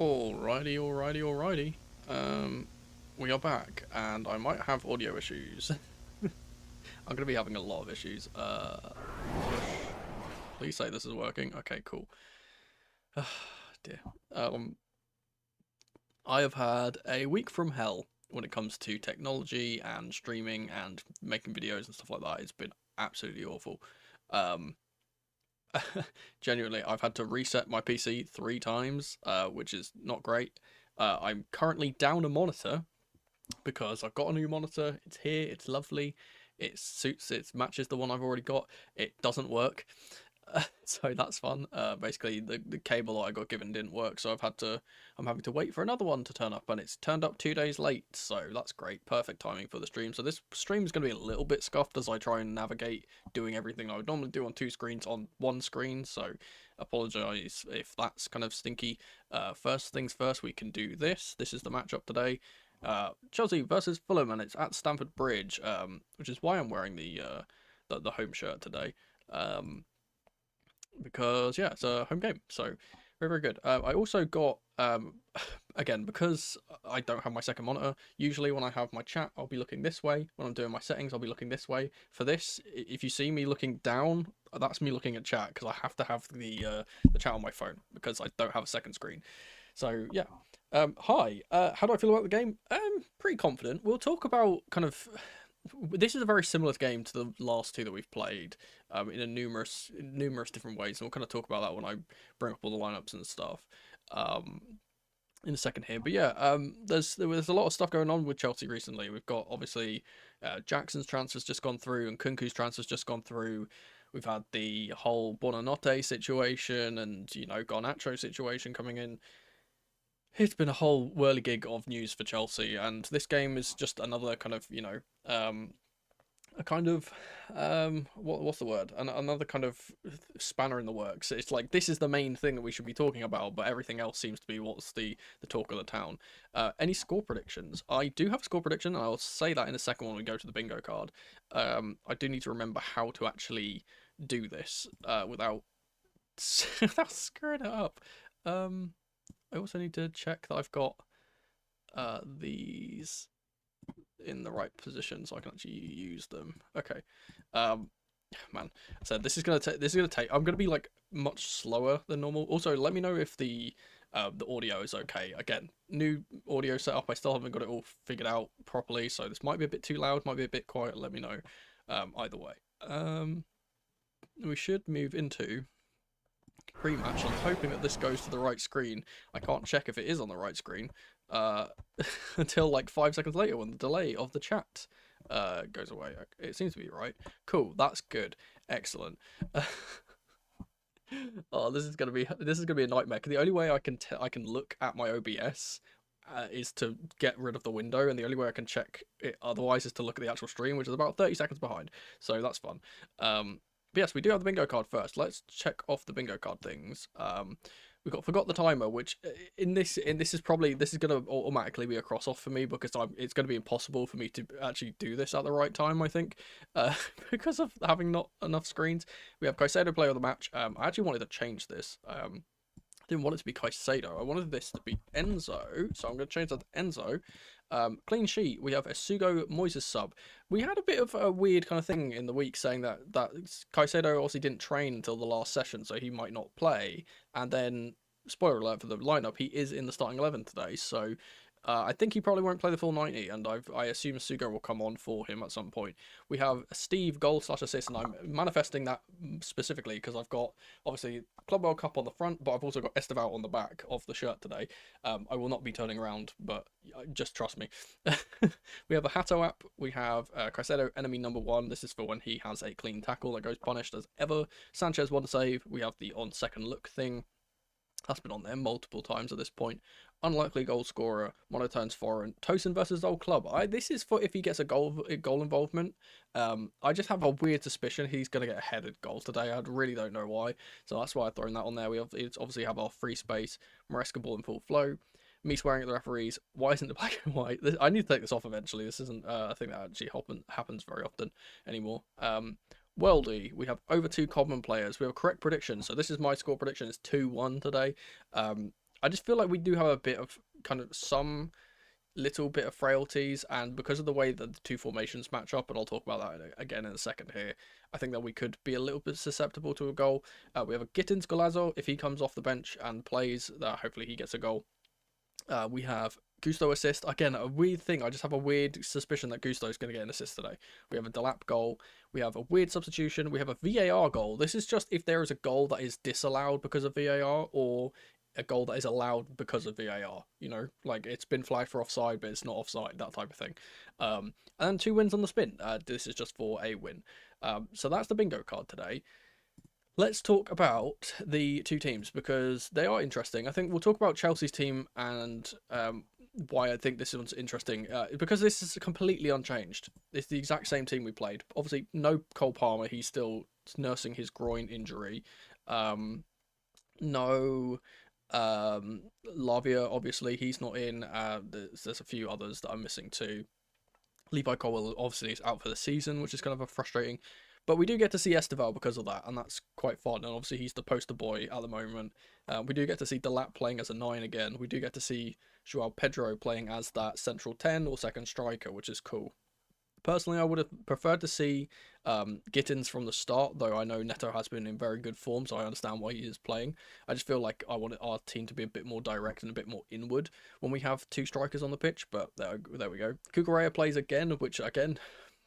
Alrighty. We are back, and I might have audio issues. I'm gonna be having a lot of issues. Please say this is working. Okay, cool. Dear. I have had a week from hell when it comes to technology and streaming and making videos and stuff like that. It's been absolutely awful. Genuinely, I've had to reset my PC 3 times, which is not great. I'm currently down a monitor because I've got a new monitor. It's here, it's lovely, it suits, it matches the one I've already got. It doesn't work, so that's fun. Basically, the cable that I got given didn't work, so I'm having to wait for another one to turn up, and it's turned up 2 days late, so that's great. Perfect timing for the stream. So this stream is going to be a little bit scuffed as I try and navigate doing everything I would normally do on 2 screens on 1 screen, so apologise if that's kind of stinky. First things first, we can do this. This is the matchup today. Chelsea versus Fulham, and it's at Stamford Bridge, which is why I'm wearing the home shirt today. Because yeah, it's a home game, so very good. I also got again, because I don't have my second monitor, usually when I have my chat I'll be looking this way. When I'm doing my settings I'll be looking this way. For this, if you see me looking down, that's me looking at chat, because I have to have the chat on my phone because I don't have a second screen. So yeah. Hi, how do I feel about the game? Pretty confident. We'll talk about kind of... This is a very similar game to the last 2 that we've played, in a numerous different ways, and we'll kind of talk about that when I bring up all the lineups and stuff in a second here. But yeah, there was a lot of stuff going on with Chelsea recently. We've got obviously Jackson's transfer's just gone through, and Kunku's transfer's just gone through. We've had the whole Buonanotte situation, and Garnacho situation coming in. It's been a whole whirligig of news for Chelsea, and this game is just another kind of, a kind of, what's the word? Another kind of spanner in the works. It's like, this is the main thing that we should be talking about, but everything else seems to be what's the talk of the town. Any score predictions? I do have a score prediction, and I'll say that in a second when we go to the bingo card. I do need to remember how to actually do this, without screwing it up. I also need to check that I've got these in the right position so I can actually use them. Okay. Man, so this is gonna take. I'm gonna be like much slower than normal. Also, let me know if the audio is okay. Again, new audio setup. I still haven't got it all figured out properly, so this might be a bit too loud, might be a bit quiet. Let me know. Either way. We should move into pre-match. I'm hoping that this goes to the right screen. I can't check if it is on the right screen until like 5 seconds later when the delay of the chat goes away. It seems to be right. Cool, that's good. Excellent. Oh, this is gonna be a nightmare. The only way I can look at my OBS is to get rid of the window, and the only way I can check it otherwise is to look at the actual stream, which is about 30 seconds behind. So that's fun. But yes, we do have the bingo card first. Let's check off the bingo card things. We've got forgot the timer, which this is going to automatically be a cross off for me, because it's going to be impossible for me to actually do this at the right time, I think, because of having not enough screens. We have Caicedo player of the match. I actually wanted to change this. I didn't want it to be Caicedo. I wanted this to be Enzo, so I'm going to change that to Enzo. Clean sheet, we have a Sugo Moises sub. We had a bit of a weird kind of thing in the week saying that Caicedo obviously didn't train until the last session, so he might not play. And then, spoiler alert for the lineup, he is in the starting 11 today, so I think he probably won't play the full 90, and I assume Sugo will come on for him at some point. We have Steve goal/assist, and I'm manifesting that specifically because I've got, obviously, Club World Cup on the front, but I've also got Esteval on the back of the shirt today. I will not be turning around, but just trust me. We have a Hato app. We have Caicedo, enemy number 1. This is for when he has a clean tackle that goes punished as ever. Sanchez, 1 save. We have the on second look thing. That's been on there multiple times at this point. Unlikely goal scorer, monoturns foreign. Tosin versus old club. This is for if he gets a goal involvement. I just have a weird suspicion he's going to get a headed goal today. I really don't know why. So that's why I've thrown that on there. We obviously have our free space. Maresca ball in full flow. Me swearing at the referees. Why isn't it black and white? I need to take this off eventually. This isn't a thing that actually happens very often anymore. Worldy, we have over 2 common players. We have a correct prediction. So this is my score prediction. It's 2-1 today. I just feel like we do have a bit of kind of some little bit of frailties, and because of the way that the two formations match up, and I'll talk about that again in a second here, I think that we could be a little bit susceptible to a goal. We have a Gittins Golazo. If he comes off the bench and plays, hopefully he gets a goal. We have Gusto assist. Again, a weird thing. I just have a weird suspicion that Gusto is going to get an assist today. We have a Delap goal. We have a weird substitution. We have a VAR goal. This is just if there is a goal that is disallowed because of VAR, or a goal that is allowed because of VAR. You know, like it's been flagged for offside, but it's not offside, that type of thing. And then 2 wins on the spin. This is just for a win. So that's the bingo card today. Let's talk about the two teams because they are interesting. I think we'll talk about Chelsea's team and why I think this one's interesting. Because this is completely unchanged. It's the exact same team we played. Obviously, no Cole Palmer. He's still nursing his groin injury. No Lavia, obviously, he's not in. There's a few others that I'm missing too. Levi Colwell obviously is out for the season, which is kind of a frustrating. But we do get to see Esteval because of that, and that's quite fun. And obviously he's the poster boy at the moment. We do get to see Delap playing as a 9 again. We do get to see Joao Pedro playing as that central 10 or second striker, which is cool. Personally, I would have preferred to see Gittins from the start, though I know Neto has been in very good form, so I understand why he is playing. I just feel like I wanted our team to be a bit more direct and a bit more inward when we have 2 strikers on the pitch, but there we go. Cucurella plays again, which, again,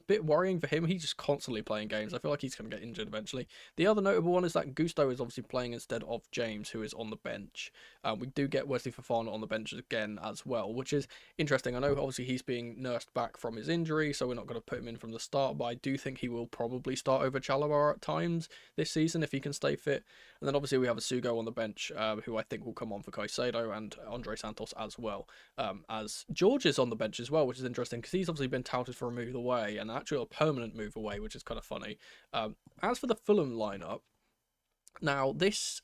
bit worrying for him. He's just constantly playing games. I feel like he's going to get injured eventually. The other notable one is that Gusto is obviously playing instead of James, who is on the bench. We do get Wesley Fofana on the bench again as well, which is interesting. I know obviously he's being nursed back from his injury, so we're not going to put him in from the start, but I do think he will probably start over Chalobah at times this season if he can stay fit. And then obviously we have a Sugo on the bench, who I think will come on for Caicedo, and Andre Santos as well. As George is on the bench as well, which is interesting because he's obviously been touted for a move away, and actually a permanent move away, which is kind of funny. As for the Fulham lineup, now this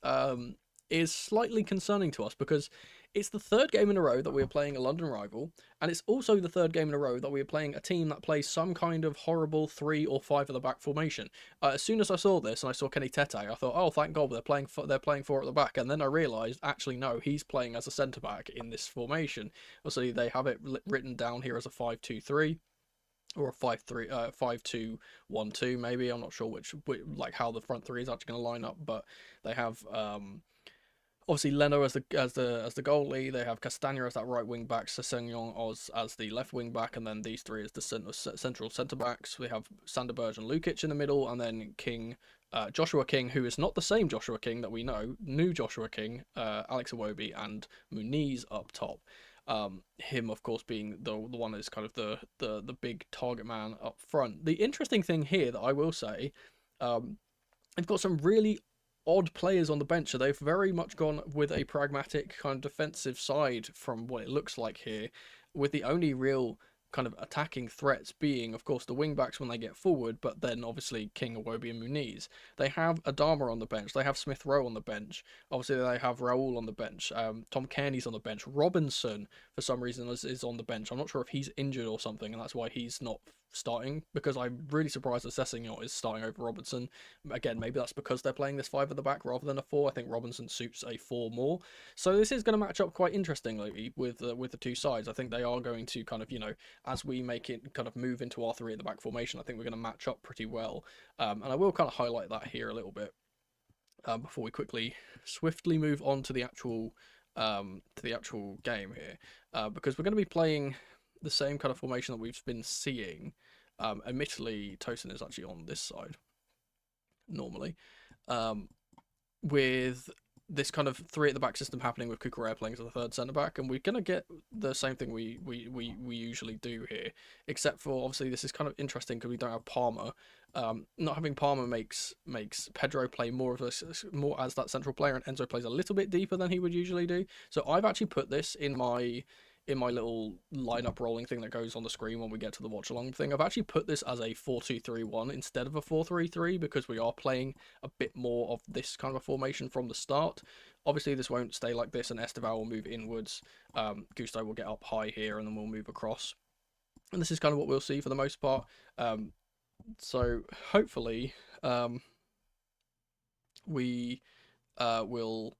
is slightly concerning to us because it's the 3rd game in a row that we are playing a London rival, and it's also the 3rd game in a row that we are playing a team that plays some kind of horrible 3 or 5 at the back formation. As soon as I saw this and I saw Kenny Tete, I thought, oh, thank God they're playing 4 at the back, and then I realised actually no, he's playing as a centre back in this formation. Obviously, they have it written down here as a 5-2-3. Or a 5-2-1-2 maybe. I'm not sure which like how the front 3 is actually going to line up, but they have obviously Leno as the goalie. They have Castagna as that right wing back, Sessegnon as the left wing back, and then these 3 as the central centre backs. We have Sanderberg and Lukic in the middle, and then King, Joshua King, who is not the same Joshua King that we know, new Joshua King, Alex Iwobi, and Muniz up top. Him of course being the one that's kind of the big target man up front. The interesting thing here that I will say, they've got some really odd players on the bench, so they've very much gone with a pragmatic kind of defensive side from what it looks like here, with the only real kind of attacking threats being, of course, the wing-backs when they get forward, but then obviously King, Iwobi and Muniz. They have Adama on the bench. They have Smith Rowe on the bench. Obviously, they have Raul on the bench. Tom Kearney's on the bench. Robinson, for some reason, is on the bench. I'm not sure if he's injured or something, and that's why he's not starting, because I'm really surprised that Sessegnon is starting over Robinson. Again, maybe that's because they're playing this 5 at the back rather than a 4. I think Robinson suits a 4 more. So this is going to match up quite interestingly with the 2 sides. I think they are going to kind of, you know, as we make it kind of move into our 3 at the back formation, I think we're going to match up pretty well. And I will kind of highlight that here a little bit before we swiftly move on to the actual game here, because we're going to be playing the same kind of formation that we've been seeing. Admittedly, Tosin is actually on this side normally, with this kind of 3 at the back system happening with Cucurella playing as the 3rd centre back, and we're gonna get the same thing we usually do here, except for obviously this is kind of interesting because we don't have Palmer. Not having Palmer makes Pedro play more as that central player, and Enzo plays a little bit deeper than he would usually do. So I've actually put this in my little lineup rolling thing that goes on the screen when we get to the watch along thing. I've actually put this as a 4-2-3-1 instead of a 4-3-3 because we are playing a bit more of this kind of a formation from the start. Obviously this won't stay like this, and Esteval will move inwards. Gusto will get up high here, and then we'll move across. And this is kind of what we'll see for the most part. So hopefully we will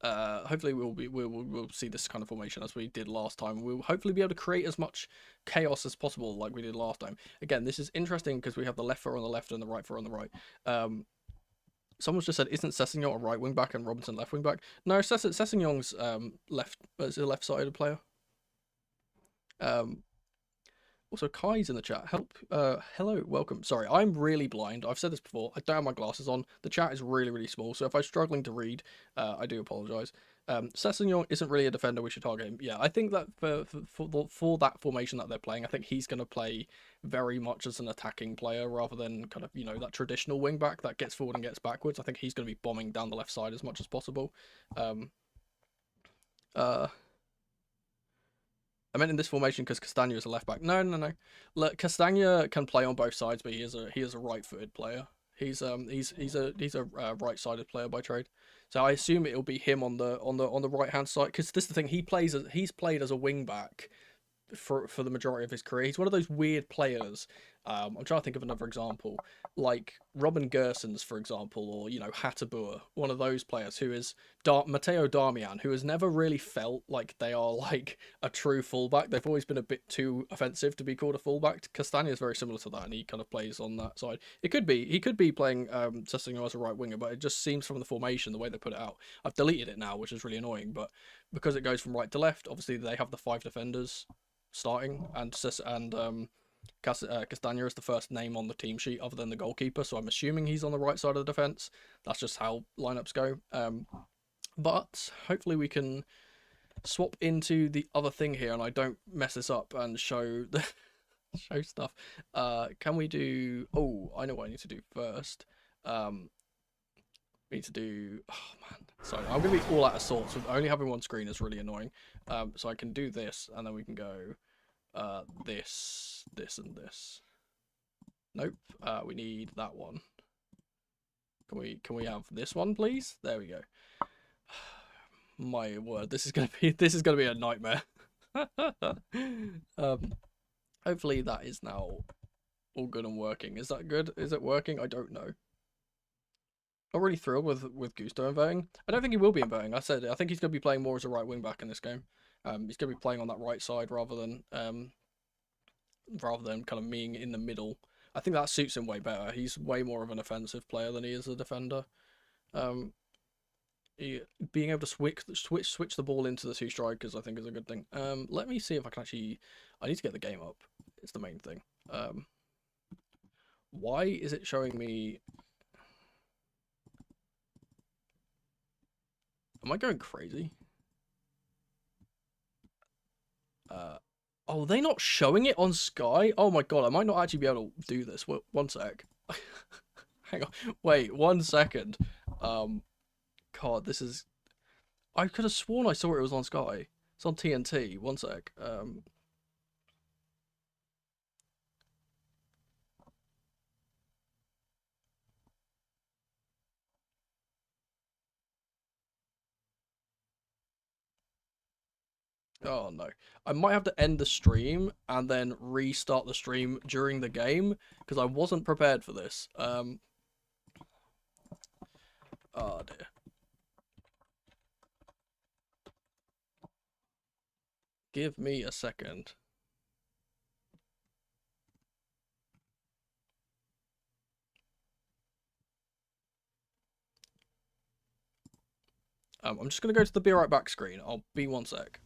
hopefully we'll see this kind of formation as we did last time. We'll hopefully be able to create as much chaos as possible like we did last time. Again, this is interesting because we have the left foot on the left and the right foot on the right. Someone's just said, isn't Sessegnon a right wing back and Robinson left wing back? No, Sessegnon's left is a left-sided player. Also, Kai's in the chat. Hello, welcome. Sorry, I'm really blind. I've said this before. I don't have my glasses on. The chat is really, really small. So if I'm struggling to read, I do apologise. Sessegnon isn't really a defender. We should target him. Yeah, I think that for that formation that they're playing, I think he's going to play very much as an attacking player rather than kind of, you know, that traditional wing back that gets forward and gets backwards. I think he's going to be bombing down the left side as much as possible. I meant in this formation because Castagna is a left back. No. Look, Castagna can play on both sides, but he is a right-footed player. He's a right-sided player by trade. So I assume it'll be him on the right-hand side, because this is the thing. He's played as a wing back for the majority of his career. He's one of those weird players. I'm trying to think of another example, like Robin Gersons, for example, or, you know, Hattabur, one of those players who is Matteo Darmian, who has never really felt like they are like a true fullback. They've always been a bit too offensive to be called a fullback. Castagna is very similar to that, and he kind of plays on that side. He could be playing Sessegnon as a right winger, but it just seems from the formation, the way they put it out. I've deleted it now, which is really annoying, but because it goes from right to left, obviously they have the 5 defenders starting, and Castagna is the first name on the team sheet other than the goalkeeper, so I'm assuming he's on the right side of the defence. That's just how lineups go. But hopefully we can swap into the other thing here and I don't mess this up and show the show stuff. Can we do... Oh, I know what I need to do first. We need to do... Oh, man. Sorry, I'm going to be all out of sorts. With only having one screen is really annoying. So I can do this, and then we can go this, and this. Nope. We need that one. Can we have this one, please? There we go. My word, this is gonna be a nightmare. Hopefully that is now all good and working. Is that good? Is it working? I don't know. Not really thrilled with Gusto inverting. I don't think he will be inverting. I think he's gonna be playing more as a right wing back in this game. He's gonna be playing on that right side rather than kind of being in the middle. I think that suits him way better. He's way more of an offensive player than he is a defender. Being able to switch the ball into the 2 strikers, I think, is a good thing. Let me see if I can actually... I need to get the game up. It's the main thing. Why is it showing me... Am I going crazy? Oh, are they not showing it on Sky? Oh my god, I might not actually be able to do this. One sec. Hang on. Wait, 1 second. God, this is... I could have sworn I saw it was on Sky. It's on TNT. 1 sec. Oh no. I might have to end the stream and then restart the stream during the game because I wasn't prepared for this. Oh dear. Give me a second. I'm just going to go to the be right back screen. I'll be 1 sec.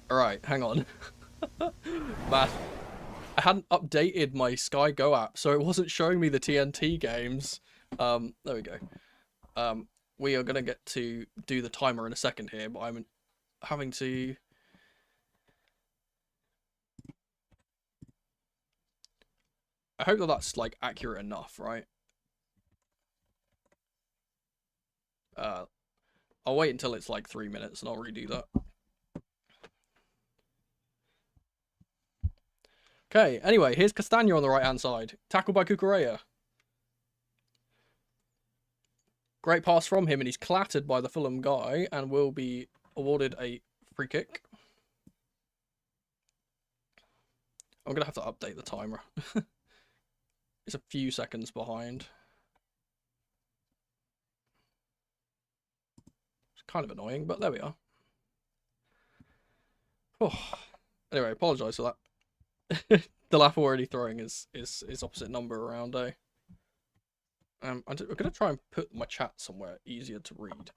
Alright, hang on. Man, I hadn't updated my Sky Go app, so it wasn't showing me the TNT games. There we go. We are gonna get to do the timer in a second here, but I'm having to... I hope that that's, like, accurate enough, right? I'll wait until it's, like, 3 minutes and I'll redo that. Okay, anyway, here's Castagna on the right-hand side. Tackled by Cucurella. Great pass from him, and he's clattered by the Fulham guy and will be awarded a free kick. I'm going to have to update the timer. It's a few seconds behind. It's kind of annoying, but there we are. Oh. Anyway, apologise for that. The laugh already throwing his opposite number around, eh? I'm going to try and put my chat somewhere easier to read.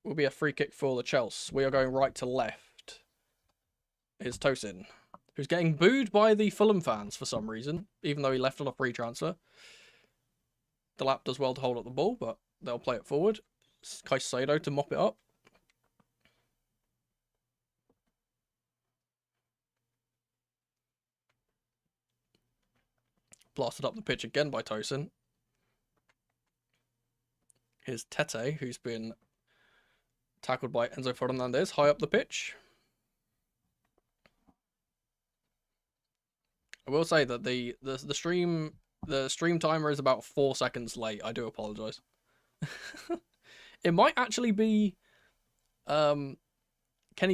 Will be a free kick for the Chelsea. We are going right to left. Here's Tosin, who's getting booed by the Fulham fans for some reason, even though he left on a free transfer. Delap does well to hold up the ball, but they'll play it forward. Caicedo to mop it up. Blasted up the pitch again by Tosin. Here's Tete, who's been tackled by Enzo Fernandez high up the pitch. I will say that the stream timer is about 4 seconds late. I do apologise. It might actually be Kenny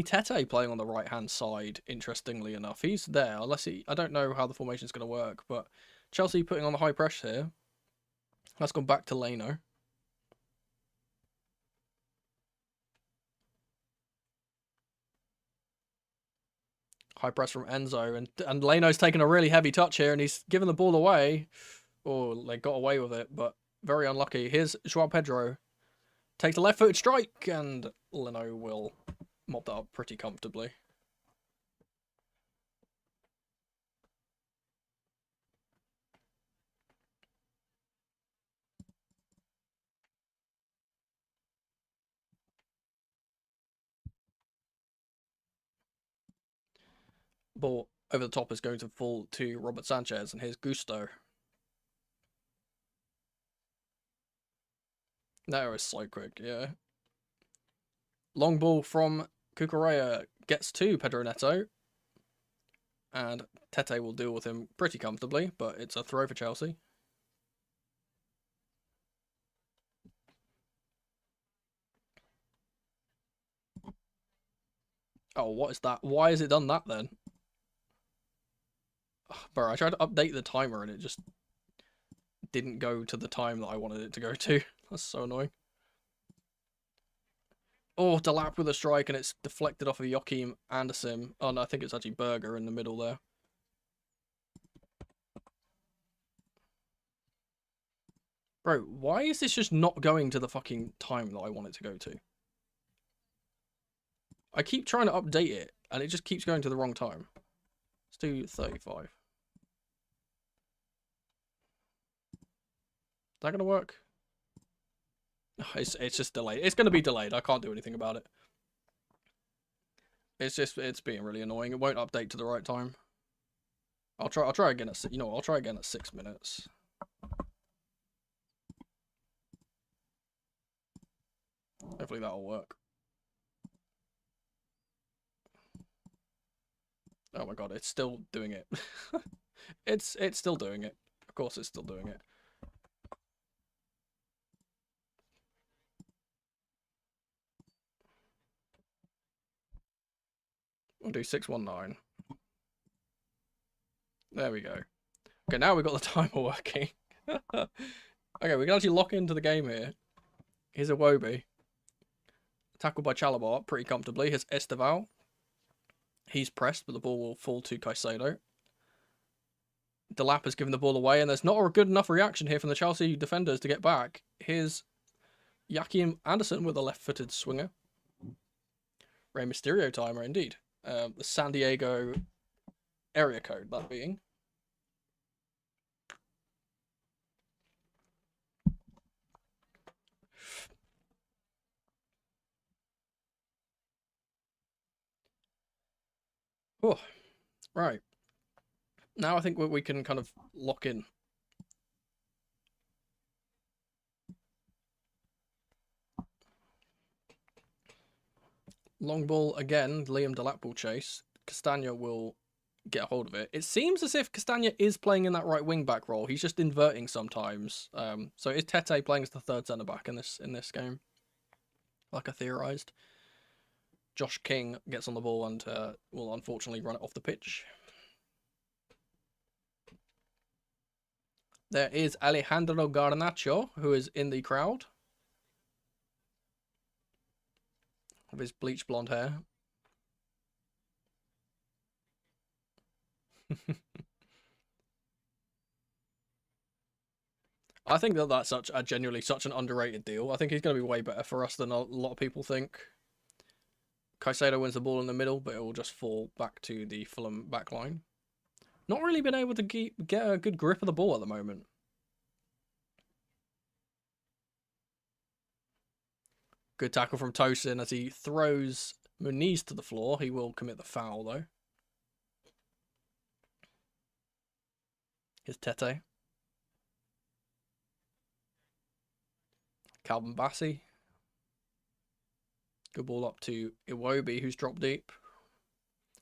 Tete playing on the right hand side, interestingly enough. He's there, unless I don't know how the formation's going to work, but Chelsea putting on the high pressure here. That's gone back to Leno. High press from Enzo, and Leno's taken a really heavy touch here, and he's given the ball away. Oh, they got away with it, but very unlucky. Here's Joao Pedro. Takes a left-footed strike, and Leno will mop that up pretty comfortably. Ball over the top is going to fall to Robert Sanchez, and here's Gusto. That was so quick, yeah. Long ball from Cucurella gets to Pedro Neto. And Tete will deal with him pretty comfortably, but it's a throw for Chelsea. Oh, what is that? Why has it done that then? Bro, I tried to update the timer and it just didn't go to the time that I wanted it to go to. That's so annoying. Oh, Delap with a strike, and it's deflected off of Joachim Anderson. Oh, no, I think it's actually Berger in the middle there. Bro, why is this just not going to the fucking time that I want it to go to? I keep trying to update it, and it just keeps going to the wrong time. Let's do 35. Is that going to work? It's just delayed. It's going to be delayed. I can't do anything about it. It's being really annoying. It won't update to the right time. I'll try again at, you know, I'll try again at 6 minutes. Hopefully that'll work. Oh my god, it's still doing it. It's still doing it. Of course it's still doing it. We'll do 619. There we go. Okay, now we've got the timer working. Okay, we can actually lock into the game here. Here's a Wobi. Tackled by Chalobah pretty comfortably. Here's Esteval. He's pressed, but the ball will fall to Caicedo. Delap has given the ball away, and there's not a good enough reaction here from the Chelsea defenders to get back. Here's Joachim Anderson with a left-footed swinger. Rey Mysterio timer, indeed. The San Diego area code, that being. Oh, right. Now I think we can kind of lock in. Long ball again, Liam Delap will chase. Castagna will get a hold of it. It seems as if Castagna is playing in that right wing back role. He's just inverting sometimes. So is Tete playing as the third centre back in this game? Like I theorised. Josh King gets on the ball and will unfortunately run it off the pitch. There is Alejandro Garnacho, who is in the crowd. With his bleach blonde hair. I think that's genuinely such an underrated deal. I think he's going to be way better for us than a lot of people think. Caicedo wins the ball in the middle, but it will just fall back to the Fulham backline. Not really been able to get a good grip of the ball at the moment. Good tackle from Tosin as he throws Muniz to the floor. He will commit the foul, though. Here's Tete. Calvin Bassey. Good ball up to Iwobi, who's dropped deep.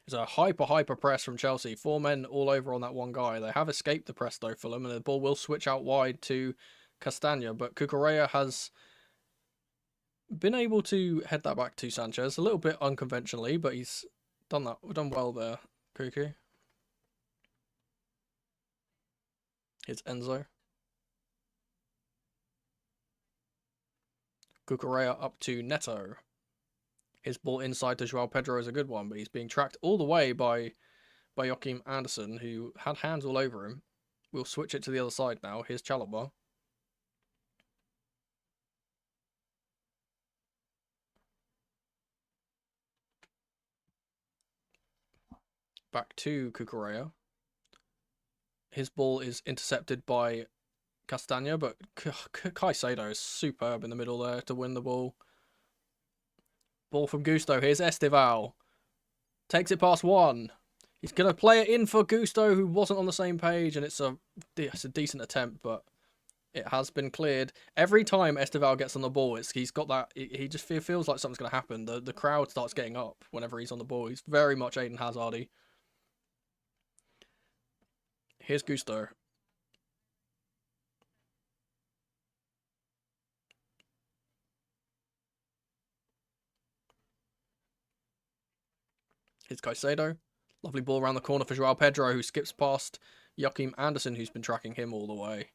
It's a hyper press from Chelsea. 4 men all over on that one guy. They have escaped the press, though, Fulham, and the ball will switch out wide to Castagna, but Cucurella has been able to head that back to Sanchez. A little bit unconventionally, but he's done well there, Cucu. It's Enzo. Cucurella up to Neto. His ball inside to Joao Pedro is a good one, but he's being tracked all the way by Joachim Andersen, who had hands all over him. We'll switch it to the other side now. Here's Chalobah. Back to Cucurella. His ball is intercepted by Castagna, but Caicedo is superb in the middle there to win the ball. Ball from Gusto. Here's Estival. Takes it past one. He's going to play it in for Gusto, who wasn't on the same page, and it's a decent attempt, but it has been cleared. Every time Estival gets on the ball, he's got that. He just feels like something's going to happen. The crowd starts getting up whenever he's on the ball. He's very much Eden Hazard-y. Here's Gusto. Here's Caicedo. Lovely ball around the corner for Joao Pedro, who skips past Joachim Andersen, who's been tracking him all the way.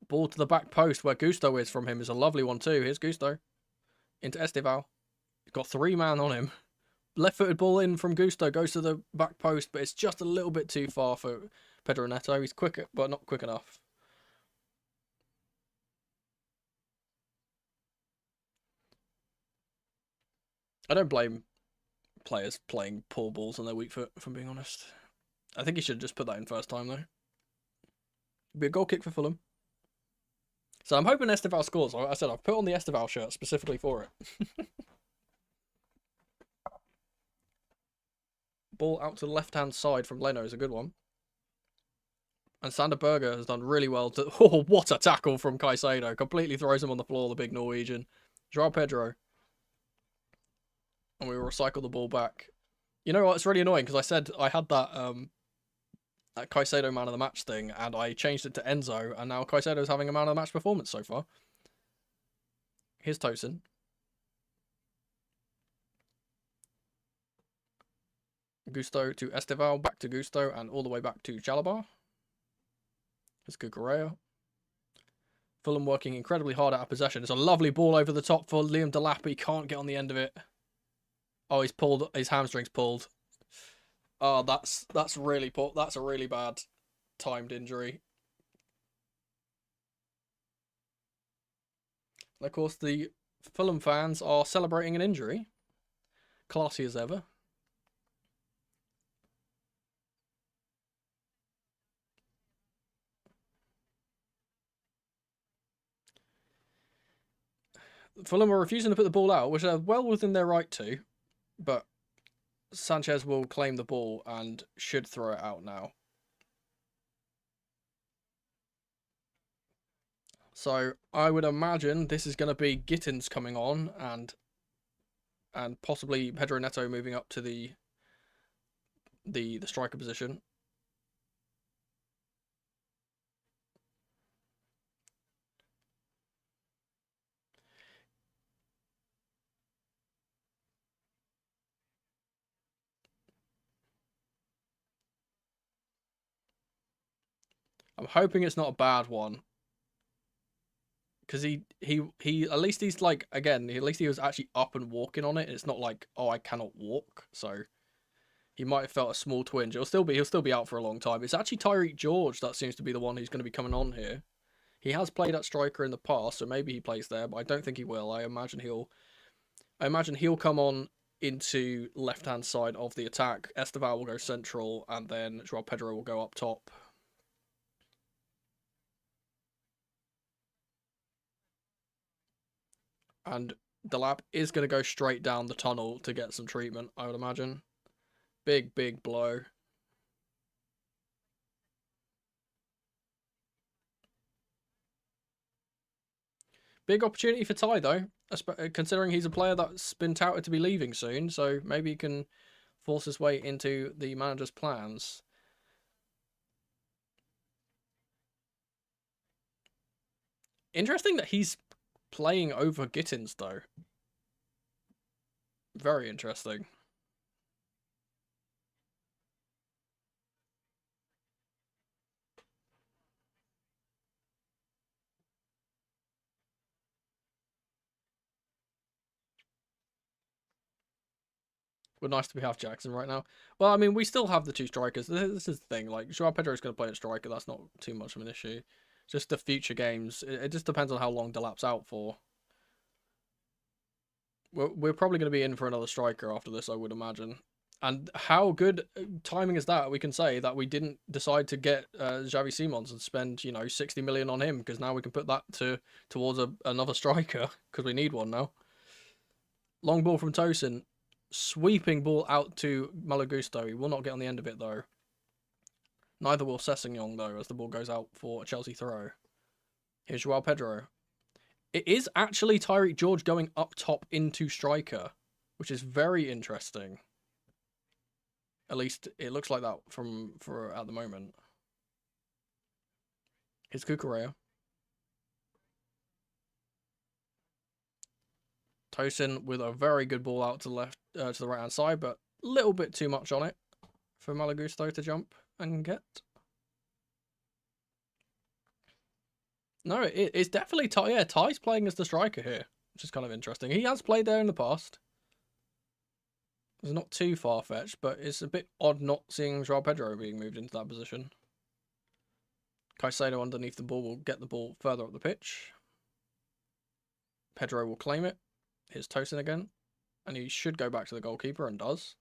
Ball to the back post where Gusto is from him is a lovely one too. Here's Gusto. Into Estival. He's got 3 man on him. Left-footed ball in from Gusto. Goes to the back post, but it's just a little bit too far for Pedro Neto. He's quick, but not quick enough. I don't blame players playing poor balls on their weak foot, if I'm being honest. I think he should just put that in first time, though. Be a goal kick for Fulham. So I'm hoping Estival scores. Like I said, I've put on the Estival shirt specifically for it. Ball out to the left-hand side from Leno is a good one. And Sander Berger has done really well to... Oh, what a tackle from Caicedo. Completely throws him on the floor, the big Norwegian. Joao Pedro. And we will recycle the ball back. You know what? It's really annoying because I said I had that that Caicedo man of the match thing, and I changed it to Enzo, and now Caicedo's having a man of the match performance so far. Here's Tosin. Gusto to Estival, back to Gusto, and all the way back to Chalobah. Here's Cucurella. Fulham working incredibly hard out of possession. It's a lovely ball over the top for Liam Delap. He can't get on the end of it. Oh, he's pulled. His hamstring's pulled. Oh, that's really poor. That's a really bad timed injury. And of course, the Fulham fans are celebrating an injury. Classy as ever. Fulham are refusing to put the ball out, which are well within their right to, but Sanchez will claim the ball and should throw it out now. So I would imagine this is going to be Gittins coming on and possibly Pedro Neto moving up to the striker position. I'm hoping it's not a bad one because he at least he's like again at least he was actually up and walking on it. It's not like, oh, I cannot walk, so he might have felt a small twinge. He'll still be out for a long time. It's actually Tyreek George that seems to be the one who's going to be coming on here. He has played at striker in the past, so maybe he plays there, but I don't think he will. I imagine he'll come on into left hand side of the attack. Esteval will go central, and then Joao Pedro will go up top. And Delap is going to go straight down the tunnel to get some treatment, I would imagine. Big blow. Big opportunity for Ty, though, considering he's a player that's been touted to be leaving soon, so maybe he can force his way into the manager's plans. Interesting that he's playing over Gittins, though. Very interesting. We're nice to be half Jackson right now. Well, I mean, we still have the two strikers. This is the thing. Like, Joao Pedro's going to play at striker. That's not too much of an issue. Just the future games. It just depends on how long Delap's out for. We're probably going to be in for another striker after this, I would imagine. And how good timing is that? We can say that we didn't decide to get Xavi Simons and spend 60 million on him, because now we can put that towards another striker because we need one now. Long ball from Tosin, sweeping ball out to Malagusto. He will not get on the end of it though. Neither will Sessegnon though, as the ball goes out for a Chelsea throw. Here's Joao Pedro. It is actually Tyreek George going up top into striker, which is very interesting. At least it looks like that for at the moment. Here's Cucurella. Tosin with a very good ball out to the left, to the right hand side, but a little bit too much on it for Malagusto to jump and get. No, it's definitely Ty. Yeah, Ty's playing as the striker here, which is kind of interesting. He has played there in the past. It's not too far-fetched, but it's a bit odd not seeing Joao Pedro being moved into that position. Caicedo underneath the ball will get the ball further up the pitch. Pedro will claim it. Here's Tosin again. And he should go back to the goalkeeper, and does.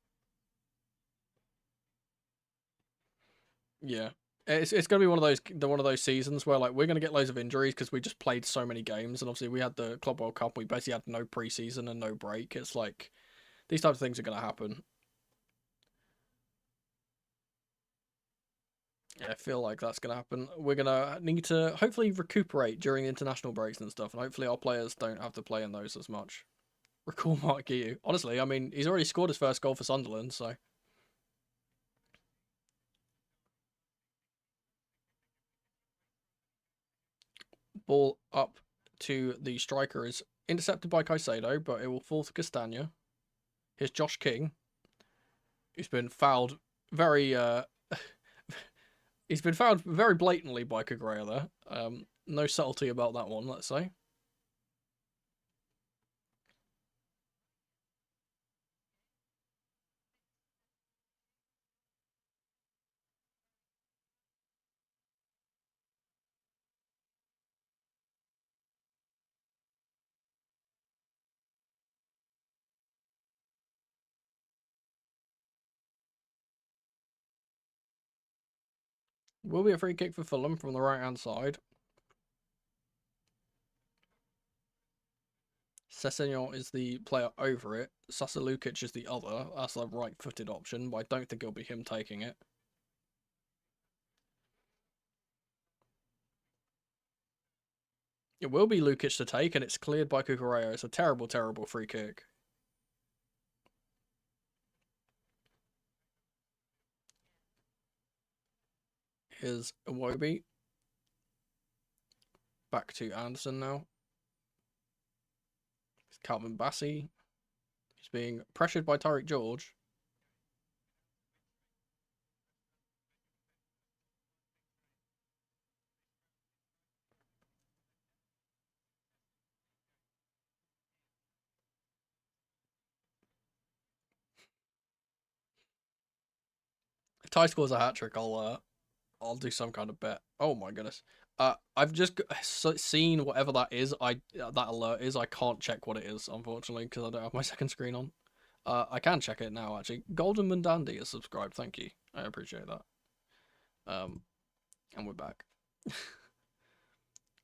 Yeah. It's going to be one of those seasons where like we're going to get loads of injuries because we just played so many games, and obviously we had the Club World Cup. We basically had no preseason and no break. It's like these types of things are going to happen. Yeah, I feel like that's going to happen. We're going to need to hopefully recuperate during international breaks and stuff, and hopefully our players don't have to play in those as much. Recall Mark Guiu. Honestly, I mean, he's already scored his first goal for Sunderland, so. Ball up to the striker is intercepted by Caicedo, but it will fall to Castagna. Here's Josh King, who's been fouled very he's been fouled very blatantly by Cucurella there. No subtlety about that one, let's say. Will be a free kick for Fulham from the right-hand side. Sessegnon is the player over it. Sasa Lukic is the other. That's a right-footed option, but I don't think it'll be him taking it. It will be Lukic to take, and it's cleared by Cucurella. It's a terrible, terrible free kick. Here's Iwobi. Back to Anderson now. It's Calvin Bassey. He's being pressured by Tyreek George. If Ty scores a hat-trick, I'll do some kind of bet. Oh my goodness. I've just seen whatever that is. That alert is. I can't check what it is, unfortunately, because I don't have my second screen on. I can check it now, actually. Golden Mandandi is subscribed. Thank you. I appreciate that. And we're back.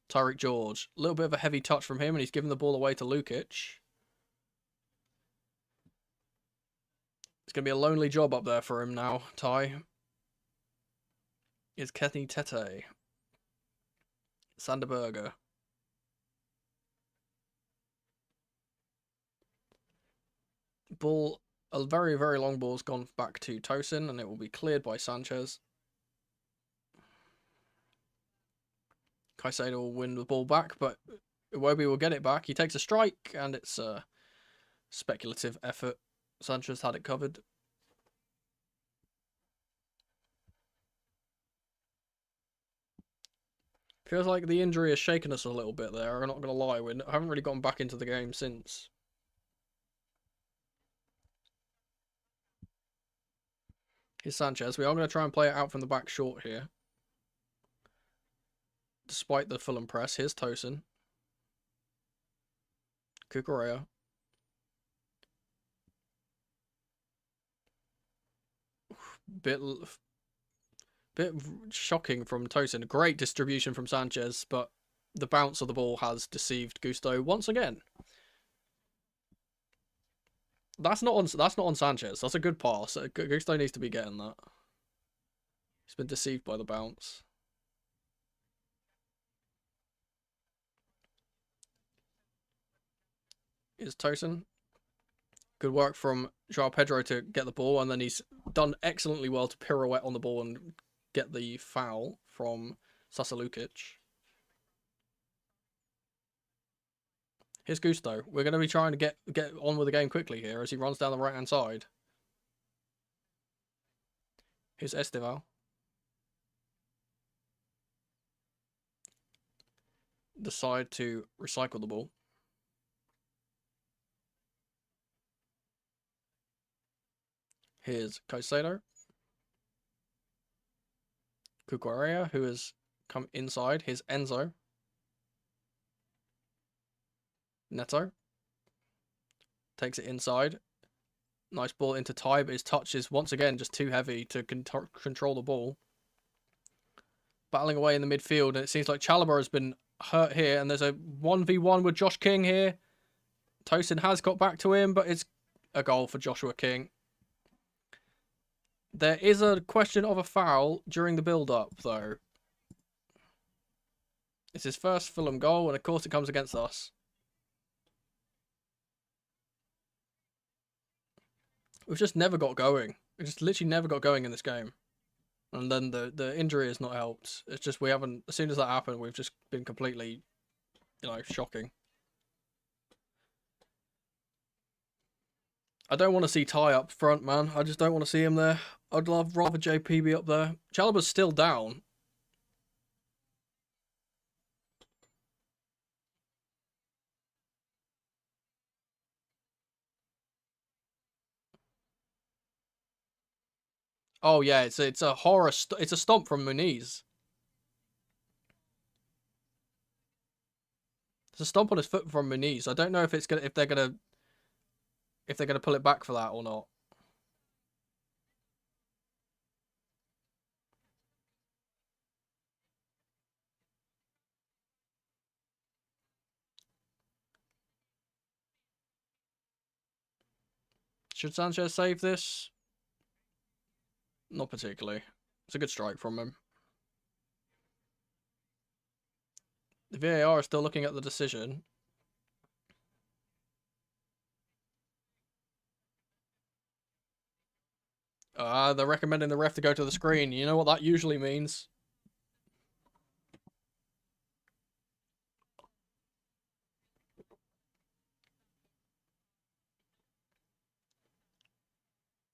Tyreek George. A little bit of a heavy touch from him, and he's giving the ball away to Lukic. It's going to be a lonely job up there for him now, Ty. Is Kenny Tete. Sanderberger. Ball, a very, very long ball's gone back to Tosin, and it will be cleared by Sanchez. Caicedo will win the ball back, but Iwobi will get it back. He takes a strike, and it's a speculative effort. Sanchez had it covered. Feels like the injury has shaken us a little bit there. I'm not going to lie. We haven't really gotten back into the game since. Here's Sanchez. We are going to try and play it out from the back short here. Despite the Fulham press. Here's Tosin. Cucurella. Bit shocking from Tosin. Great distribution from Sanchez, but the bounce of the ball has deceived Gusto once again. That's not on Sanchez. That's a good pass. Gusto needs to be getting that. He's been deceived by the bounce. Is Tosin. Good work from Joao Pedro to get the ball, and then he's done excellently well to pirouette on the ball and get the foul from Sasa Lukic. Here's Gusto. We're going to be trying to get on with the game quickly here as he runs down the right-hand side. Here's Esteval. Decide to recycle the ball. Here's Caicedo. Cucurella, who has come inside. Here's Enzo. Neto. Takes it inside. Nice ball into Ty, but his touch is once again just too heavy to control the ball. Battling away in the midfield, and it seems like Chalobah has been hurt here, and there's a 1v1 with Josh King here. Tosin has got back to him, but it's a goal for Joshua King. There is a question of a foul during the build-up, though. It's his first Fulham goal, and of course it comes against us. We've just never got going. We just literally never got going in this game. And then the injury has not helped. It's just we haven't... As soon as that happened, we've just been completely, shocking. I don't want to see Ty up front, man. I just don't want to see him there. I'd rather JP be up there. Chalobah's still down. Oh yeah, it's a horror. It's a stomp from Muniz. It's a stomp on his foot from Muniz. I don't know if they're gonna pull it back for that or not. Should Sanchez save this? Not particularly. It's a good strike from him. The VAR is still looking at the decision. They're recommending the ref to go to the screen. You know what that usually means.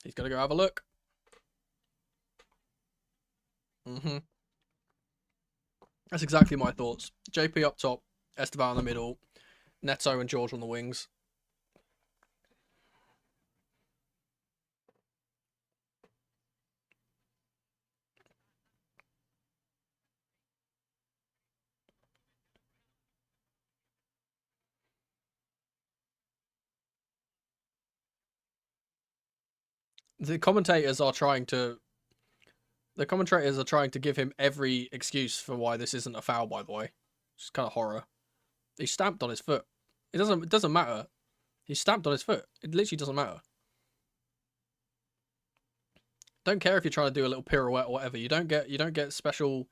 He's going to go have a look. That's exactly my thoughts. JP up top, Esteban in the middle, Neto and George on the wings. The commentators are trying to give him every excuse for why this isn't a foul, by the way. It's kind of horror. He stamped on his foot. It doesn't matter. He stamped on his foot. It literally doesn't matter. Don't care if you're trying to do a little pirouette or whatever. You don't get special,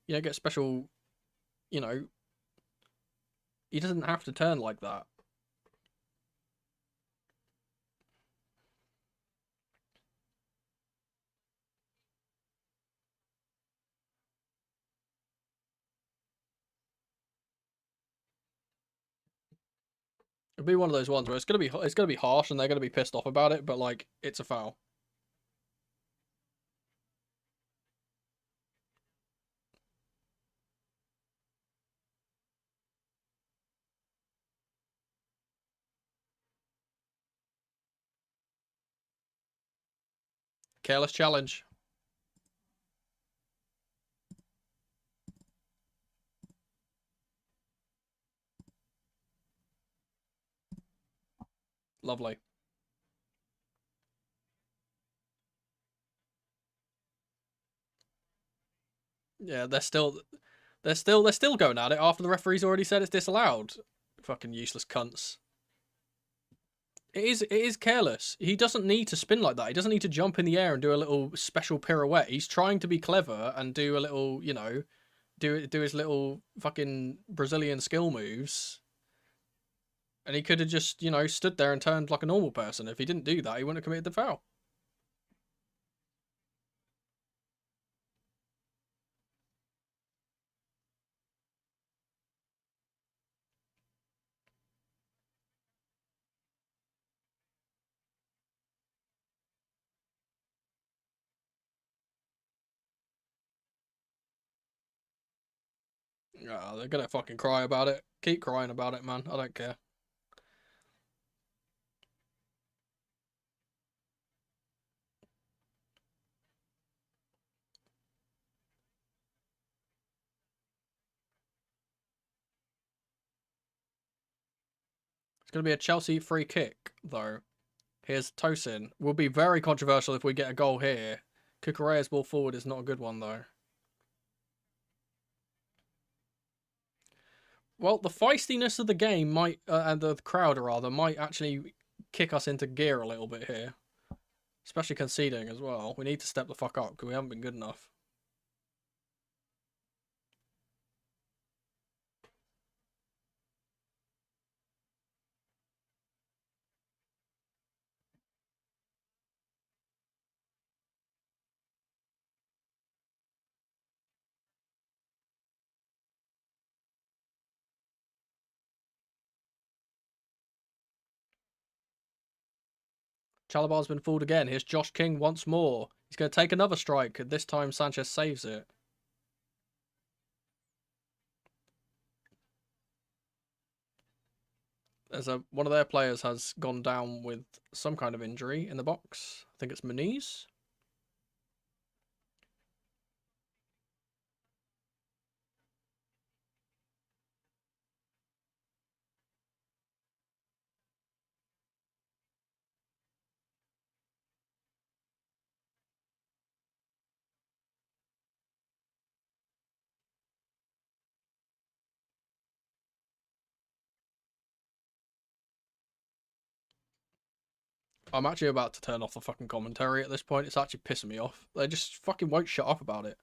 you know, he doesn't have to turn like that. It'll be one of those ones where it's gonna be harsh and they're gonna be pissed off about it, but like it's a foul. Careless challenge. Lovely. Yeah, they're still going at it after the referee's already said it's disallowed. Fucking useless cunts. It is careless. He doesn't need to spin like that. He doesn't need to jump in the air and do a little special pirouette. He's trying to be clever and do a little, you know, do his little fucking Brazilian skill moves. And he could have just, you know, stood there and turned like a normal person. If he didn't do that, he wouldn't have committed the foul. Oh, they're gonna fucking cry about it. Keep crying about it, man. I don't care. It's gonna be a Chelsea free kick, though. Here's Tosin. Will be very controversial if we get a goal here. Kukureya's ball forward is not a good one, though. Well, the feistiness of the game might, and the crowd rather, might actually kick us into gear a little bit here. Especially conceding as well. We need to step the fuck up because we haven't been good enough. Chalabar's been fooled again. Here's Josh King once more. He's going to take another strike. This time Sanchez saves it. One of their players has gone down with some kind of injury in the box. I think it's Muniz. I'm actually about to turn off the fucking commentary at this point. It's actually pissing me off. They just fucking won't shut up about it.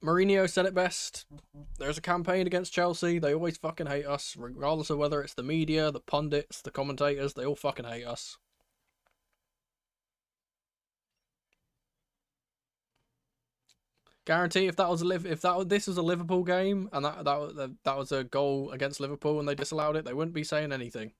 Mourinho said it best. There's a campaign against Chelsea. They always fucking hate us, regardless of whether it's the media, the pundits, the commentators. They all fucking hate us. Guarantee if this was a Liverpool game and that was a goal against Liverpool and they disallowed it, they wouldn't be saying anything.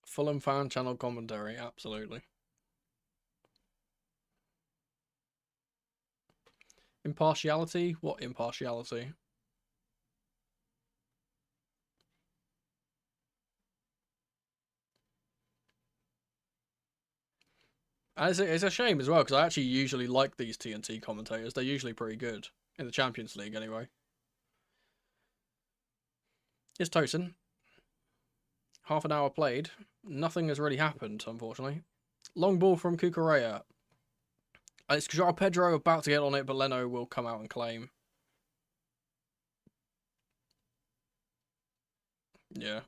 Fulham fan channel commentary, absolutely. Impartiality? What impartiality? And it's a shame as well, because I actually usually like these TNT commentators. They're usually pretty good. In the Champions League, anyway. Here's Tosin. Half an hour played. Nothing has really happened, unfortunately. Long ball from Cucurella. It's João Pedro about to get on it, but Leno will come out and claim. Yeah.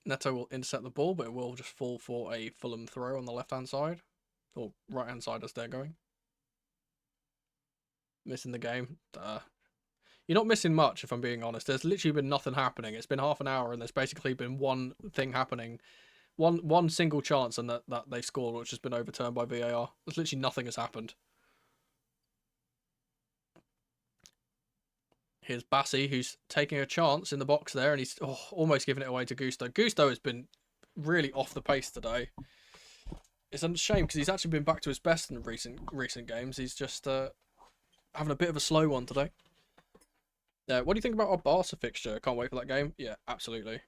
Neto will intercept the ball, but it will just fall for a Fulham throw on the left-hand side. Or right-hand side as they're going. Missing the game. You're not missing much, if I'm being honest. There's literally been nothing happening. It's been half an hour, and there's basically been one thing happening. One single chance, and that they scored, which has been overturned by VAR. There's literally nothing has happened. Here's Bassi, who's taking a chance in the box there, and he's almost giving it away to Gusto. Gusto has been really off the pace today. It's a shame, because he's actually been back to his best in recent games. He's just having a bit of a slow one today. What do you think about our Barca fixture? Can't wait for that game. Yeah, absolutely.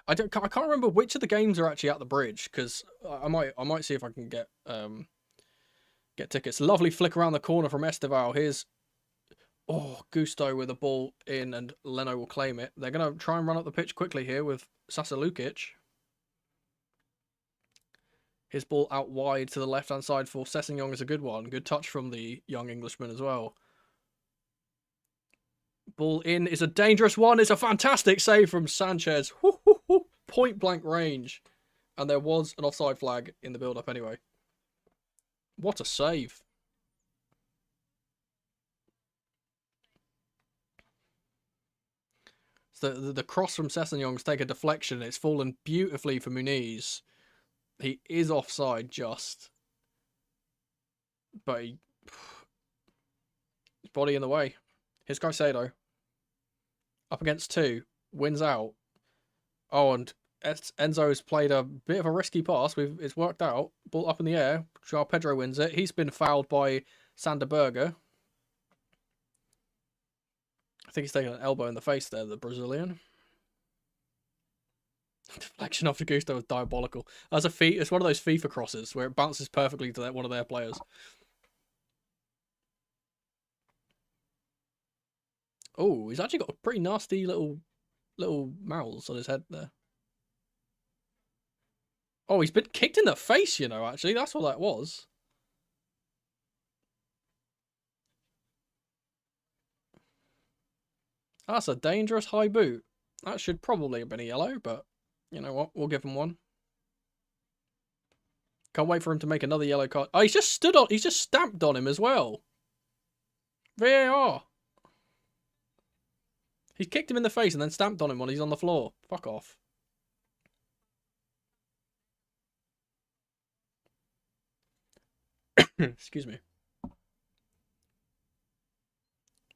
I can't remember which of the games are actually at the bridge, because I might see if I can get tickets. Lovely flick around the corner from Esteval. Here's Gusto with a ball in, and Leno will claim it. They're gonna try and run up the pitch quickly here with Sasa Lukic. His ball out wide to the left-hand side for Sessegnon is a good one. Good touch from the young Englishman as well. Ball in is a dangerous one. It's a fantastic save from Sanchez. Point blank range. And there was an offside flag in the build-up anyway. What a save. So the cross from Sessegnon's take a deflection. It's fallen beautifully for Muniz. He is offside just. But his body in the way. Here's Caicedo. Up against two. Wins out. Oh, and Enzo's played a bit of a risky pass. It's worked out. Ball up in the air. João Pedro wins it. He's been fouled by Sander Berger. I think he's taken an elbow in the face there, the Brazilian. Deflection off to Gusto was diabolical. That's it's one of those FIFA crosses where it bounces perfectly to one of their players. Oh, he's actually got a pretty nasty little mouths on his head there. Oh, he's been kicked in the face, actually. That's what that was. That's a dangerous high boot. That should probably have been a yellow, but you know what? We'll give him one. Can't wait for him to make another yellow card. Oh, he's just stamped on him as well. VAR. He's kicked him in the face and then stamped on him when he's on the floor. Fuck off. Excuse me.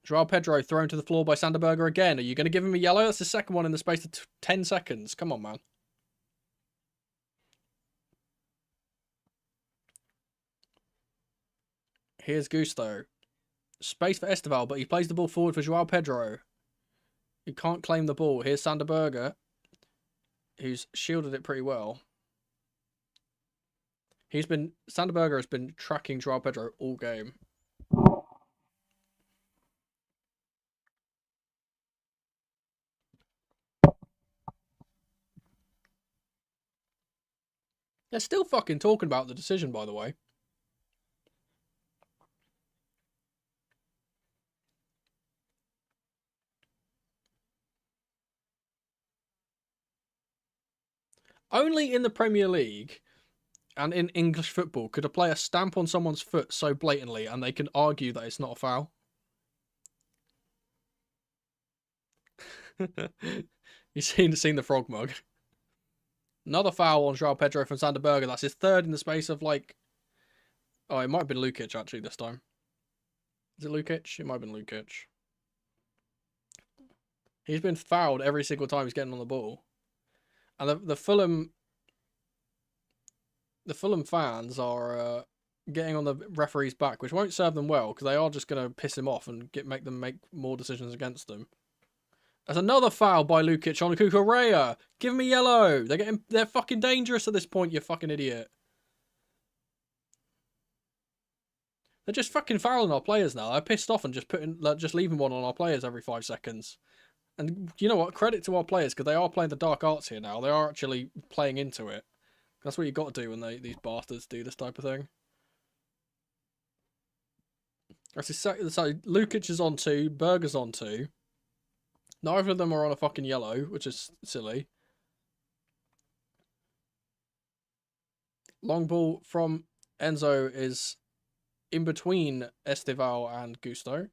Joao Pedro thrown to the floor by Sanderberger again. Are you going to give him a yellow? That's the second one in the space of 10 seconds. Come on, man. Here's Gusto. Space for Estival, but he plays the ball forward for Joao Pedro. He can't claim the ball. Here's Sanderberger, who's shielded it pretty well. Sanderberger has been tracking Joao Pedro all game. They're still fucking talking about the decision, by the way. Only in the Premier League and in English football could a player stamp on someone's foot so blatantly and they can argue that it's not a foul. You've seen the frog mug. Another foul on Joao Pedro from Sanderberger. That's his third in the space of like... Oh, it might have been Lukic actually this time. Is it Lukic? It might have been Lukic. He's been fouled every single time he's getting on the ball. And the Fulham fans are getting on the referee's back, which won't serve them well because they are just going to piss him off and make them make more decisions against them. There's another foul by Lukic on Cucurella. Give me yellow. They're fucking dangerous at this point, you fucking idiot. They're just fucking fouling our players now. They're pissed off and just leaving one on our players every 5 seconds. And you know what? Credit to our players because they are playing the dark arts here now. They are actually playing into it. That's what you got to do when these bastards do this type of thing. So Lukic is on 2, Berger's on 2. Neither of them are on a fucking yellow, which is silly. Long ball from Enzo is in between Estival and Gusto.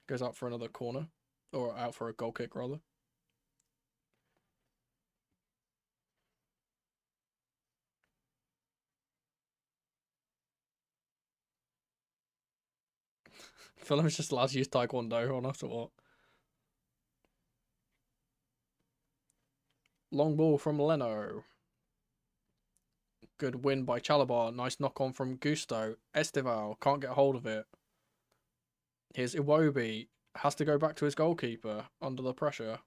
Goes out for another corner. Or out for a goal kick, rather. Fulham's just allowed to use Taekwondo on after what? Long ball from Leno. Good win by Chalabar. Nice knock on from Gusto. Estival can't get hold of it. Here's Iwobi. Has to go back to his goalkeeper under the pressure.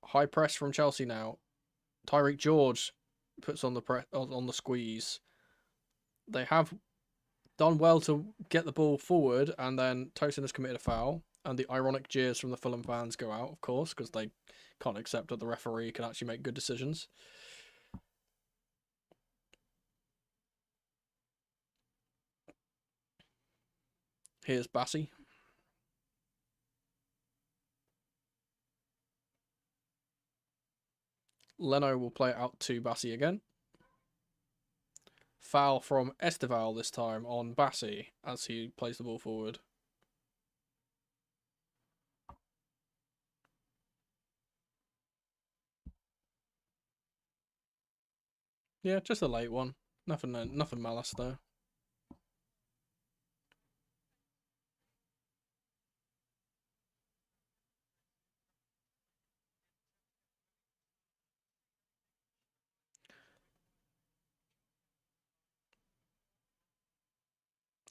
High press from Chelsea now. Tyreek George puts on the squeeze. They have done well to get the ball forward, and then Tosin has committed a foul. And the ironic jeers from the Fulham fans go out, of course, because they can't accept that the referee can actually make good decisions. Here's Bassi. Leno will play it out to Bassi again. Foul from Estival this time on Bassi as he plays the ball forward. Yeah, just a late one. Nothing malice though.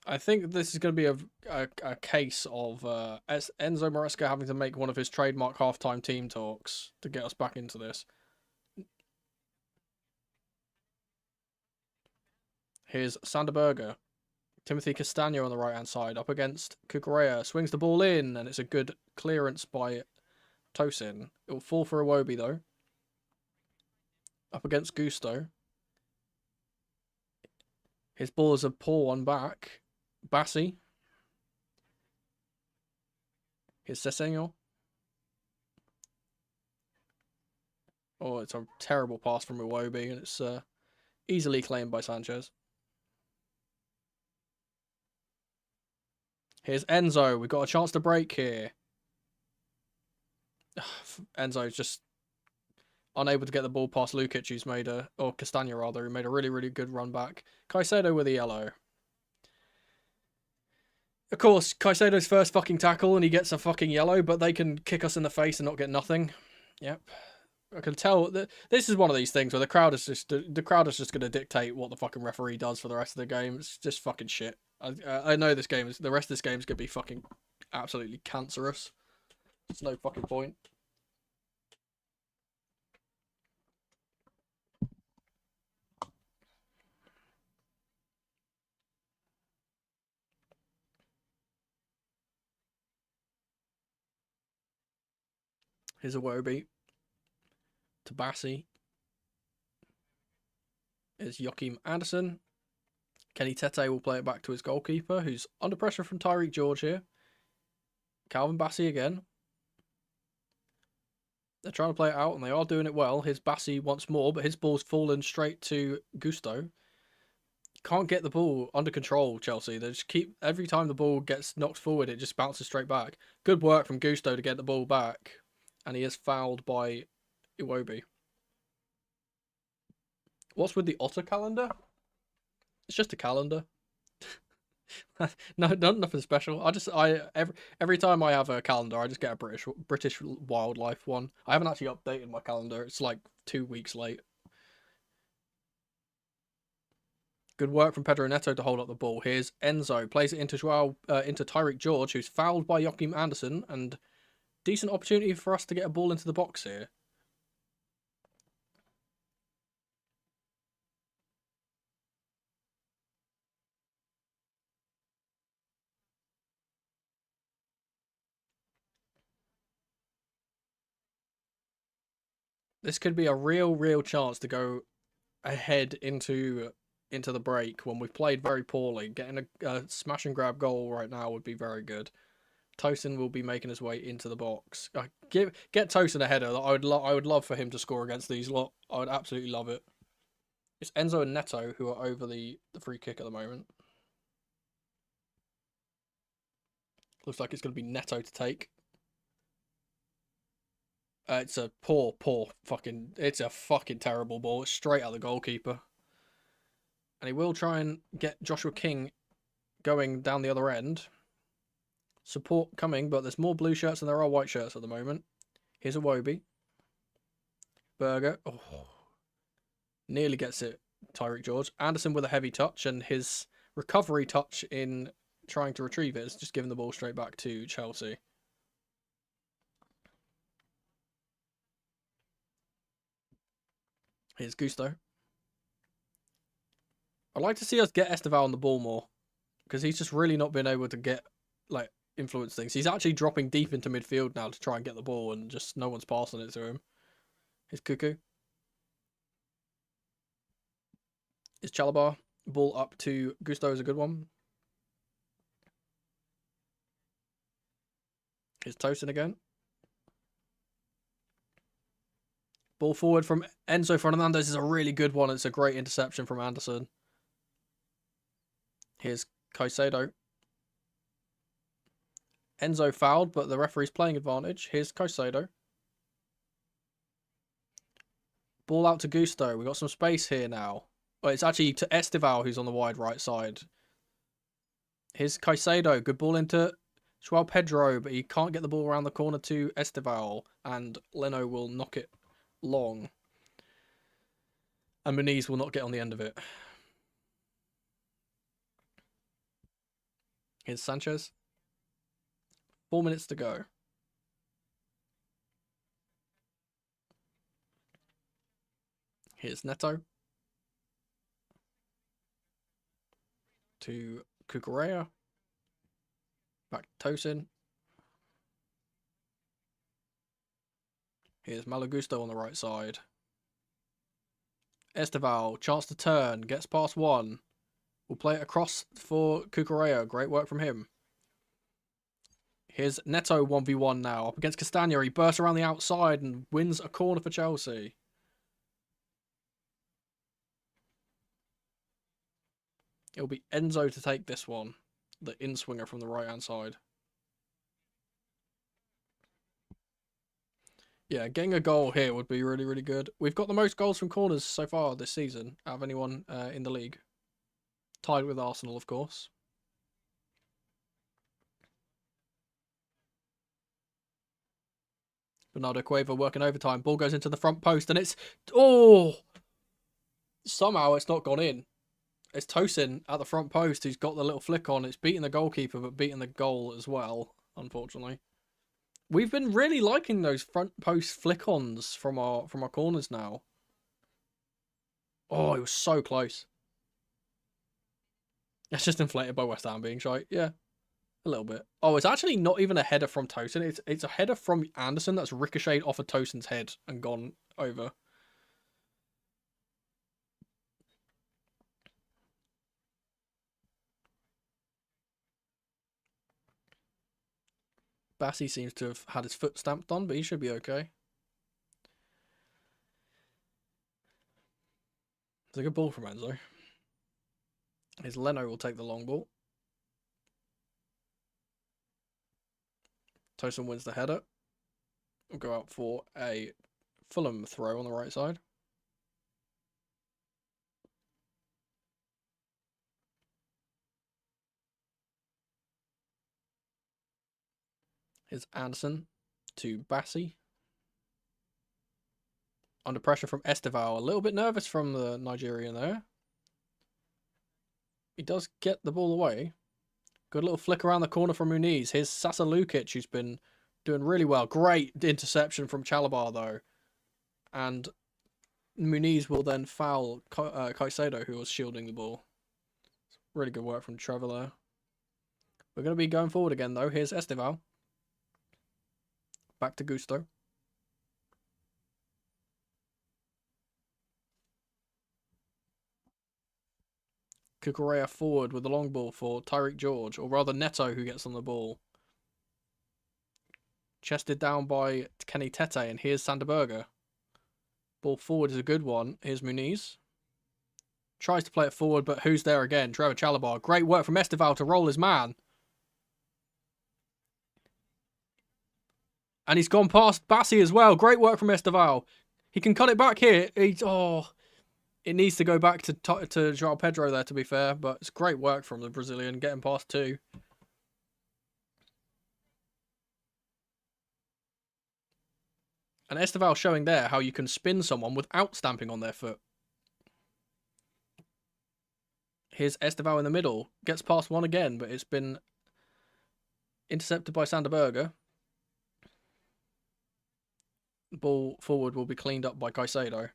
I think this is going to be a case of Enzo Maresca having to make one of his trademark halftime team talks to get us back into this. Here's Sanderberger. Timothy Castagno on the right-hand side up against Cucurella. Swings the ball in, and it's a good clearance by Tosin. It will fall for Iwobi, though. Up against Gusto. His ball is a poor one back. Bassi. Here's Sessegnon. Oh, it's a terrible pass from Iwobi, and it's easily claimed by Sanchez. Here's Enzo. We've got a chance to break here. Enzo's just... unable to get the ball past Lukic, who's made or Castagna rather, who made a really, really good run back. Caicedo with a yellow. Of course, Caicedo's first fucking tackle and he gets a fucking yellow, but they can kick us in the face and not get nothing. Yep. I can tell that this is one of these things where the crowd is just going to dictate what the fucking referee does for the rest of the game. It's just fucking shit. I know the rest of this game is going to be fucking absolutely cancerous. There's no fucking point. Here's a Wobi. Tabassi. Is Joachim Anderson. Kenny Tete will play it back to his goalkeeper, who's under pressure from Tyreek George here. Calvin Bassey again. They're trying to play it out, and they are doing it well. Here's Bassey once more, but his ball's fallen straight to Gusto. Can't get the ball under control, Chelsea. They just keep... Every time the ball gets knocked forward, it just bounces straight back. Good work from Gusto to get the ball back. And he is fouled by Iwobi. What's with the Otter calendar? It's just a calendar. No, nothing special. Every time I have a calendar, I just get a British wildlife one. I haven't actually updated my calendar. It's like 2 weeks late. Good work from Pedro Neto to hold up the ball. Here's Enzo, plays it into Tyreek George, who's fouled by Joachim Anderson, and decent opportunity for us to get a ball into the box here. This could be a real chance to go ahead into the break when we've played very poorly. Getting a smash and grab goal right now would be very good. Tosin will be making his way into the box. Get Tosin a header. I would love for him to score against these lot. I would absolutely love it. It's Enzo and Neto who are over the free kick at the moment. Looks like it's going to be Neto to take. It's a poor fucking... It's a fucking terrible ball. It's straight at the goalkeeper. And he will try and get Joshua King going down the other end. Support coming, but there's more blue shirts than there are white shirts at the moment. Here's a Wobi. Berger. Oh. Nearly gets it, Tyreek George. Anderson with a heavy touch, and his recovery touch in trying to retrieve it is just giving the ball straight back to Chelsea. Here's Gusto. I'd like to see us get Esteval on the ball more, because he's just really not been able to get, like, influence things. He's actually dropping deep into midfield now to try and get the ball, and just no one's passing it to him. Here's Cuckoo. Is Chalabar. Ball up to Gusto is a good one. Here's Tosin again. Ball forward from Enzo Fernandez is a really good one. It's a great interception from Anderson. Here's Caicedo. Enzo fouled, but the referee's playing advantage. Here's Caicedo. Ball out to Gusto. We've got some space here now. Well, it's actually to Esteval, who's on the wide right side. Here's Caicedo. Good ball into Joao Pedro, but he can't get the ball around the corner to Esteval, and Leno will knock it long. And Muniz will not get on the end of it. Here's Sanchez. 4 minutes to go. Here's Neto. To Cucurella. Back to Tosin. Here's Malagusto on the right side. Esteval, chance to turn, gets past one. We'll play it across for Cucurella. Great work from him. Here's Neto 1v1 now. Up against Castagna. He bursts around the outside and wins a corner for Chelsea. It'll be Enzo to take this one. The in-swinger from the right-hand side. Yeah, getting a goal here would be really, really good. We've got the most goals from corners so far this season out of anyone in the league. Tied with Arsenal, of course. Bernardo Cueva working overtime. Ball goes into the front post and it's... Oh! Somehow it's not gone in. It's Tosin at the front post who's got the little flick on. It's beating the goalkeeper but beating the goal as well, unfortunately. We've been really liking those front post flick-ons from our corners now. Oh, it was so close. It's just inflated by West Ham being shy. Yeah, a little bit. Oh, it's actually not even a header from Tosin. It's a header from Anderson that's ricocheted off of Tosin's head and gone over. Bassey seems to have had his foot stamped on, but he should be okay. It's a good ball from Enzo. His Leno will take the long ball. Tosin wins the header. We'll go out for a Fulham throw on the right side. Here's Anderson to Bassey. Under pressure from Esteval. A little bit nervous from the Nigerian there. He does get the ball away. Good little flick around the corner from Muniz. Here's Sasa Lukic, who's been doing really well. Great interception from Chalobah, though. And Muniz will then foul Caicedo, who was shielding the ball. Really good work from Trevor there. We're going to be going forward again, though. Here's Esteval. Back to Gusto. Kukurea forward with the long ball for Tyreek George, or rather Neto, who gets on the ball. Chested down by Kenny Tete, and here's Sanderberger. Ball forward is a good one. Here's Muniz. Tries to play it forward, but who's there again? Trevor Chalobah. Great work from Esteval to roll his man. And he's gone past Bassey as well. Great work from Esteval. He can cut it back here. It needs to go back to João Pedro there, to be fair. But it's great work from the Brazilian, getting past two. And Esteval showing there how you can spin someone without stamping on their foot. Here's Esteval in the middle. Gets past one again, but it's been intercepted by Sanderberger. The ball forward will be cleaned up by Caicedo.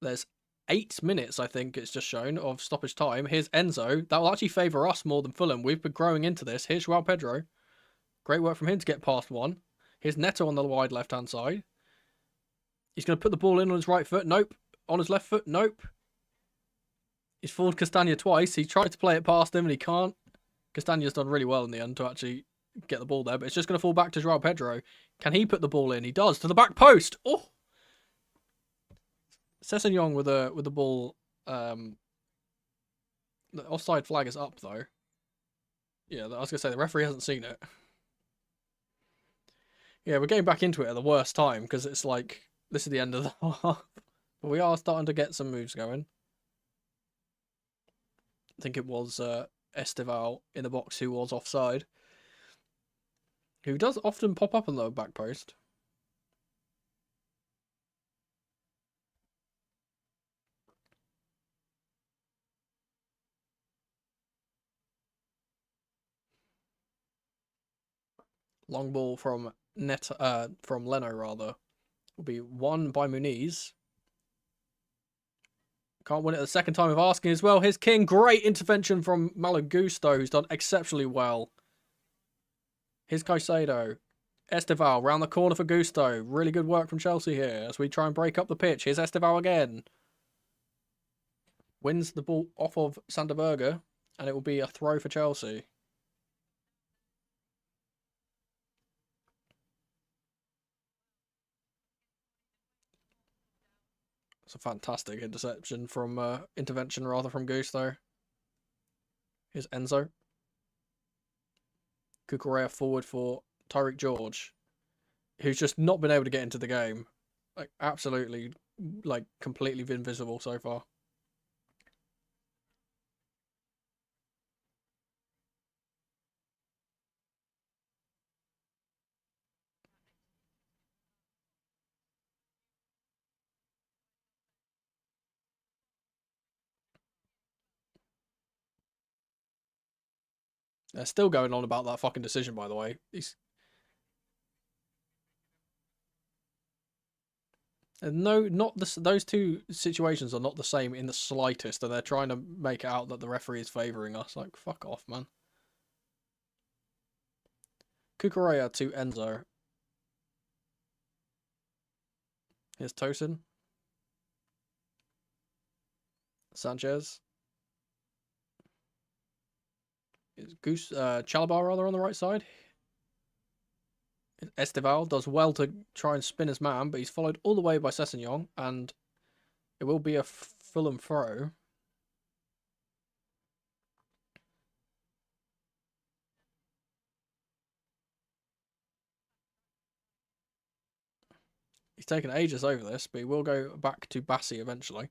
There's 8 minutes, I think it's just shown, of stoppage time. Here's Enzo. That will actually favour us more than Fulham. We've been growing into this. Here's João Pedro. Great work from him to get past one. Here's Neto on the wide left-hand side. He's going to put the ball in on his right foot. Nope. On his left foot. Nope. He's fooled Castagna twice. He tried to play it past him and he can't. Castagna's done really well in the end to actually get the ball there, but it's just going to fall back to João Pedro. Can he put the ball in? He does. To the back post. Oh! Sessegnon with the ball. The offside flag is up, though. Yeah, I was going to say, the referee hasn't seen it. Yeah, we're getting back into it at the worst time, because it's like, this is the end of the half. But we are starting to get some moves going. I think it was Esteval in the box who was offside. Who does often pop up on the back post. Long ball from Leno rather. Will be won by Muniz. Can't win it the second time of asking as well. Here's King. Great intervention from Malo Gusto, who's done exceptionally well. Here's Caicedo. Esteval round the corner for Gusto. Really good work from Chelsea here as we try and break up the pitch. Here's Esteval again. Wins the ball off of Sanderberger, and it will be a throw for Chelsea. It's a fantastic interception from intervention rather from Gusto. Here's Enzo. Kukurea forward for Tyreek George. who's just not been able to get into the game. Like, absolutely, like, completely invisible so far. They're still going on about that fucking decision, by the way. No, not this. Those two situations are not the same in the slightest, and they're trying to make it out that the referee is favouring us. Like, fuck off, man. Kukureya to Enzo. Here's Tosin. Sanchez. Is Chalabar rather on the right side. Estival does well to try and spin his man, but he's followed all the way by Sessegnon, and it will be a Fulham throw. He's taken ages over this, but he will go back to Bassi eventually.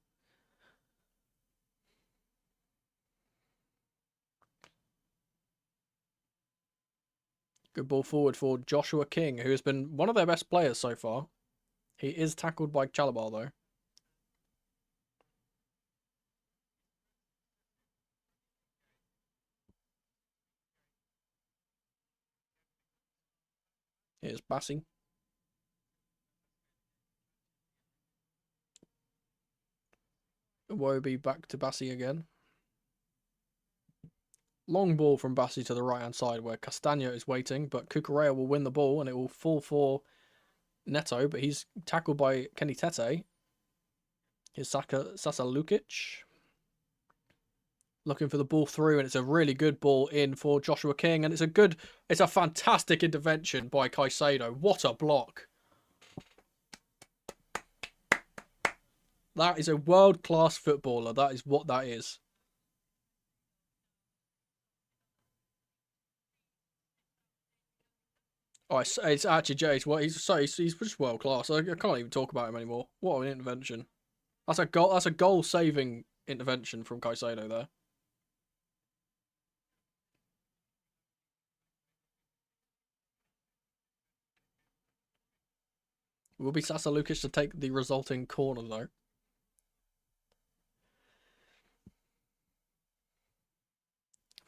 Good ball forward for Joshua King, who has been one of their best players so far. He is tackled by Chalabar, though. Here's Bassi. Wobi back to Bassi again. Long ball from Bassi to the right-hand side where Castagna is waiting, but Kukureya will win the ball and it will fall for Neto, but he's tackled by Kenny Tete. Here's Sasa Lukic. Looking for the ball through, and it's a really good ball in for Joshua King, and it's a fantastic intervention by Caicedo. What a block. That is a world-class footballer. That is what that is. Oh, it's actually Jay's. Well, he's just world class. I can't even talk about him anymore. What an intervention! That's a goal. That's a goal-saving intervention from Caicedo there. It will be Sasa Lukic to take the resulting corner though.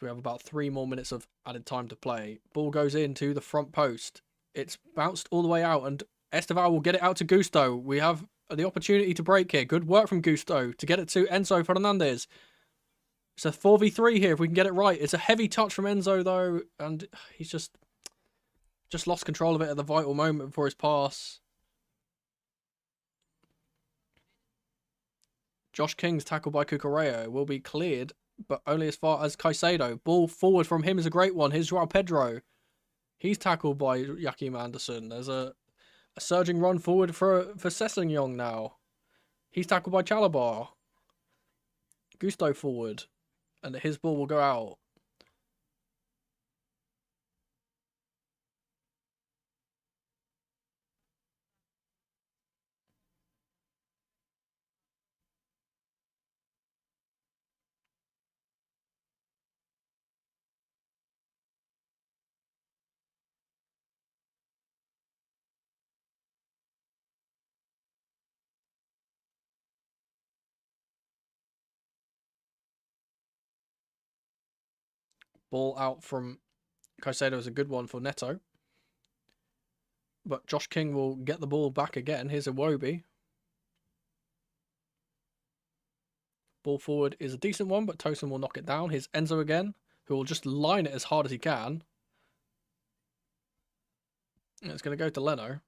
We have about 3 more minutes of added time to play. Ball goes into the front post. It's bounced all the way out, and Esteval will get it out to Gusto. We have the opportunity to break here. Good work from Gusto to get it to Enzo Fernandez. It's a 4v3 here if we can get it right. It's a heavy touch from Enzo, though, and he's just lost control of it at the vital moment before his pass. Josh King's tackle by Kukureya will be cleared, but only as far as Caicedo. Ball forward from him is a great one. Here's Joao Pedro. He's tackled by Joachim Anderson. There's a surging run forward for Sessegnon now. He's tackled by Chalabar. Gusto forward. And his ball will go out. Ball out from Caicedo is a good one for Neto. But Josh King will get the ball back again. Here's Iwobi. Ball forward is a decent one, but Tosin will knock it down. Here's Enzo again, who will just line it as hard as he can. And it's going to go to Leno.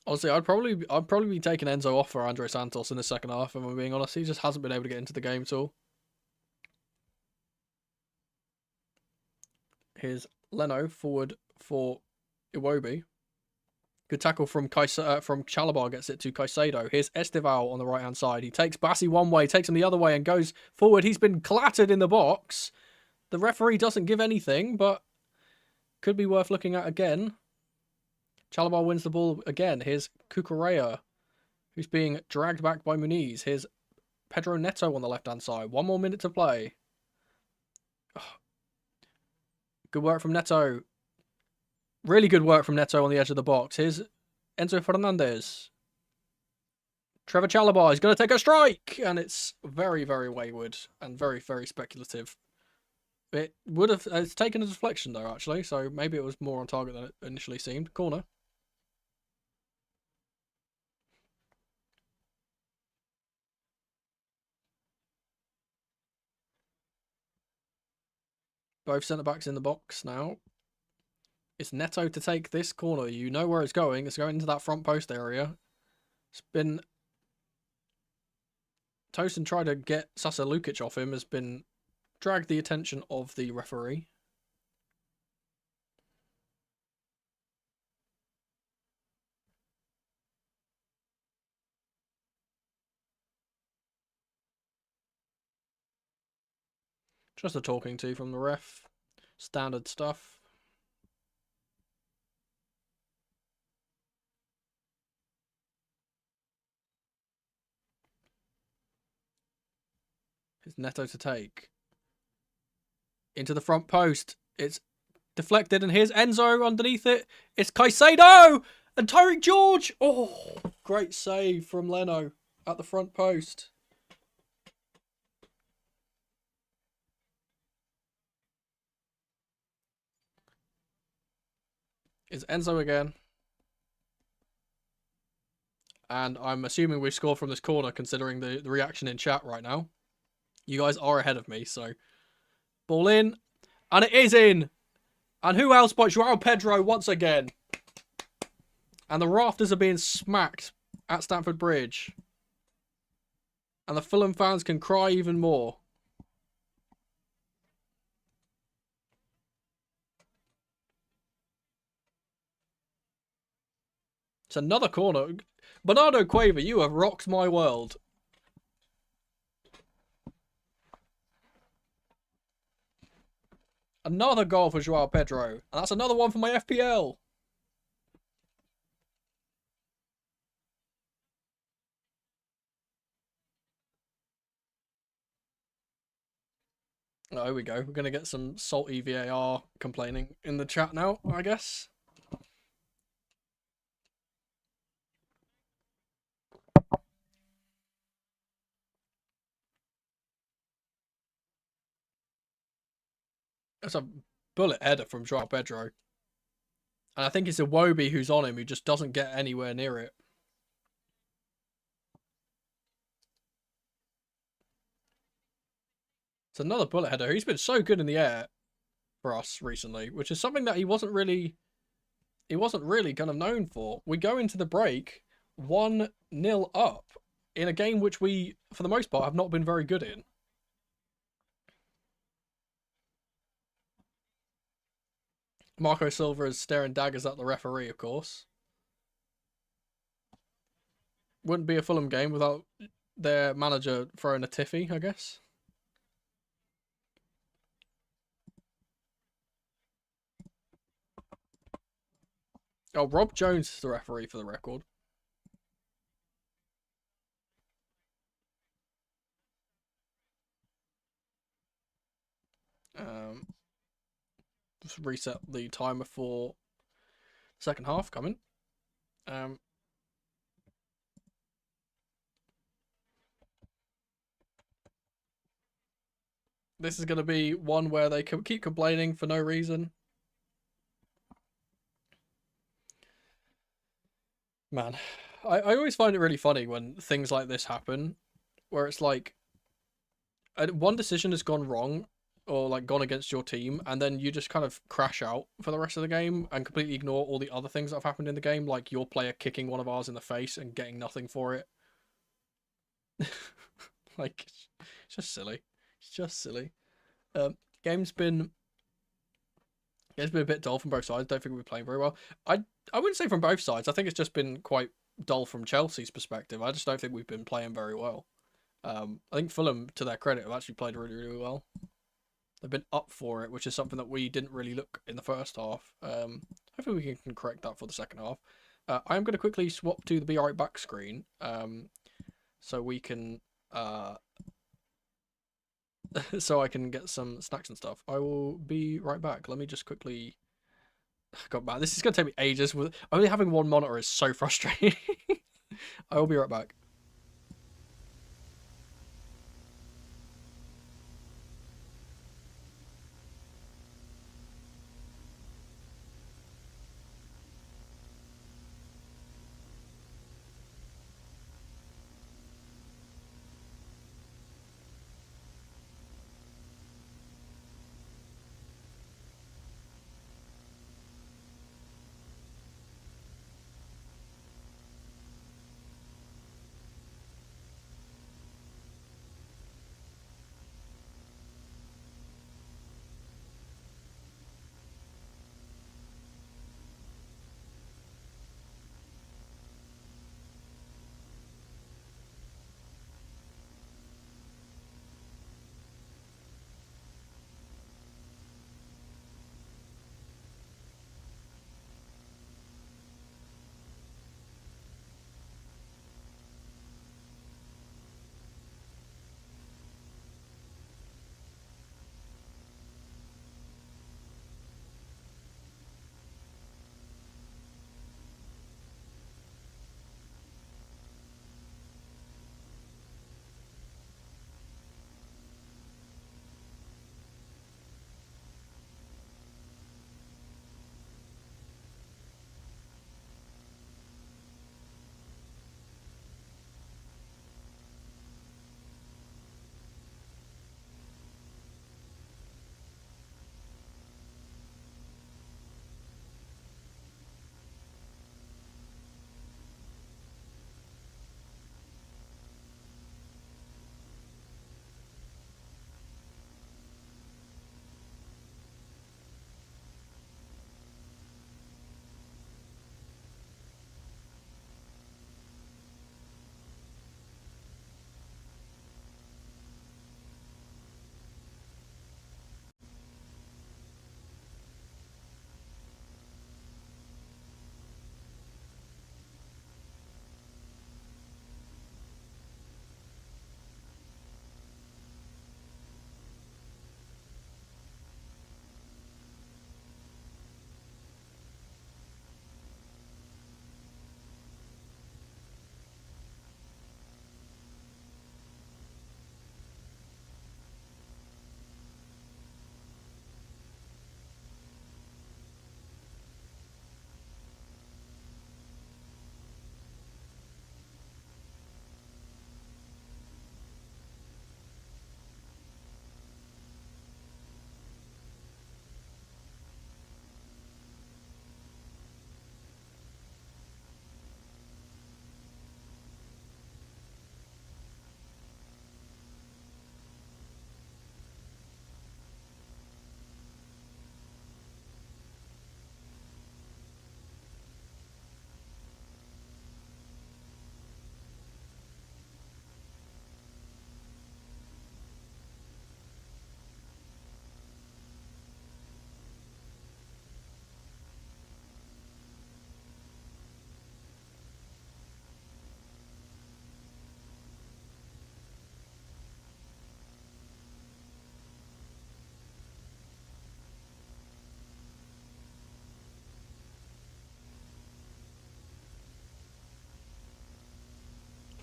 Honestly, I'd probably be taking Enzo off for Andre Santos in the second half, if I'm being honest. He just hasn't been able to get into the game at all. Here's Leno forward for Iwobi. Good tackle from Chalabar, gets it to Caicedo. Here's Esteval on the right-hand side. He takes Bassi one way, takes him the other way, and goes forward. He's been clattered in the box. The referee doesn't give anything, but could be worth looking at again. Chalobah wins the ball again. Here's Cucurella, who's being dragged back by Muniz. Here's Pedro Neto on the left-hand side. 1 more minute to play. Good work from Neto. Really good work from Neto on the edge of the box. Here's Enzo Fernandez. Trevor Chalobah is going to take a strike. And it's very, very wayward and very, very speculative. It would have... It's taken a deflection, though, actually. So maybe it was more on target than it initially seemed. Corner. Both centre-backs in the box now. It's Neto to take this corner. You know where it's going. It's going into that front post area. It's been... Tosin tried to get Sasa Lukic off him. Has been dragged the attention of the referee. Just a talking to from the ref. Standard stuff. It's Neto to take. Into the front post. It's deflected, and here's Enzo underneath it. It's Caicedo! And Tyreek George! Oh, great save from Leno at the front post. It's Enzo again. And I'm assuming we've scored from this corner, considering the reaction in chat right now. You guys are ahead of me, so... Ball in. And it is in! And who else but João Pedro once again? And the rafters are being smacked at Stamford Bridge. And the Fulham fans can cry even more. It's another corner. Bernardo Cueva, you have rocked my world. Another goal for João Pedro. And that's another one for my FPL. Oh, here we go. We're going to get some salty VAR complaining in the chat now, I guess. That's a bullet header from João Pedro. And I think it's Iwobi who's on him, who just doesn't get anywhere near it. It's another bullet header. He's been so good in the air for us recently, which is something that he wasn't really kind of known for. We go into the break 1-0 up in a game which we, for the most part, have not been very good in. Marco Silva is staring daggers at the referee, of course. Wouldn't be a Fulham game without their manager throwing a tiffy, I guess. Oh, Rob Jones is the referee for the record. Just reset the timer for the second half coming. This is going to be one where they keep complaining for no reason. Man, I always find it really funny when things like this happen, where it's like one decision has gone wrong or like gone against your team, and then you just kind of crash out for the rest of the game and completely ignore all the other things that have happened in the game, like your player kicking one of ours in the face and getting nothing for it. Like, it's just silly. It's just silly. Game's been a bit dull from both sides. Don't think we're playing very well. I wouldn't say from both sides. I think it's just been quite dull from Chelsea's perspective. I just don't think we've been playing very well. I think Fulham, to their credit, have actually played really, really well. They've been up for it, which is something that we didn't really look in the first half. Hopefully we can correct that for the second half. I'm going to quickly swap to the Be Right Back screen, so we can, so I can get some snacks and stuff. I will be right back. Let me just quickly. God, man, this is going to take me ages. With only having one monitor is so frustrating. I will be right back.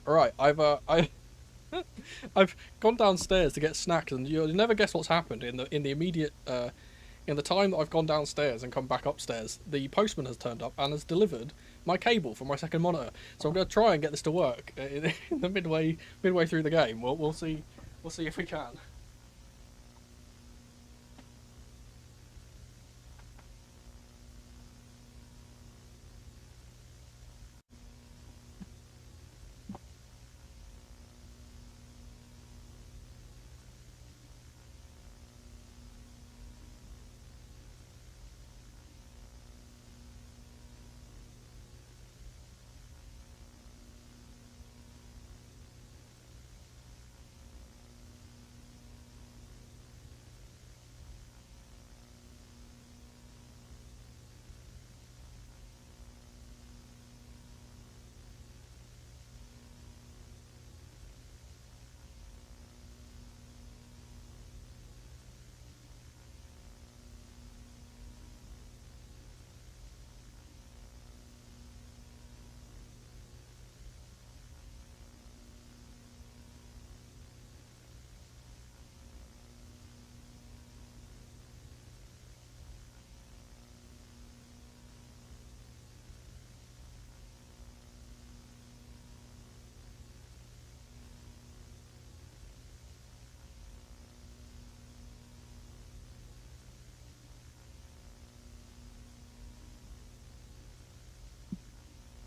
All right, I've gone downstairs to get snacks, and you'll never guess what's happened in the immediate in the time that I've gone downstairs and come back upstairs. The postman has turned up and has delivered my cable for my second monitor. So I'm going to try and get this to work in the midway through the game. We'll see if we can.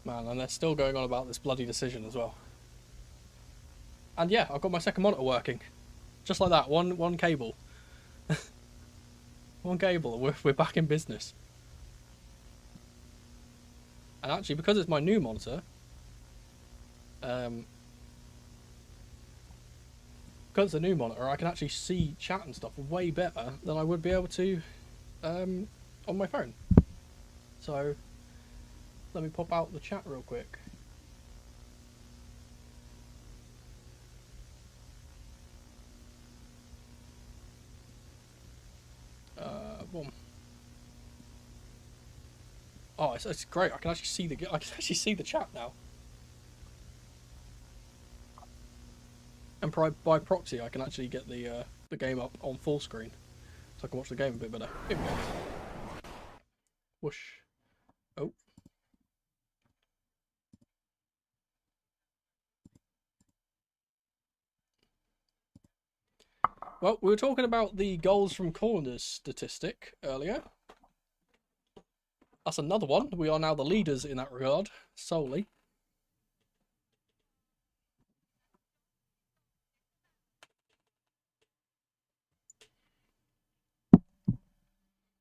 Man, and they're still going on about this bloody decision as well. And yeah, I've got my second monitor working. Just like that, one cable. One cable, we're back in business. And actually, because it's my new monitor, because it's a new monitor, I can actually see chat and stuff way better than I would be able to on my phone. So, let me pop out the chat real quick. Boom. Oh, it's great. I can actually see the chat now. And by proxy, I can actually get the game up on full screen, so I can watch the game a bit better. Here we go. Whoosh. Oh. Well, we were talking about the goals from corners statistic earlier. That's another one. We are now the leaders in that regard, solely.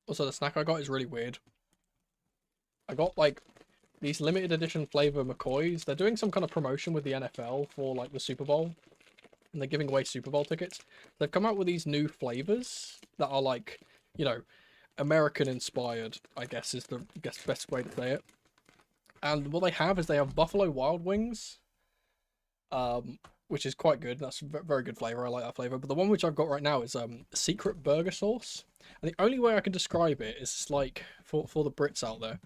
Also, the snack I got is really weird. I got, like, these limited edition flavour McCoys. They're doing some kind of promotion with the NFL for, like, the Super Bowl. And they're giving away Super Bowl tickets. They've come out with these new flavours that are, like, you know, American-inspired, I guess is the best way to say it. And what they have is they have Buffalo Wild Wings, which is quite good. That's a very good flavour. I like that flavour. But the one which I've got right now is secret burger sauce. And the only way I can describe it is like, for the Brits out there,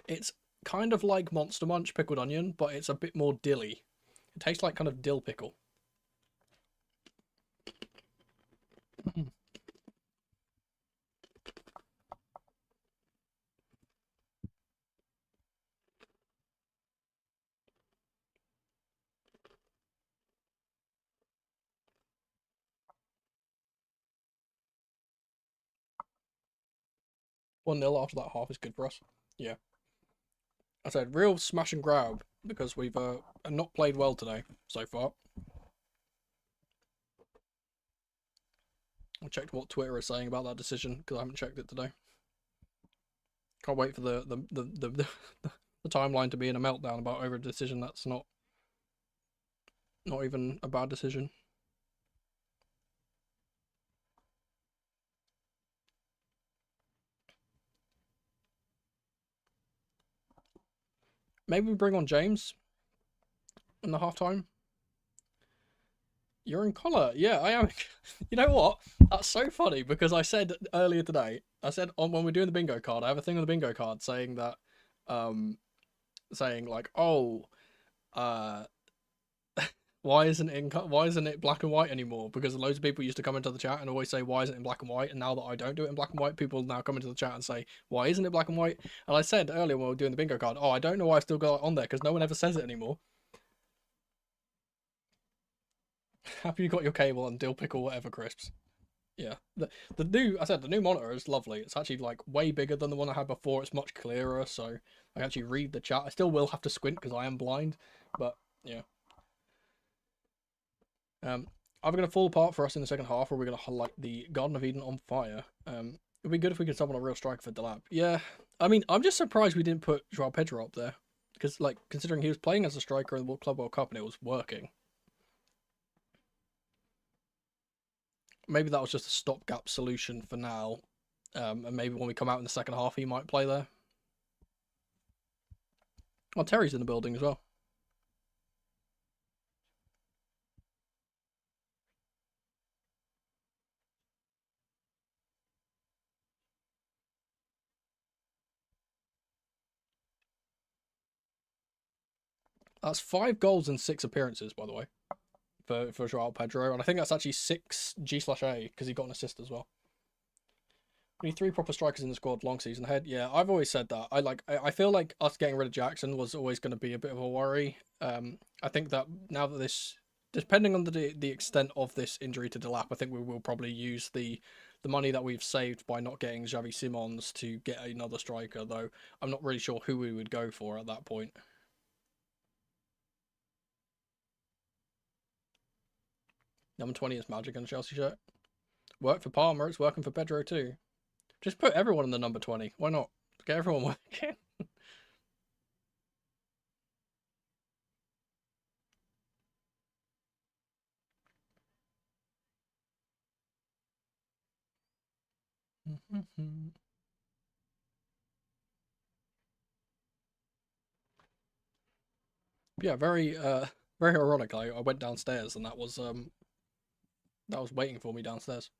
it's kind of like Monster Munch pickled onion, but it's a bit more dilly. It tastes like kind of dill pickle. One nil after that half is good for us. Yeah. I said real smash and grab because we've not played well today so far. I checked what Twitter is saying about that decision because I haven't checked it today. Can't wait for the timeline to be in a meltdown about over a decision that's not even a bad decision. Maybe we bring on James in the halftime. You're in collar. Yeah, I am. You know what? That's so funny because I said earlier today, I said when we're doing the bingo card, I have a thing on the bingo card saying that, saying like, oh, why isn't it black and white anymore? Because loads of people used to come into the chat and always say, why isn't it in black and white? And now that I don't do it in black and white, people now come into the chat and say, why isn't it black and white? And I said earlier when we were doing the bingo card, oh, I don't know why I still got it on there because no one ever says it anymore. Happy you got your cable and dill pickle whatever crisps. Yeah, the new monitor is lovely. It's actually like way bigger than the one I had before. It's much clearer, so I can actually read the chat. I still will have to squint because I am blind, but yeah. Are we going to fall apart for us in the second half, or are we going to light the Garden of Eden on fire? It'd be good if we could summon a real striker for Delap. Yeah, I mean, I'm just surprised we didn't put Joao Pedro up there because, like, considering he was playing as a striker in the Club World Cup and it was working. Maybe that was just a stopgap solution for now. And maybe when we come out in the second half, he might play there. Well, Terry's in the building as well. That's 5 goals and 6 appearances, by the way, for Joao Pedro. And I think that's actually 6 G/A because he got an assist as well. We need 3 proper strikers in the squad long season ahead. Yeah, I've always said that. I feel like us getting rid of Jackson was always going to be a bit of a worry. I think that now that this depending on the extent of this injury to Delap, I think we will probably use the money that we've saved by not getting Xavi Simons to get another striker, though I'm not really sure who we would go for at that point. Number 20 is Magic on the Chelsea shirt. Worked for Palmer, it's working for Pedro too. Just put everyone in the number 20. Why not? Get everyone working. Yeah, very very ironic. I went downstairs and that was waiting for me downstairs.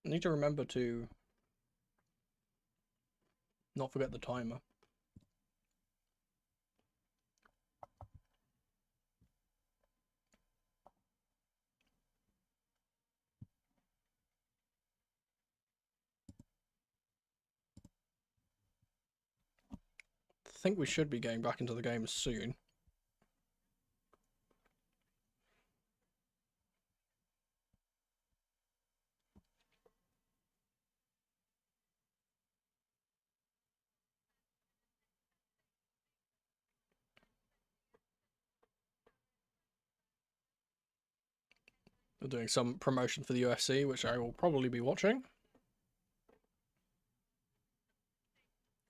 I need to remember to not forget the timer. I think we should be getting back into the game soon. We're doing some promotion for the UFC, which I will probably be watching.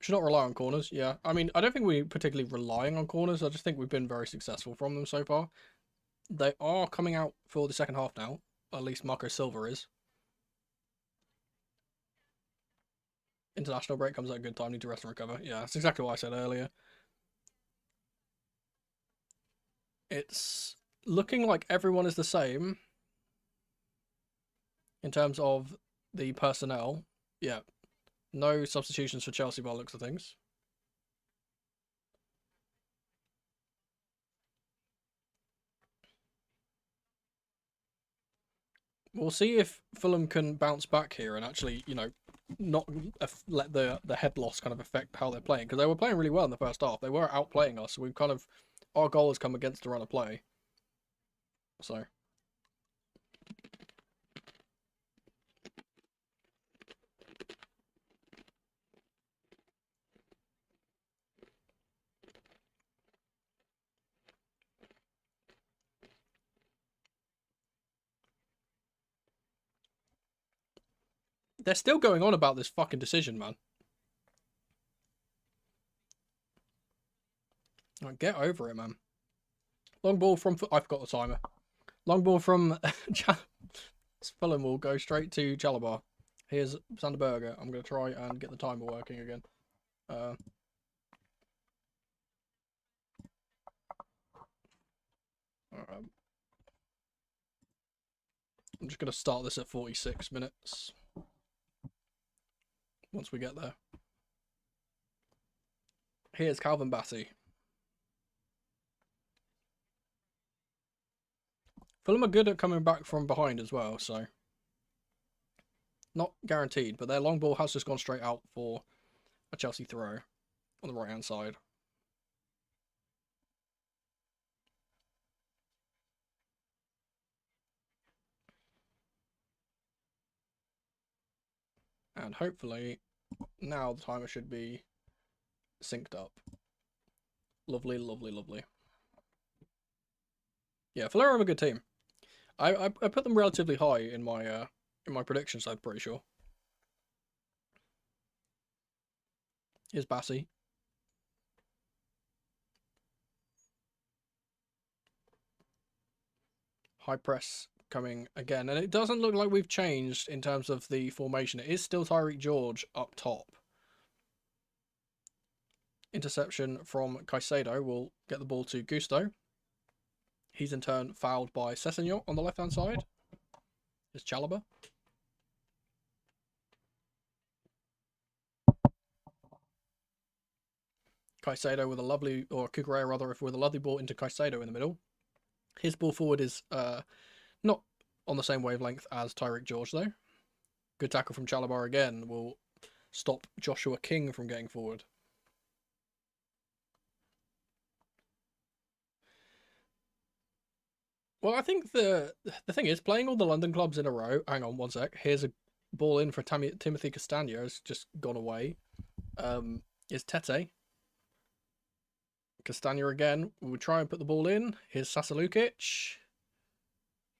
Should not rely on corners, yeah. I mean, I don't think we're particularly relying on corners. I just think we've been very successful from them so far. They are coming out for the second half now. At least Marco Silva is. International break comes at a good time. Need to rest and recover. Yeah, that's exactly what I said earlier. It's looking like everyone is the same in terms of the personnel. Yeah, no substitutions for Chelsea by the looks of things. We'll see if Fulham can bounce back here and actually, you know, not let the head loss kind of affect how they're playing, because they were playing really well in the first half. They were outplaying us. So we've kind of, our goal has come against the run of play. So they're still going on about this fucking decision, man. Like, get over it, man. Long ball from, I forgot the timer. Long ball from Fulham will go straight to Chalobah. Here's Sanderberger. I'm going to try and get the timer working again. I'm just going to start this at 46 minutes. Once we get there. Here's Calvin Bassey. Fulham are good at coming back from behind as well, so not guaranteed, but their long ball has just gone straight out for a Chelsea throw on the right-hand side. And hopefully now the timer should be synced up. Lovely, lovely, lovely. Yeah, Fulham are a good team. I put them relatively high in my predictions, I'm pretty sure. Here's Bassey. High press coming again, and it doesn't look like we've changed in terms of the formation. It is still Tyreek George up top. Interception from Caicedo will get the ball to Gusto. He's in turn fouled by Sessegnon on the left-hand side. It's Chalobah. Caicedo with a lovely, or Cucurella rather, with a lovely ball into Caicedo in the middle. His ball forward is not on the same wavelength as Tyreek George, though. Good tackle from Chalabar again will stop Joshua King from getting forward. Well, I think the thing is, playing all the London clubs in a row. Hang on one sec. Here's a ball in for Timothy Castagna. Has just gone away. Is Tete. Castagna again. We'll try and put the ball in. Here's Sasalukic.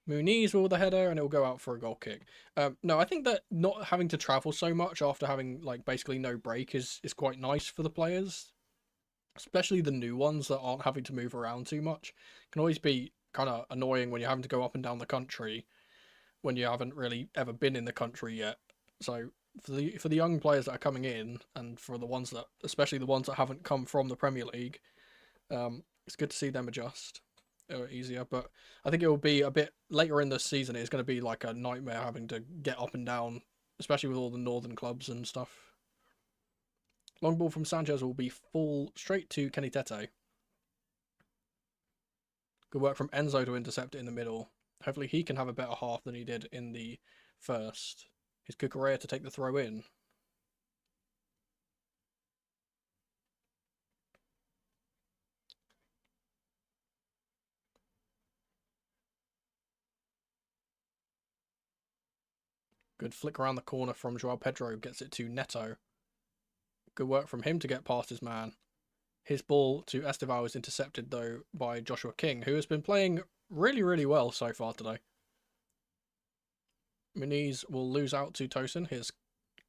Muniz will the header, and it will go out for a goal kick. No, I think that not having to travel so much after having like basically no break is quite nice for the players, especially the new ones that aren't having to move around too much. It can always be kind of annoying when you're having to go up and down the country when you haven't really ever been in the country yet. So for the young players that are coming in, and for the ones that, especially the ones that haven't come from the Premier League, it's good to see them adjust easier. But I think it will be a bit later in the season. It's going to be like a nightmare having to get up and down, especially with all the northern clubs and stuff. Long ball from Sanchez will be full straight to Kenny Tete. Good work from Enzo to intercept it in the middle. Hopefully he can have a better half than he did in the first. Here's Cucurella to take the throw in. Good flick around the corner from Joao Pedro. Gets it to Neto. Good work from him to get past his man. His ball to Estevao is intercepted, though, by Joshua King, who has been playing really, really well so far today. Muniz will lose out to Tosin. Here's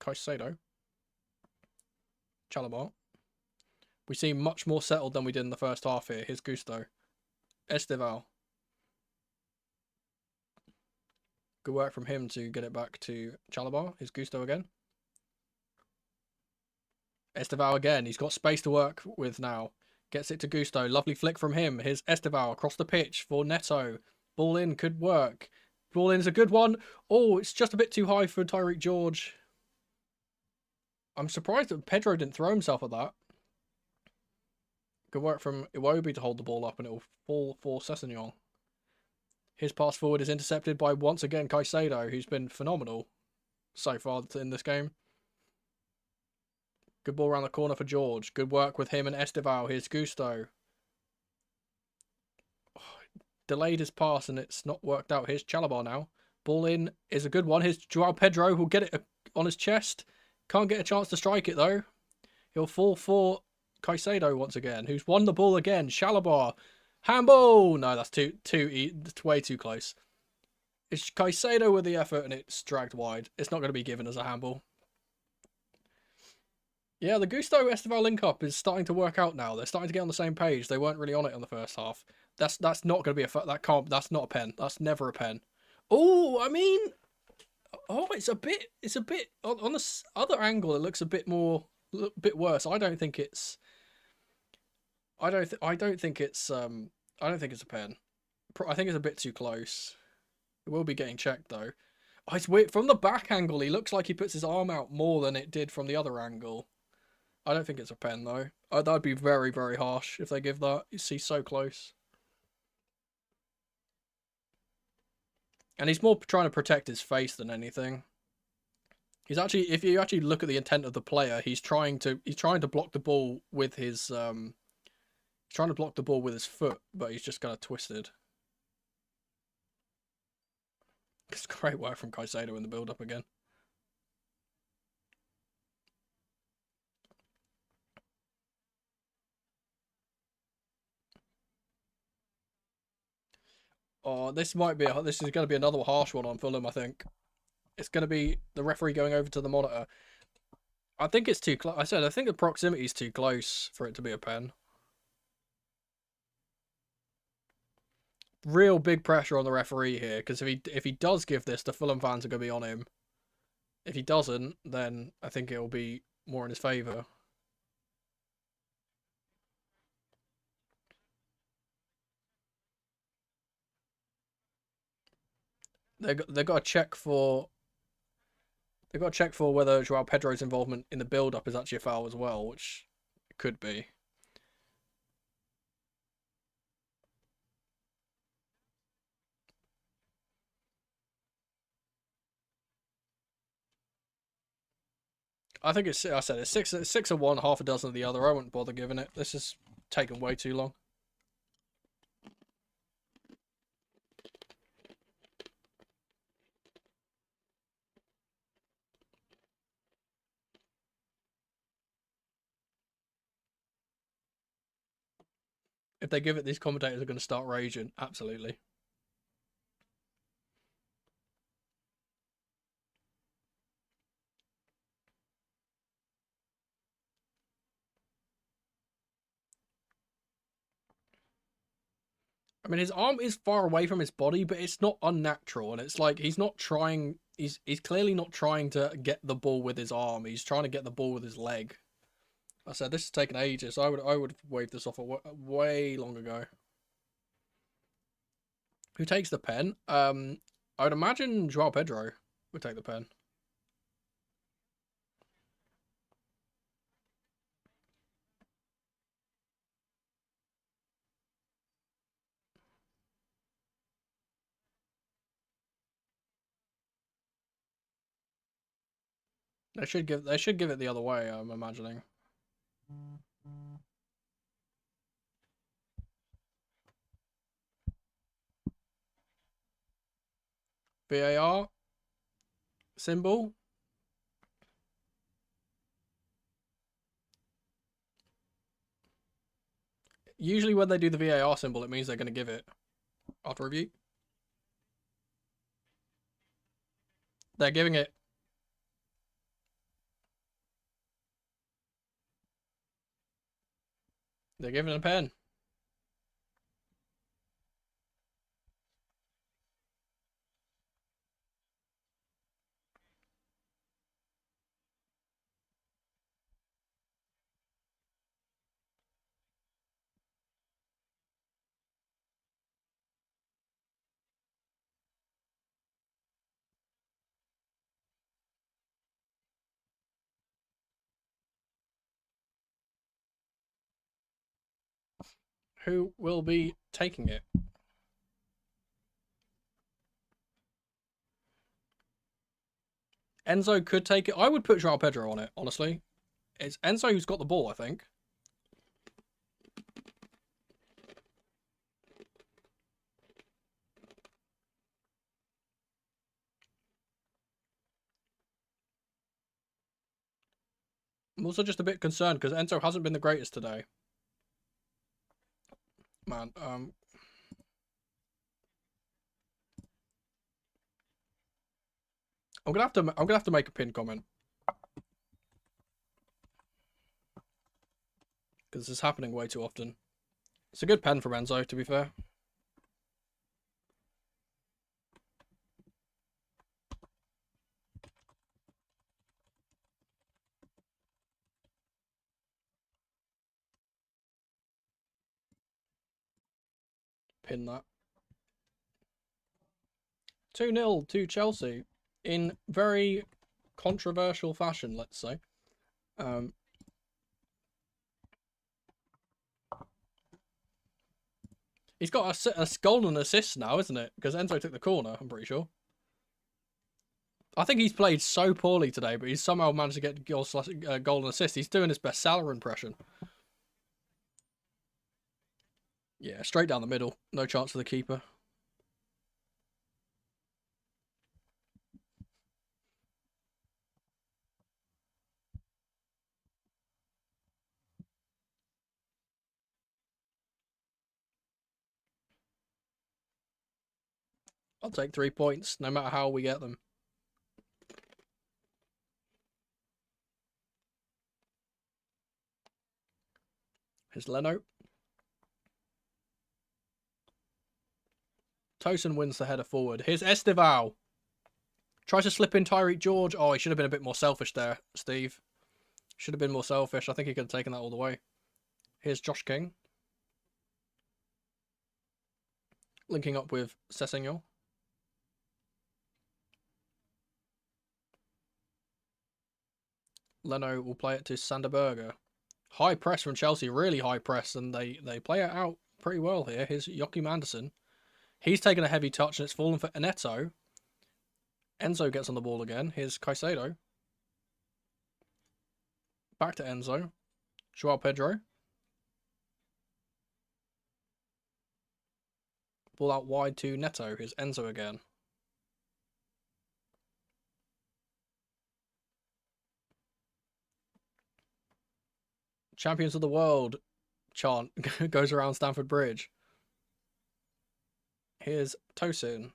Caicedo. Chalabar. We seem much more settled than we did in the first half here. Here's Gusto. Estevao. Good work from him to get it back to Chalabar. Here's Gusto again. Estevao again. He's got space to work with now. Gets it to Gusto. Lovely flick from him. Here's Estevao across the pitch for Neto. Ball in could work. Ball in is a good one. Oh, it's just a bit too high for Tyreek George. I'm surprised that Pedro didn't throw himself at that. Good work from Iwobi to hold the ball up, and it will fall for Sessegnon. His pass forward is intercepted by, once again, Caicedo, who's been phenomenal so far in this game. Good ball around the corner for George. Good work with him and Estevao. Here's Gusto. Oh, delayed his pass and it's not worked out. Here's Chalabar now. Ball in is a good one. Here's Joao Pedro who'll get it on his chest. Can't get a chance to strike it though. He'll fall for Caicedo once again, who's won the ball again. Chalabar. Handball! No, that's it's way too close. It's Caicedo with the effort and it's dragged wide. It's not going to be given as a handball. Yeah, the Gusto Estevao link up is starting to work out now. They're starting to get on the same page. They weren't really on it in the first half. That's not going to be that's not a pen. That's never a pen. Oh, I mean, it's a bit on the other angle. It looks a bit worse. I don't think it's a pen. I think it's a bit too close. It will be getting checked though. Oh, it's weird from the back angle. He looks like he puts his arm out more than it did from the other angle. I don't think it's a pen though. That'd be very, very harsh if they give that. He's so close. And he's more trying to protect his face than anything. He's actually, if you actually look at the intent of the player, he's trying to block the ball with his foot, but he's just kind of twisted. It's great work from Caicedo in the build-up again. Oh, this is going to be another harsh one on Fulham, I think. It's going to be the referee going over to the monitor. I think it's too close. I think the proximity is too close for it to be a pen. Real big pressure on the referee here, because if he does give this, the Fulham fans are going to be on him. If he doesn't, then I think it will be more in his favour. They've got to check for whether Joao Pedro's involvement in the build-up is actually a foul as well, which it could be. I think it's. I said it's six of one, half a dozen of the other. I wouldn't bother giving it. This is taking way too long. If they give it, these commentators are going to start raging. Absolutely. I mean, his arm is far away from his body, but it's not unnatural, and it's like he's not trying. He's clearly not trying to get the ball with his arm. He's trying to get the ball with his leg. I said this has taken ages. I would wave this off way long ago. Who takes the pen? I would imagine Joao Pedro would take the pen. They should give it the other way, I'm imagining. VAR symbol. Usually when they do the VAR symbol, it means they're going to give it after review. They're giving it. They're giving it a pen. Who will be taking it? Enzo could take it. I would put Joao Pedro on it, honestly. It's Enzo who's got the ball, I think. I'm also just a bit concerned because Enzo hasn't been the greatest today. Man, I'm gonna have to make a pin comment because this is happening way too often. It's a good pen from Enzo, to be fair. Pin that. 2-0 to Chelsea in very controversial fashion, let's say. He's got a golden assist now, isn't it? Because Enzo took the corner, I'm pretty sure. I think he's played so poorly today, but he's somehow managed to get golden assist. He's doing his best Salah impression. Yeah, straight down the middle. No chance for the keeper. I'll take 3 points, no matter how we get them. Here's Leno. Tosin wins the header forward. Here's Esteval. Tries to slip in Tyreek George. Oh, he should have been a bit more selfish there, Steve. Should have been more selfish. I think he could have taken that all the way. Here's Josh King. Linking up with Sessegnon. Leno will play it to Sanderberger. High press from Chelsea, really high press, and they play it out pretty well here. Here's Joachim Andersen. He's taken a heavy touch, and it's fallen for Neto. Enzo gets on the ball again. Here's Caicedo. Back to Enzo. Joao Pedro. Ball out wide to Neto. Here's Enzo again. Champions of the world chant goes around Stamford Bridge. Here's Tosin.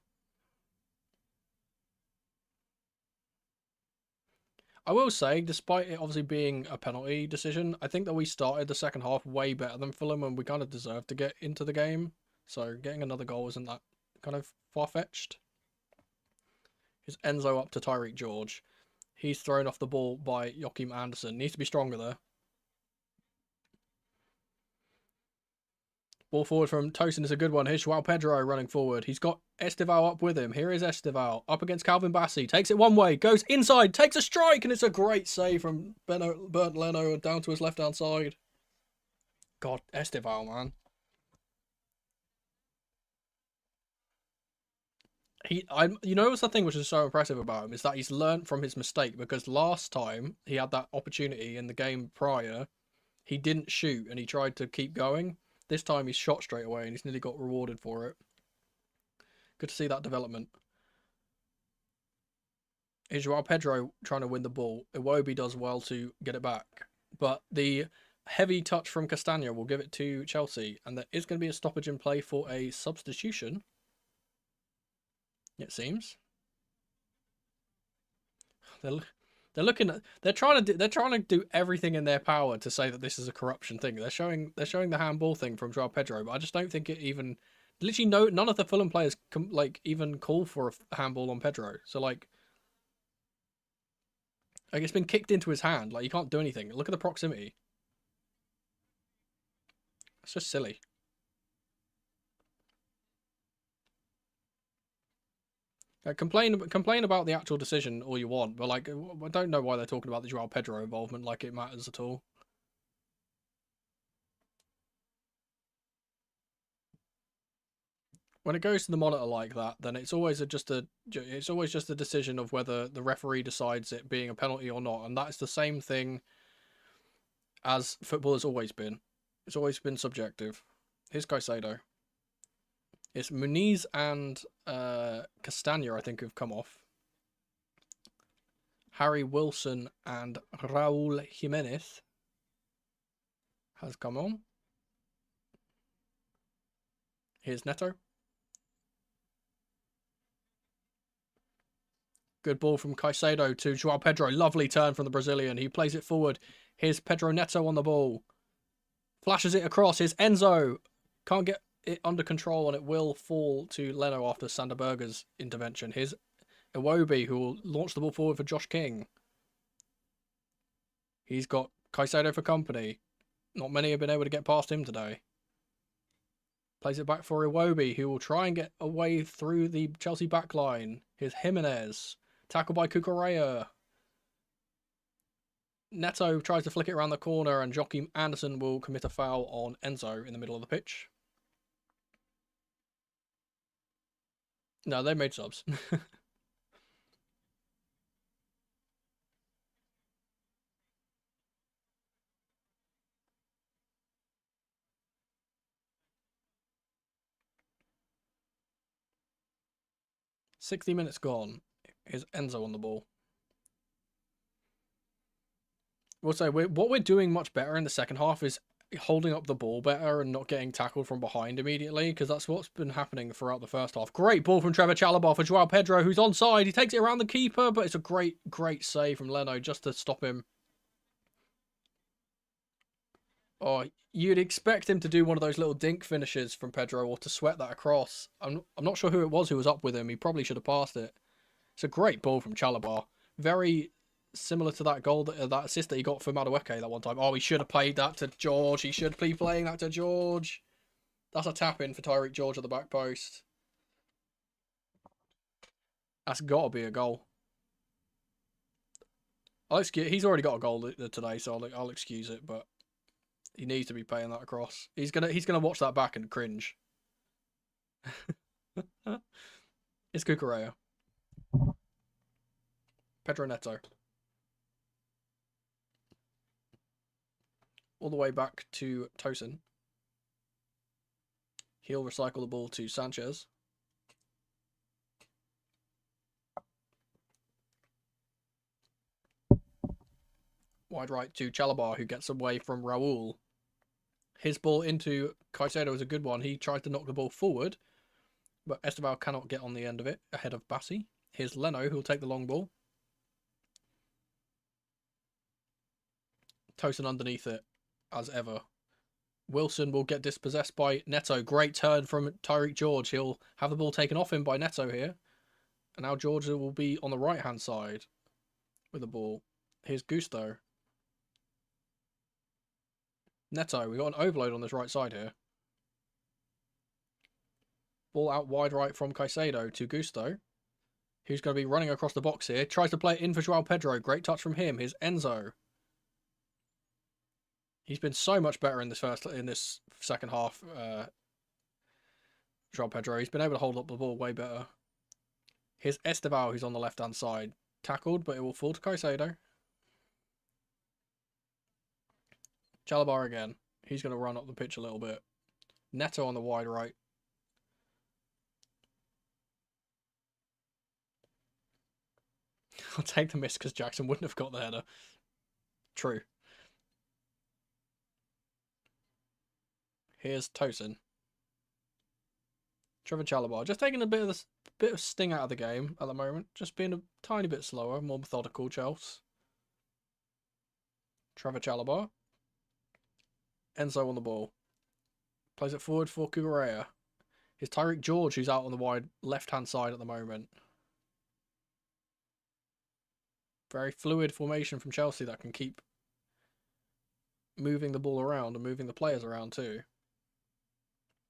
I will say, despite it obviously being a penalty decision, I think that we started the second half way better than Fulham and we kind of deserved to get into the game. So getting another goal isn't that kind of far-fetched. Here's Enzo up to Tyreek George. He's thrown off the ball by Joachim Andersen. Needs to be stronger there. Ball forward from Tosin is a good one. Here's Joao Pedro running forward. He's got Estival up with him. Here is Estival up against Calvin Bassey. Takes it one way, goes inside, takes a strike, and it's a great save from Bernd Leno down to his left-hand side. God, Estival, man. You know what's the thing which is so impressive about him is that he's learned from his mistake, because last time he had that opportunity in the game prior, he didn't shoot and he tried to keep going. This time he's shot straight away and he's nearly got rewarded for it. Good to see that development. Here's Joao Pedro trying to win the ball. Iwobi does well to get it back. But the heavy touch from Castagna will give it to Chelsea. And there is going to be a stoppage in play for a substitution. It seems. They're trying to do everything in their power to say that this is a corruption thing. They're showing the handball thing from Joao Pedro, but I just don't think it even literally none of the Fulham players even call for a handball on Pedro. So like it's been kicked into his hand. Like you can't do anything. Look at the proximity. It's just silly. Complain about the actual decision all you want, but like I don't know why they're talking about the Joao Pedro involvement like it matters at all. When it goes to the monitor like that, then it's always just a decision of whether the referee decides it being a penalty or not, and that's the same thing as football has always been. It's always been subjective. Here's Caicedo. It's Muniz and Castagna, I think, have come off. Harry Wilson and Raul Jimenez has come on. Here's Neto. Good ball from Caicedo to Joao Pedro. Lovely turn from the Brazilian. He plays it forward. Here's Pedro Neto on the ball. Flashes it across. Here's Enzo. Can't get it under control and it will fall to Leno after Sander Berger's intervention. Here's Iwobi who will launch the ball forward for Josh King. He's got Caicedo for company. Not many have been able to get past him today. Plays it back for Iwobi who will try and get away through the Chelsea backline. Here's Jimenez. Tackled by Cucurella. Neto tries to flick it around the corner and Joachim Andersen will commit a foul on Enzo in the middle of the pitch. No, they made subs. 60 minutes gone. Here's Enzo on the ball. We'll say what we're doing much better in the second half is holding up the ball better and not getting tackled from behind immediately, because that's what's been happening throughout the first half. Great ball from Trevor Chalobah for Joao Pedro, who's onside. He takes it around the keeper, but it's a great save from Leno just to stop him. Oh, you'd expect him to do one of those little dink finishes from Pedro or to sweat that across. I'm not sure who it was who was up with him. He probably should have passed it. It's a great ball from Chalobah. Very similar to that goal, that assist that he got for Madueke that one time. Oh, he should have played that to George. He should be playing that to George. That's a tap-in for Tyreek George at the back post. That's got to be a goal. He's already got a goal today, so I'll excuse it, but he needs to be paying that across. He's gonna watch that back and cringe. It's Cucurella. Pedro Neto. All the way back to Tosin. He'll recycle the ball to Sanchez. Wide right to Chalabar, who gets away from Raul. His ball into Caicedo is a good one. He tries to knock the ball forward, but Esteval cannot get on the end of it ahead of Bassi. Here's Leno, who'll take the long ball. Tosin underneath it, as ever. Wilson will get dispossessed by Neto. Great turn from Tyreek George. He'll have the ball taken off him by Neto here. And now Georgia will be on the right-hand side with the ball. Here's Gusto. Neto, we got an overload on this right side here. Ball out wide right from Caicedo to Gusto, who's going to be running across the box here. Tries to play it in for Joao Pedro. Great touch from him. Here's Enzo. He's been so much better in this second half. Joao Pedro. He's been able to hold up the ball way better. Here's Esteval, who's on the left-hand side. Tackled, but it will fall to Caicedo. Chalabar again. He's going to run up the pitch a little bit. Neto on the wide right. I'll take the miss because Jackson wouldn't have got the header. True. Here's Tosin. Trevor Chalabar just taking a bit of sting out of the game at the moment. Just being a tiny bit slower, more methodical, Chelsea. Trevor Chalabar. Enzo on the ball. Plays it forward for Cucurella. Here's Tyreek George, who's out on the wide left-hand side at the moment. Very fluid formation from Chelsea that can keep moving the ball around and moving the players around too.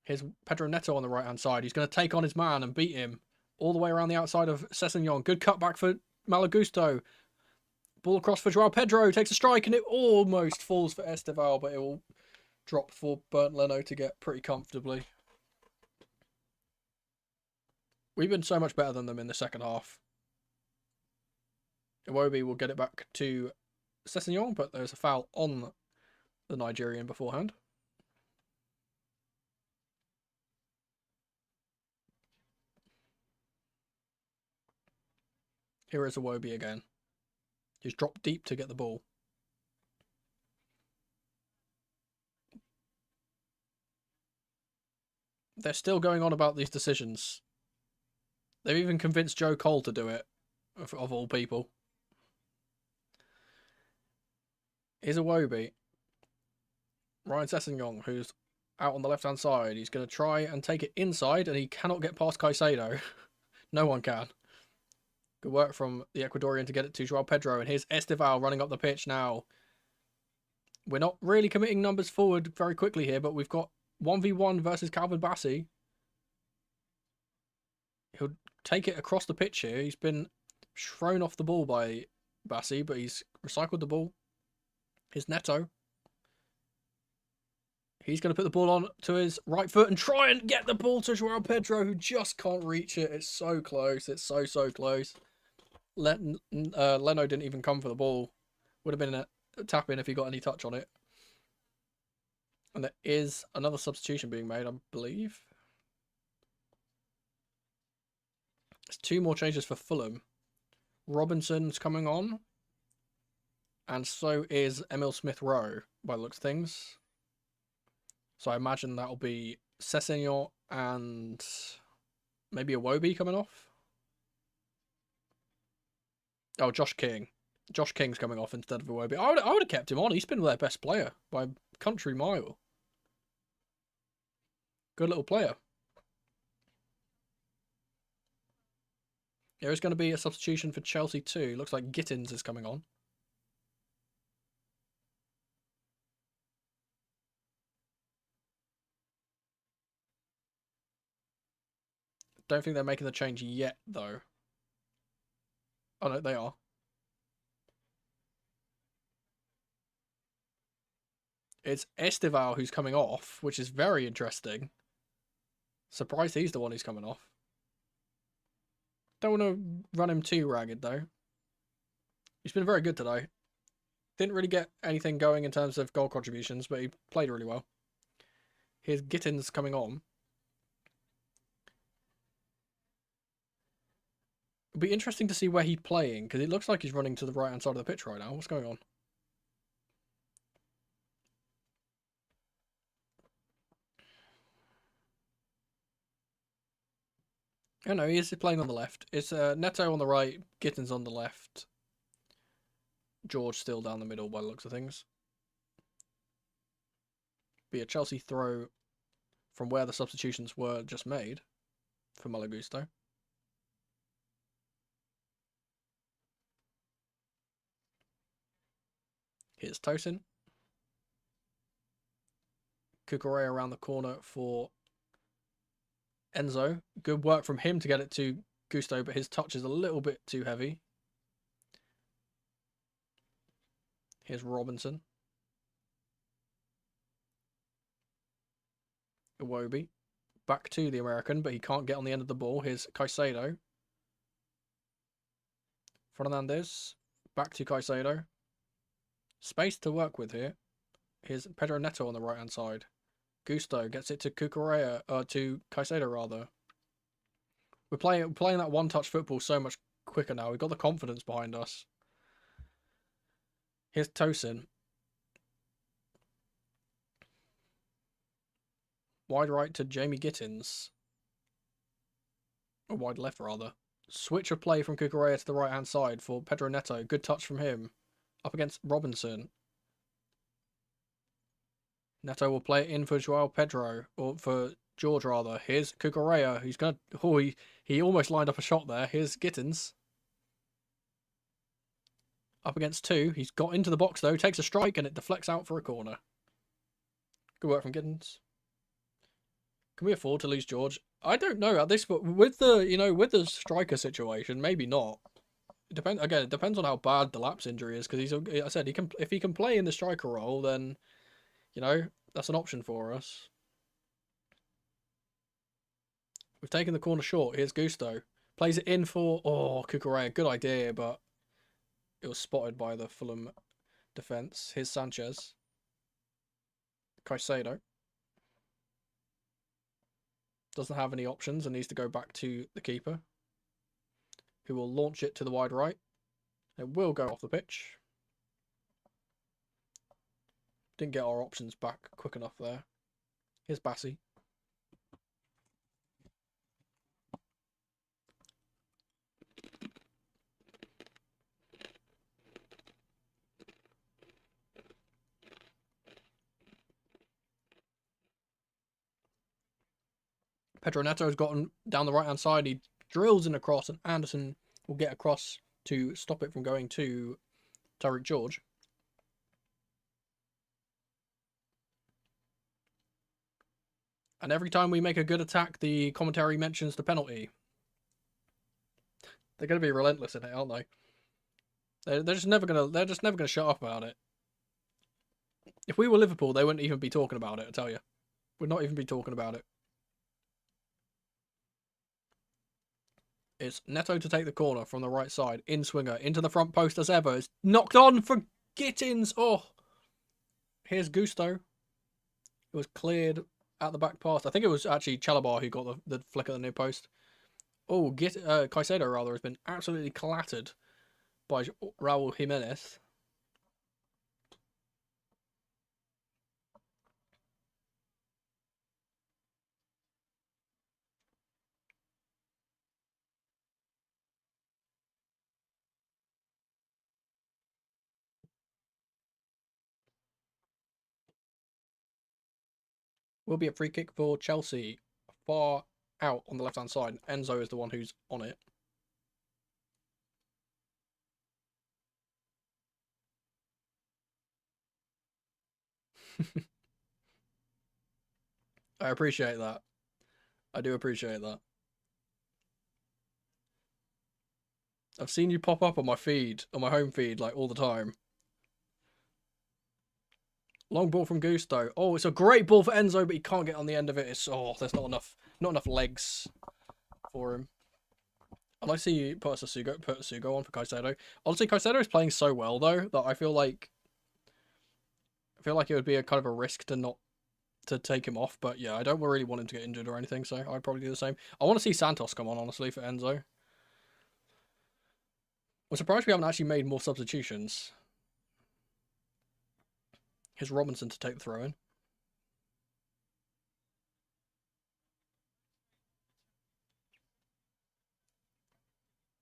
Here's Pedro Neto on the right-hand side. He's going to take on his man and beat him all the way around the outside of Sessegnon. Good cutback for Malagusto. Ball across for Joao Pedro. Takes a strike and it almost falls for Esteval, but it will drop for Bernd Leno to get pretty comfortably. We've been so much better than them in the second half. Iwobi will get it back to Sessegnon, but there's a foul on the Nigerian beforehand. Here is Iwobi again. He's dropped deep to get the ball. They're still going on about these decisions. They've even convinced Joe Cole to do it, of all people. Here's Iwobi. Ryan Sessegnon, who's out on the left-hand side. He's going to try and take it inside, and he cannot get past Caicedo. No one can. Good work from the Ecuadorian to get it to Joao Pedro. And here's Esteval running up the pitch now. We're not really committing numbers forward very quickly here, but we've got 1v1 versus Calvin Bassi. He'll take it across the pitch here. He's been thrown off the ball by Bassi, but he's recycled the ball. Here's Neto. He's going to put the ball on to his right foot and try and get the ball to Joao Pedro, who just can't reach it. It's so close. It's so close. Leno didn't even come for the ball. Would have been a tap in if he got any touch on it. And there is another substitution being made, I believe. There's 2 more changes for Fulham. Robinson's coming on. And so is Emil Smith-Rowe, by the looks of things. So I imagine that'll be Sessegnon and maybe Iwobi coming off. Oh, Josh King. Josh King's coming off instead of Iwobi. I would have kept him on. He's been their best player by a country mile. Good little player. There is going to be a substitution for Chelsea too. Looks like Gittins is coming on. Don't think they're making the change yet, though. Oh, no, they are. It's Esteval who's coming off, which is very interesting. Surprised he's the one who's coming off. Don't want to run him too ragged, though. He's been very good today. Didn't really get anything going in terms of goal contributions, but he played really well. Here's Gittins coming on. It'll be interesting to see where he's playing, because it looks like he's running to the right-hand side of the pitch right now. What's going on? Oh no, he is playing on the left. It's Neto on the right, Gittins on the left. George still down the middle by the looks of things. Be a Chelsea throw from where the substitutions were just made for Malagusto. Here's Tosin. Cucurella around the corner for Enzo. Good work from him to get it to Gusto, but his touch is a little bit too heavy. Here's Robinson. Iwobi. Back to the American, but he can't get on the end of the ball. Here's Caicedo. Fernandez. Back to Caicedo. Space to work with here. Here's Pedro Neto on the right-hand side. Gusto gets it to Cucurella, to Caicedo rather. We're playing that one-touch football so much quicker now. We've got the confidence behind us. Here's Tosin. Wide right to Jamie Gittins. Or wide left rather. Switch of play from Cucurella to the right-hand side for Pedro Neto. Good touch from him. Up against Robinson. Neto will play it in for Joao Pedro, or for George rather. Here's Cucurella, who's going to... Oh, he almost lined up a shot there. Here's Gittins. Up against two. He's got into the box though, takes a strike and it deflects out for a corner. Good work from Gittins. Can we afford to lose George? I don't know at this, but with the striker situation, maybe not. It depends on how bad the Lap's injury is, because I said if he can play in the striker role, then that's an option for us. We've taken the corner short. Here's Gusto. Plays it in for Cucurella. Good idea, but it was spotted by the Fulham defence. Here's Sanchez. Caicedo. Doesn't have any options and needs to go back to the keeper, who will launch it to the wide right. It will go off the pitch. Didn't get our options back quick enough there. Here's Bassi. Pedro Neto has gotten down the right-hand side. He drills in across, and Anderson will get across to stop it from going to Tariq George. And every time we make a good attack, the commentary mentions the penalty. They're going to be relentless in it, aren't they? They're just never gonna shut up about it. If we were Liverpool, they wouldn't even be talking about it. I tell you, would not even be talking about it. It's Neto to take the corner from the right side. In swinger into the front post as ever. It's knocked on for Gittins. Oh, here's Gusto. It was cleared at the back pass. I think it was actually Chalabar who got the flick at the near post. Oh, Caicedo rather has been absolutely clattered by Raul Jimenez. Will be a free kick for Chelsea, far out on the left-hand side. Enzo is the one who's on it. I appreciate that. I do appreciate that. I've seen you pop up on my feed, on my home feed, like all the time. Long ball from Gusto. Oh, it's a great ball for Enzo, but he can't get on the end of it. There's not enough legs for him. I'd like to see you put Sugo on for Caicedo. Honestly, Caicedo is playing so well though that I feel like feel like it would be a kind of a risk to not to take him off, but yeah, I don't really want him to get injured or anything, so I'd probably do the same. I want to see Santos come on, honestly, for Enzo. I'm surprised we haven't actually made more substitutions. Here's Robinson to take the throw in.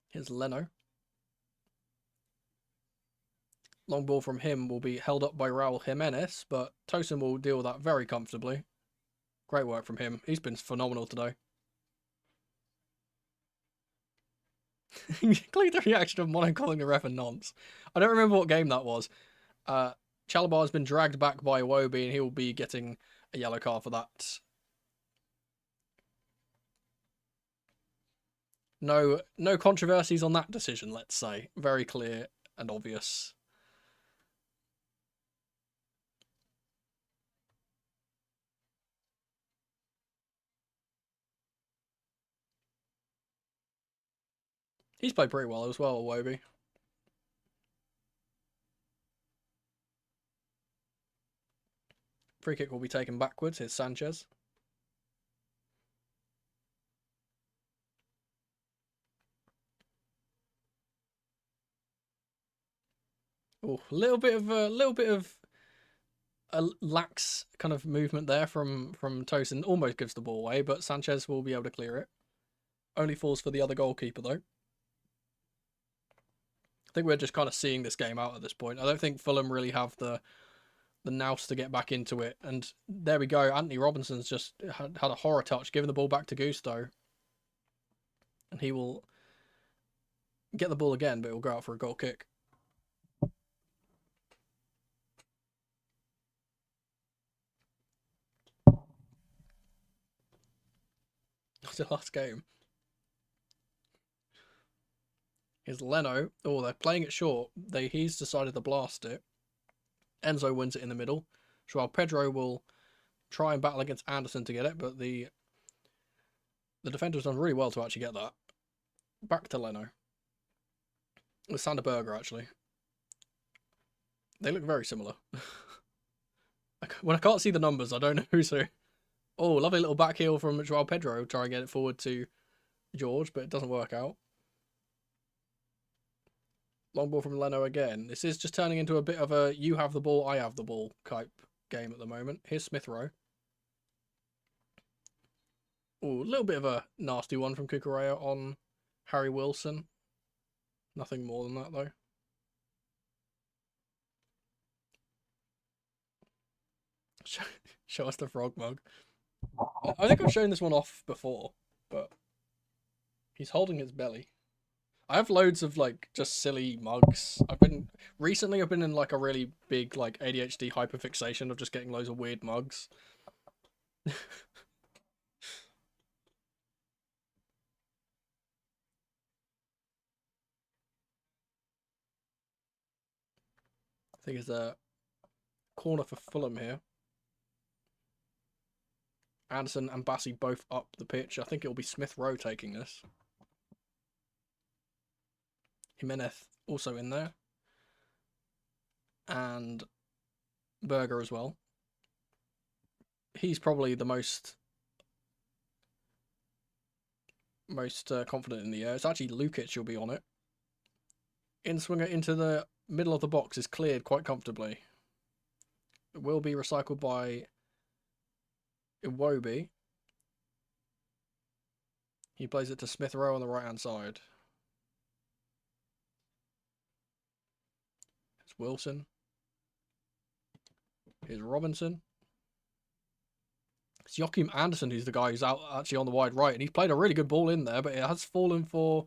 Here's Leno. Long ball from him will be held up by Raul Jimenez, but Tosin will deal with that very comfortably. Great work from him. He's been phenomenal today. Include the reaction of Mono calling the ref a nonce. I don't remember what game that was. Chalabar has been dragged back by Wobi, and he will be getting a yellow card for that. No controversies on that decision, let's say. Very clear and obvious. He's played pretty well as well, Wobi. Free kick will be taken backwards. Here's Sanchez. Oh, a little bit of a lax kind of movement there from Tosin. Almost gives the ball away, but Sanchez will be able to clear it. Only falls for the other goalkeeper though. I think we're just kind of seeing this game out at this point. I don't think Fulham really have the nous to get back into it. And there we go. Anthony Robinson's just had a horror touch, giving the ball back to Gusto. And he will get the ball again, but it will go out for a goal kick. That's the last game. Here's Leno. Oh, they're playing it short. He's decided to blast it. Enzo wins it in the middle. Joao Pedro will try and battle against Anderson to get it, but the defender's done really well to actually get that. Back to Leno. With Sander Berger, actually. They look very similar. When I can't see the numbers, I don't know who's who. Oh, lovely little back heel from Joao Pedro. Try and get it forward to George, but it doesn't work out. Long ball from Leno again. This is just turning into a bit of a you have the ball, I have the ball type game at the moment. Here's Smith Rowe. Oh, a little bit of a nasty one from Kukurea on Harry Wilson. Nothing more than that, though. Show us the frog mug. I think I've shown this one off before, but he's holding his belly. I have loads of like just silly mugs. I've been in like a really big like ADHD hyperfixation of just getting loads of weird mugs. I think it's a corner for Fulham here. Anderson and Bassi both up the pitch. I think it'll be Smith Rowe taking this. Jimenez also in there. And Berger as well. He's probably the most confident in the air. It's actually Lukic who'll be on it. In-swinger into the middle of the box is cleared quite comfortably. It will be recycled by Iwobi. He plays it to Smith Rowe on the right-hand side. It's Wilson. Here's Robinson. It's Joachim Anderson who's the guy who's out actually on the wide right, and he's played a really good ball in there, but it has fallen for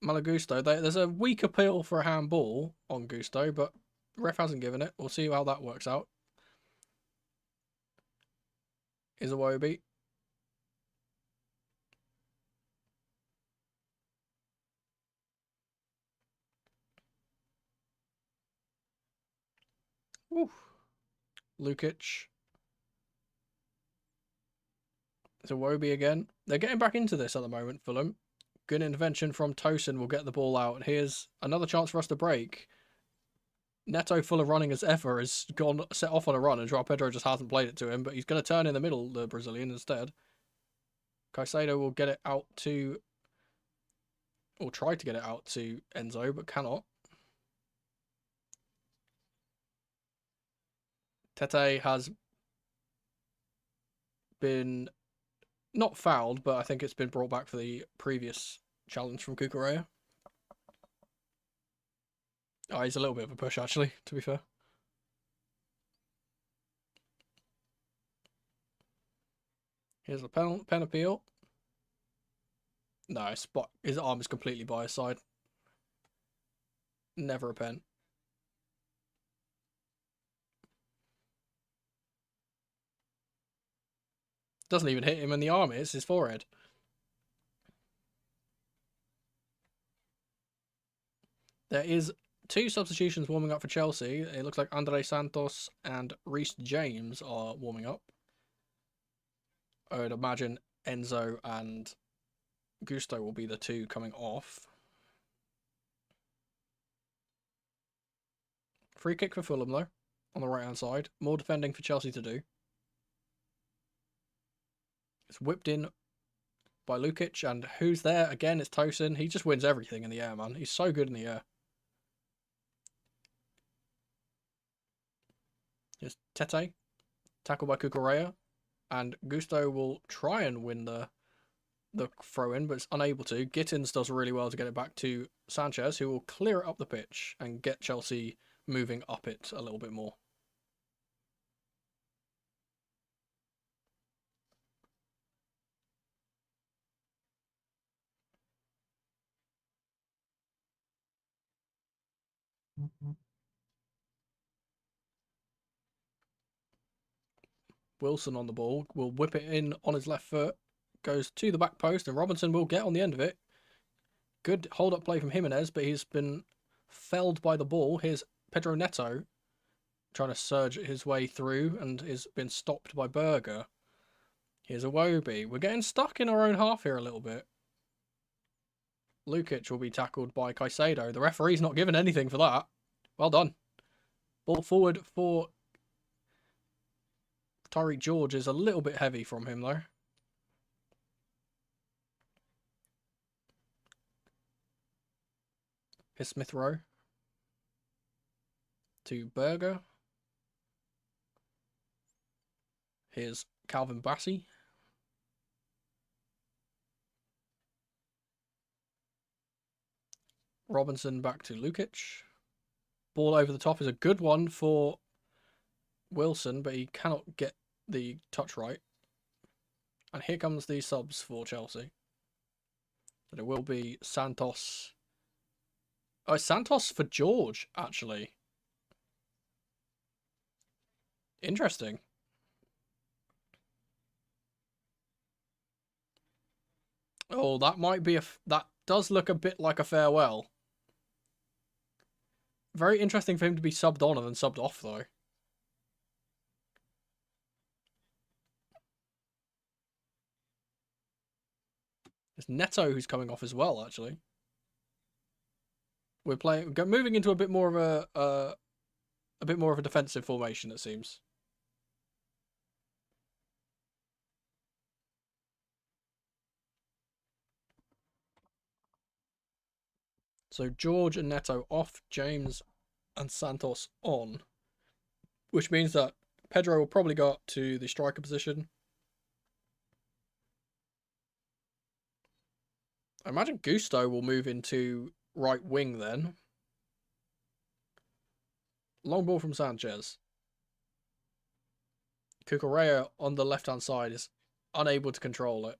Malagusto. There's a weak appeal for a handball on Gusto, but ref hasn't given it. We'll see how that works out. Is Iwobi. Woo. Lukic. It's Iwobi again. They're getting back into this at the moment, Fulham. Good intervention from Tosin will get the ball out. And here's another chance for us to break. Neto, full of running as ever, has gone set off on a run, and Joao Pedro just hasn't played it to him, but he's going to turn in the middle, the Brazilian, instead. Caicedo will get it out to, or try to get it out to Enzo, but cannot. Tete has been not fouled, but I think it's been brought back for the previous challenge from Cucurella. Oh, he's a little bit of a push, actually, to be fair. Here's the pen appeal. No, his arm is completely by his side. Never a pen. Doesn't even hit him in the arm, it's his forehead. There is 2 substitutions warming up for Chelsea. It looks like Andre Santos and Reece James are warming up. I would imagine Enzo and Gusto will be the 2 coming off. Free kick for Fulham, though, on the right-hand side. More defending for Chelsea to do. It's whipped in by Lukic, and who's there? Again, it's Tosin. He just wins everything in the air, man. He's so good in the air. Here's Tete, tackled by Cucurella, and Gusto will try and win the throw-in, but it's unable to. Gittins does really well to get it back to Sanchez, who will clear it up the pitch and get Chelsea moving up it a little bit more. Wilson on the ball, will whip it in on his left foot, goes to the back post, and Robinson will get on the end of it. Good hold-up play from Jimenez, but he's been felled by the ball. Here's Pedro Neto trying to surge his way through and has been stopped by Berger. Here's a Iwobi. We're getting stuck in our own half here a little bit. Lukic will be tackled by Caicedo. The referee's not given anything for that. Well done. Ball forward for Tyreek George is a little bit heavy from him, though. Here's Smith Rowe to Berger. Here's Calvin Bassey. Robinson back to Lukic. Ball over the top is a good one for Wilson, but he cannot get the touch right. And here comes the subs for Chelsea. And it will be Santos. Oh, Santos for George, actually. Interesting. Oh, that might be that does look a bit like a farewell. Very interesting for him to be subbed on and then subbed off, though. It's Neto who's coming off as well, actually. We're moving into a bit more of a defensive formation, it seems. So George and Neto off, James and Santos on, which means that Pedro will probably go up to the striker position. I imagine Gusto will move into right wing then. Long ball from Sanchez. Cucurella on the left-hand side is unable to control it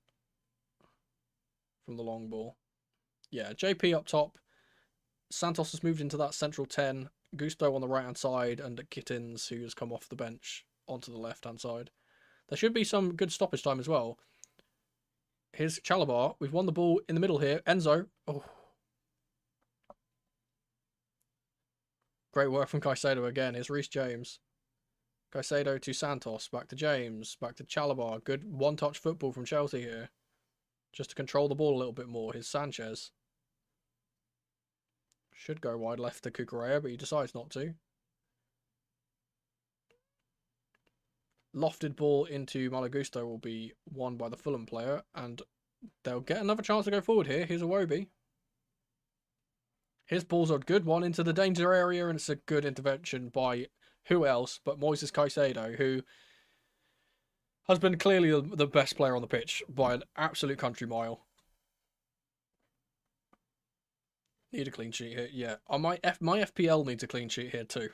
from the long ball. Yeah, JP up top. Santos has moved into that central 10. Gusto on the right-hand side, and Gittins, who has come off the bench, onto the left-hand side. There should be some good stoppage time as well. Here's Chalobah. We've won the ball in the middle here. Enzo. Oh. Great work from Caicedo again. Here's Reece James. Caicedo to Santos. Back to James. Back to Chalobah. Good one-touch football from Chelsea here. Just to control the ball a little bit more. Here's Sanchez. Should go wide left to Cucurella, but he decides not to. lofted ball into Malo Gusto will be won by the Fulham player, and they'll get another chance to go forward here. Here's a COYB. His ball's a good one into the danger area, and it's a good intervention by who else but Moises Caicedo, who has been clearly the best player on the pitch by an absolute country mile. Need a clean sheet here, yeah. My FPL needs a clean sheet here too.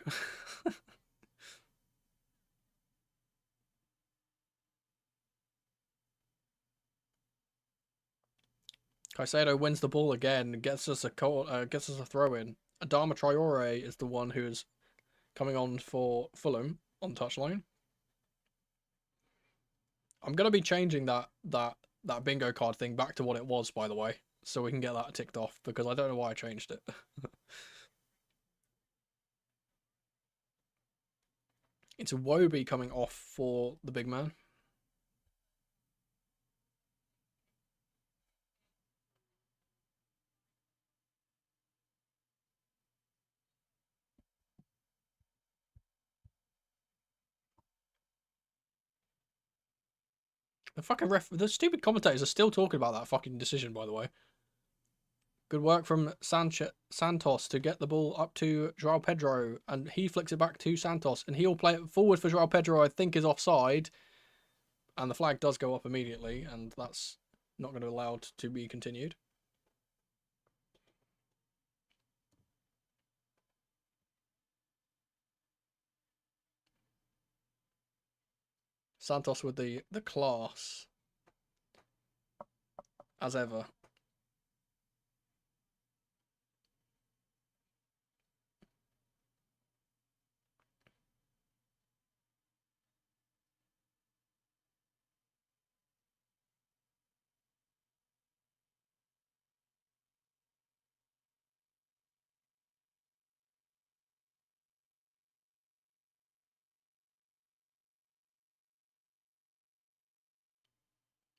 Caicedo wins the ball again, gets us a throw in. Adama Traore is the one who's coming on for Fulham on touchline. I'm gonna be changing that bingo card thing back to what it was, by the way, so we can get that ticked off, because I don't know why I changed it. It's a COYB coming off for the big man. The fucking the stupid commentators are still talking about that fucking decision, by the way. Good work from Santos to get the ball up to Joao Pedro, and he flicks it back to Santos, and he'll play it forward for Joao Pedro, I think is offside, and the flag does go up immediately, and that's not going to be allowed to be continued. Santos with the class, as ever.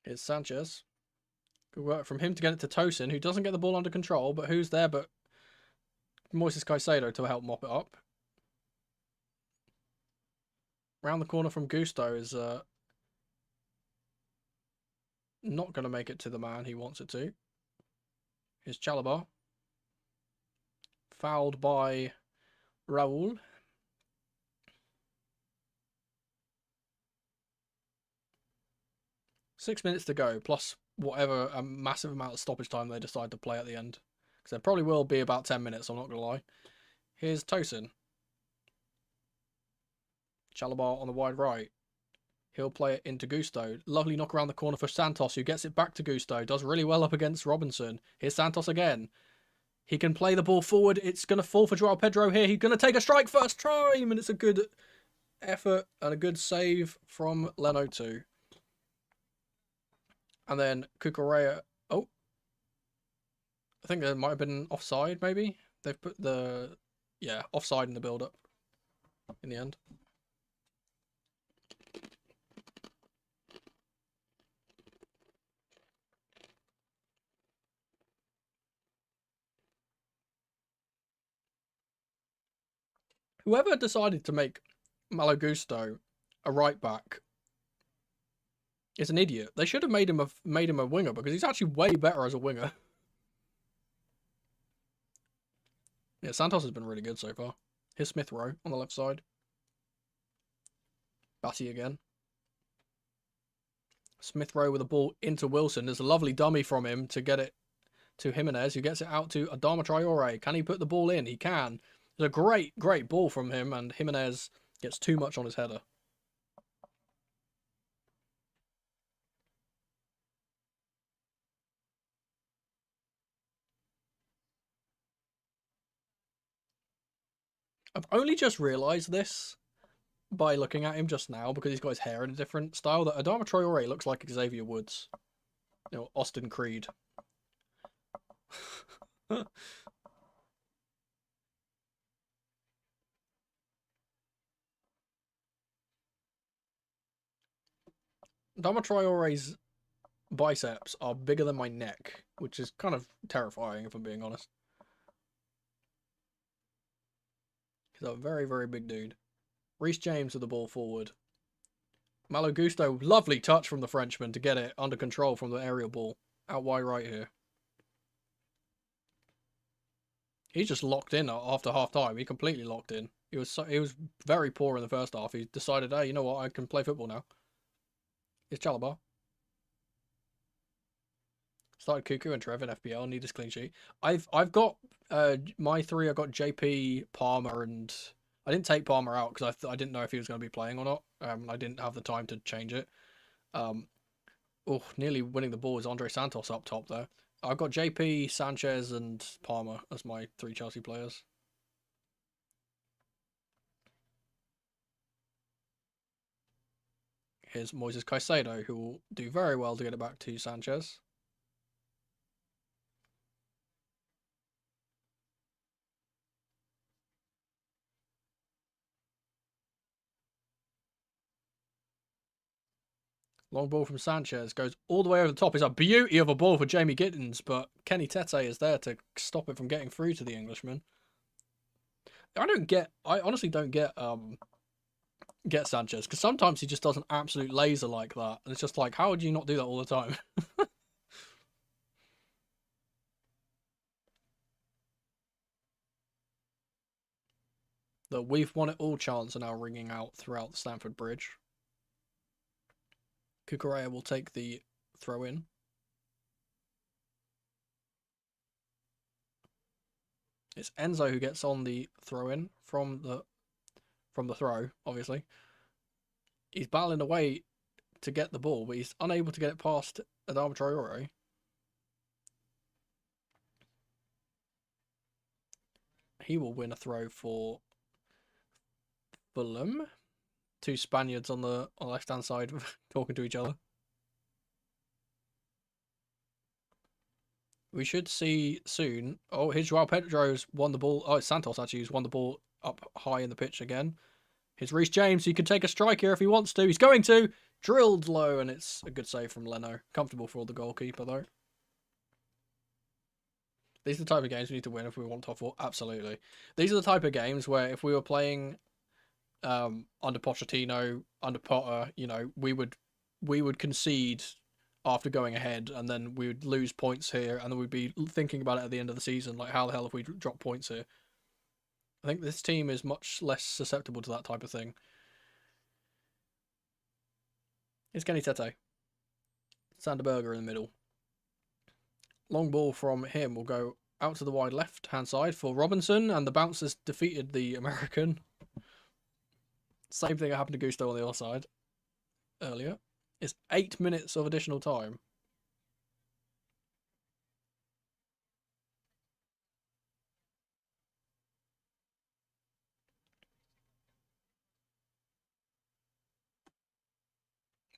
Here's Sanchez. Good work from him to get it to Tosin, who doesn't get the ball under control, but who's there but Moises Caicedo to help mop it up. Round the corner from Gusto is not going to make it to the man he wants it to. Here's Chalobah. Fouled by Raul. Six minutes to go, plus whatever a massive amount of stoppage time they decide to play at the end. Because there probably will be about 10 minutes, I'm not going to lie. Here's Tosin. Chalobah on the wide right. He'll play it into Gusto. Lovely knock around the corner for Santos, who gets it back to Gusto. Does really well up against Robinson. Here's Santos again. He can play the ball forward. It's going to fall for Joao Pedro here. He's going to take a strike first time, and it's a good effort and a good save from Leno too. And then Cucurella. Oh. I think there might have been offside, maybe? They've put the... Yeah, offside in the build-up in the end. Whoever decided to make Malo Gusto a right back is an idiot. They should have made him a winger, because he's actually way better as a winger. Yeah, Santos has been really good so far. Here's Smith Rowe on the left side. Batty again. Smith Rowe with the ball into Wilson. There's a lovely dummy from him to get it to Jimenez, who gets it out to Adama Traore. Can he put the ball in? He can. It's a great ball from him, and Jimenez gets too much on his header. I've only just realised this by looking at him just now, because he's got his hair in a different style, that Adama Traore looks like Xavier Woods. You know, Austin Creed. Adama Traore's biceps are bigger than my neck, which is kind of terrifying if I'm being honest. He's a very big dude. Reece James with the ball forward. Malo Gusto, lovely touch from the Frenchman to get it under control from the aerial ball. Out wide right here. He just locked in after half time. He completely locked in. He was very poor in the first half. He decided, hey, you know what, I can play football now. It's Chalobah. Started Cuckoo and Trev in FPL. Need his clean sheet. I've got my three. I got JP, Palmer, and I didn't take Palmer out because I didn't know if he was going to be playing or not. I didn't have the time to change it. Oh, nearly winning the ball is Andre Santos up top there. I've got JP, Sanchez, and Palmer as my three Chelsea players. Here's Moises Caicedo, who will do very well to get it back to Sanchez. Long ball from Sanchez goes all the way over the top. It's a beauty of a ball for Jamie Gittins, but Kenny Tete is there to stop it from getting through to the Englishman. I honestly don't get Sanchez because sometimes he just does an absolute laser like that, and it's just like, how would you not do that all the time? The "we've won it all" chants are now ringing out throughout the Stamford Bridge. Cucurella will take the throw in. It's Enzo who gets on the throw in from the throw, obviously. He's battling away to get the ball, but he's unable to get it past Adama Traore. He will win a throw for Fulham. Two Spaniards on the left-hand side talking to each other. We should see soon. Oh, here's Joao Pedro's won the ball. Oh, it's Santos actually who's won the ball up high in the pitch again. Here's Reece James. He can take a strike here if he wants to. He's going to. Drilled low, and it's a good save from Leno. Comfortable for the goalkeeper, though. These are the type of games we need to win if we want top four. Absolutely. These are the type of games where if we were playing under Pochettino, under Potter, you know, we would concede after going ahead, and then we would lose points here, and then we'd be thinking about it at the end of the season, like how the hell have we dropped points here? I think this team is much less susceptible to that type of thing. It's Kenny Tete. Sanderberger in the middle. Long ball from him will go out to the wide left-hand side for Robinson, and the bounce has defeated the American. Same thing that happened to Gusto on the other side earlier. It's 8 minutes of additional time.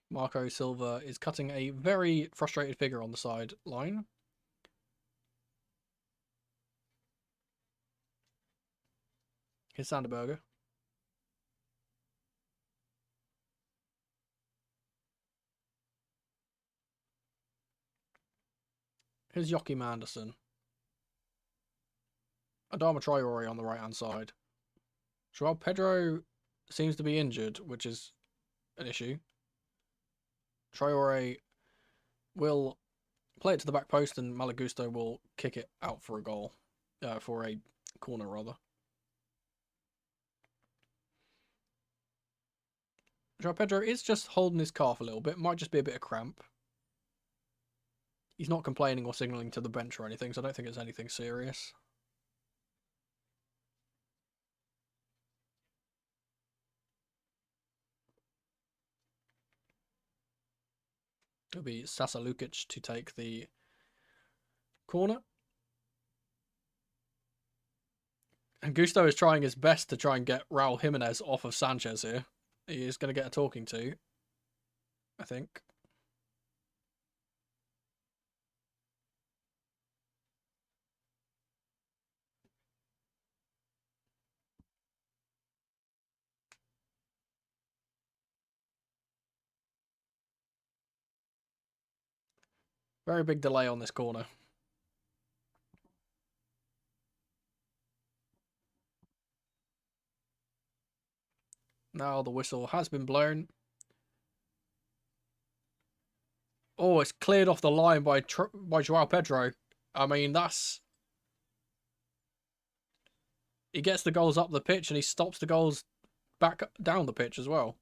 Marco Silva is cutting a very frustrated figure on the sideline. Here's Sanderberger. Here's Joachim Anderson. Adama Traore on the right-hand side. Joao Pedro seems to be injured, which is an issue. Traore will play it to the back post, and Malo Gusto will kick it out for a goal. For a corner, rather. Joao Pedro is just holding his calf a little bit. Might just be a bit of cramp. He's not complaining or signalling to the bench or anything, so I don't think it's anything serious. It'll be Sasa Lukic to take the corner. And Gusto is trying his best to try and get Raul Jimenez off of Sanchez here. He is going to get a talking to, I think. Very big delay on this corner. Now the whistle has been blown. Oh, it's cleared off the line by Joao Pedro. I mean, that's... He gets the goals up the pitch and he stops the goals back down the pitch as well.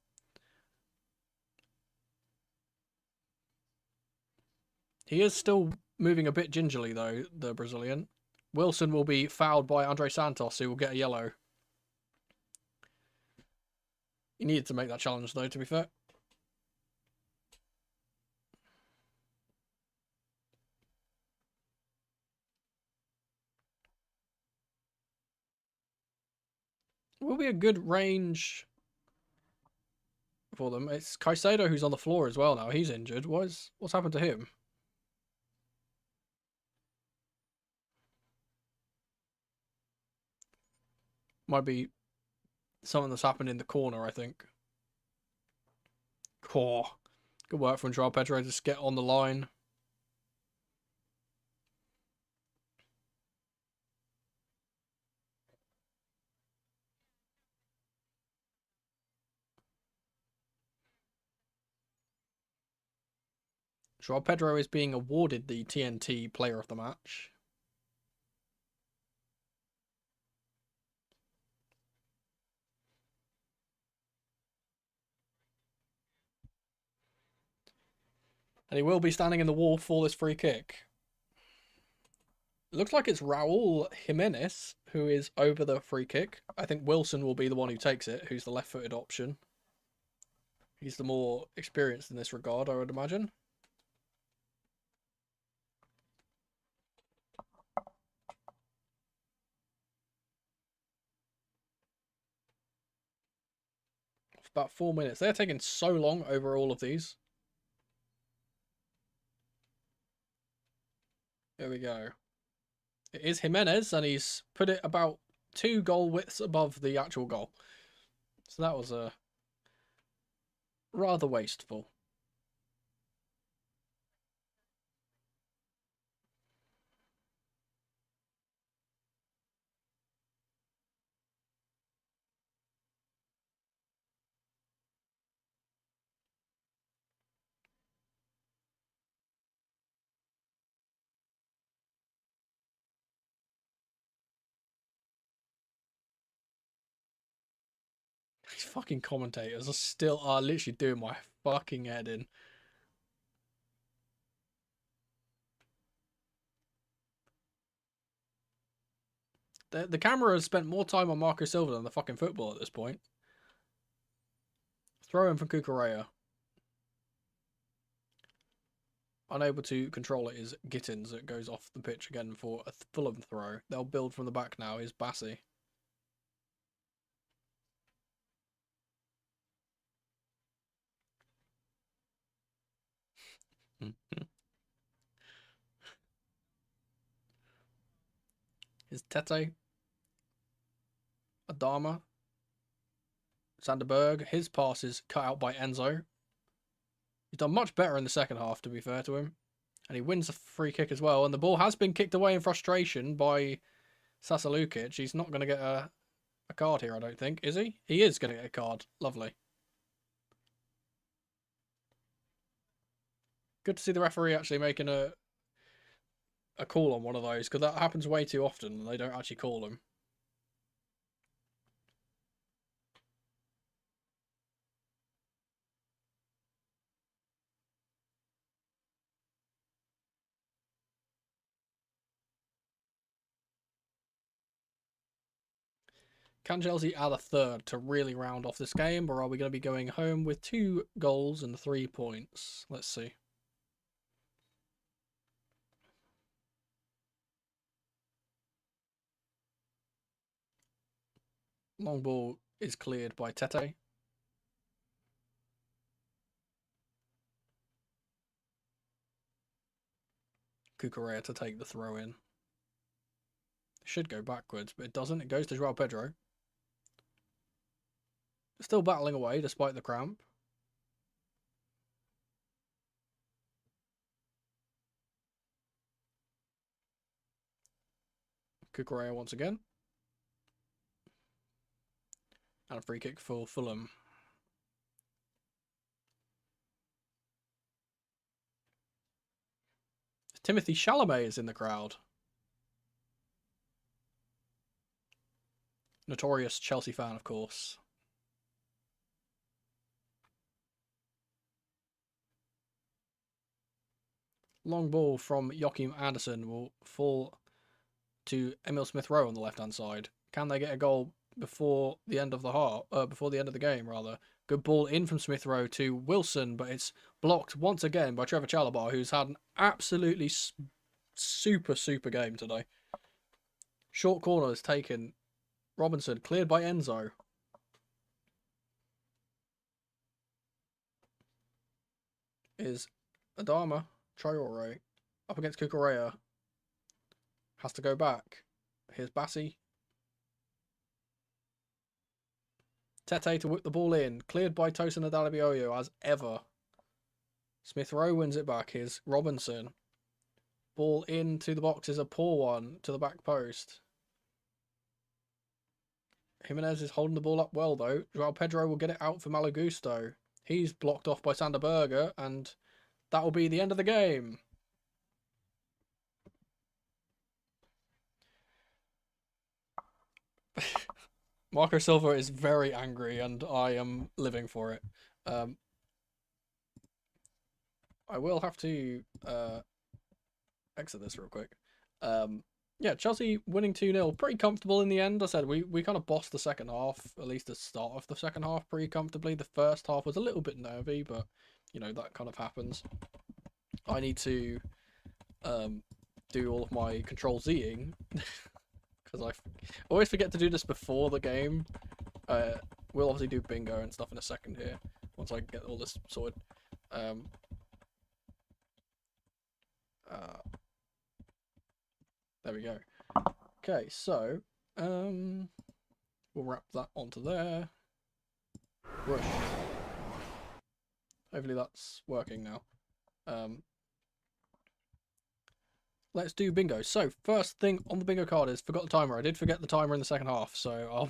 He is still moving a bit gingerly, though, the Brazilian. Wilson will be fouled by Andre Santos, who will get a yellow. He needed to make that challenge, though, to be fair. Will be a good range for them. It's Caicedo who's on the floor as well now. He's injured. What's happened to him? Might be something that's happened in the corner, I think. Oh, good work from Joao Pedro to just get on the line. Joao Pedro is being awarded the TNT Player of the Match. And he will be standing in the wall for this free kick. It looks like it's Raul Jimenez who is over the free kick. I think Wilson will be the one who takes it, who's the left-footed option. He's the more experienced in this regard, I would imagine. It's about 4 minutes. They're taking so long over all of these. Here we go. It is Jimenez, and he's put it about 2 goal widths above the actual goal. So that was rather wasteful. These fucking commentators are literally doing my fucking head in. The camera has spent more time on Marco Silva than the fucking football at this point. Throw in from Cucurella. Unable to control it is Gittins. It goes off the pitch again for a Fulham throw. They'll build from the back now. Is Bassi. Is Tete. Adama. Sanderberg. His pass is cut out by Enzo. He's done much better in the second half, to be fair to him. And he wins a free kick as well. And the ball has been kicked away in frustration by Sasa Lukic. He's not going to get a card here, I don't think. Is he? He is going to get a card. Lovely. Good to see the referee actually making a call on one of those, because that happens way too often and they don't actually call them. Can Chelsea add a third to really round off this game, or are we going to be going home with 2 goals and 3 points? Let's see. Long ball is cleared by Tete. Cucurella to take the throw in. It should go backwards, but it doesn't. It goes to Joao Pedro. Still battling away despite the cramp. Cucurella once again. And a free kick for Fulham. Timothy Chalamet is in the crowd. Notorious Chelsea fan, of course. Long ball from Joachim Andersen will fall to Emil Smith-Rowe on the left-hand side. Can they get a goal before the end of the before the end of the game, rather? Good ball in from Smith-Rowe to Wilson, but it's blocked once again by Trevor Chalobah, who's had an absolutely super game today. Short corner is taken. Robinson cleared by Enzo. Is Adama Traore up against Kukurea. Has to go back. Here's Bassi. Tete to whip the ball in. Cleared by Tosin Adalabioyo as ever. Smith-Rowe wins it back. Here's Robinson. Ball into the box is a poor one to the back post. Jimenez is holding the ball up well though. Joao Pedro will get it out for Malagusto. He's blocked off by Sander Berger, and that will be the end of the game. Marco Silva is very angry, and I am living for it. I will have to exit this real quick. Yeah, Chelsea winning 2-0. Pretty comfortable in the end. I said we kind of bossed the second half, at least the start of the second half, pretty comfortably. The first half was a little bit nervy, but, you know, that kind of happens. I need to do all of my Control-Zing, because I always forget to do this before the game. We'll obviously do bingo and stuff in a second here, once I get all this sorted. There we go. Okay, so we'll wrap that onto there. Whoosh. Hopefully that's working now. Let's do bingo. So first thing on the bingo card is forgot the timer. I did forget the timer in the second half, so I'll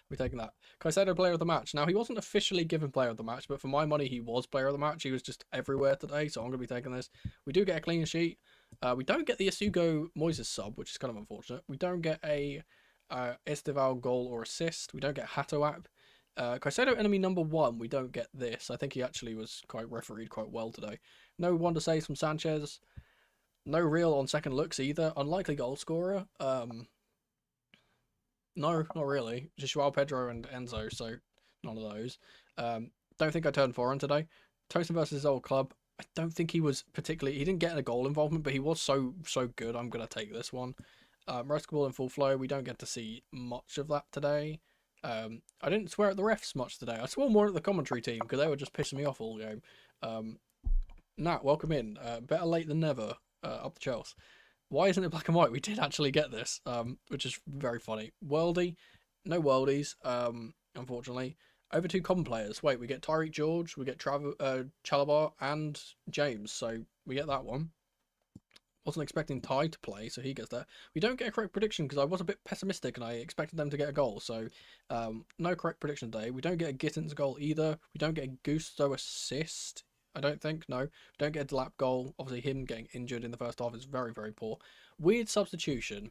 be taking that. Caicedo, player of the match. Now, he wasn't officially given player of the match, but for my money, he was player of the match. He was just everywhere today, so I'm going to be taking this. We do get a clean sheet. We don't get the Isugo Moises sub, which is kind of unfortunate. We don't get a Estival goal or assist. We don't get Hato app. Caicedo enemy number 1, we don't get this. I think he actually was quite refereed quite well today. No wonder saves from Sanchez. No real on second looks either. Unlikely goal scorer. No, not really. Just Joao Pedro and Enzo, so none of those. Don't think I turned foreign today. Tosin versus his old club. I don't think he was particularly... He didn't get a goal involvement, but he was so good. I'm going to take this one. Ball in full flow. We don't get to see much of that today. I didn't swear at the refs much today. I swore more at the commentary team because they were just pissing me off all game. Nat, welcome in. Better late than never. Up the Chelsea. Why isn't it black and white? We did actually get this, which is very funny. Worldy, no worldies, unfortunately. Over 2 common players. Wait, we get Tyreek George, we get Chalobah, and James, so we get that one. Wasn't expecting Ty to play, so he gets that. We don't get a correct prediction because I was a bit pessimistic and I expected them to get a goal, so no correct prediction today. We don't get a Gittins goal either. We don't get a Gusto assist. I don't think, no. We don't get a Delap goal. Obviously, him getting injured in the first half is very poor. Weird substitution.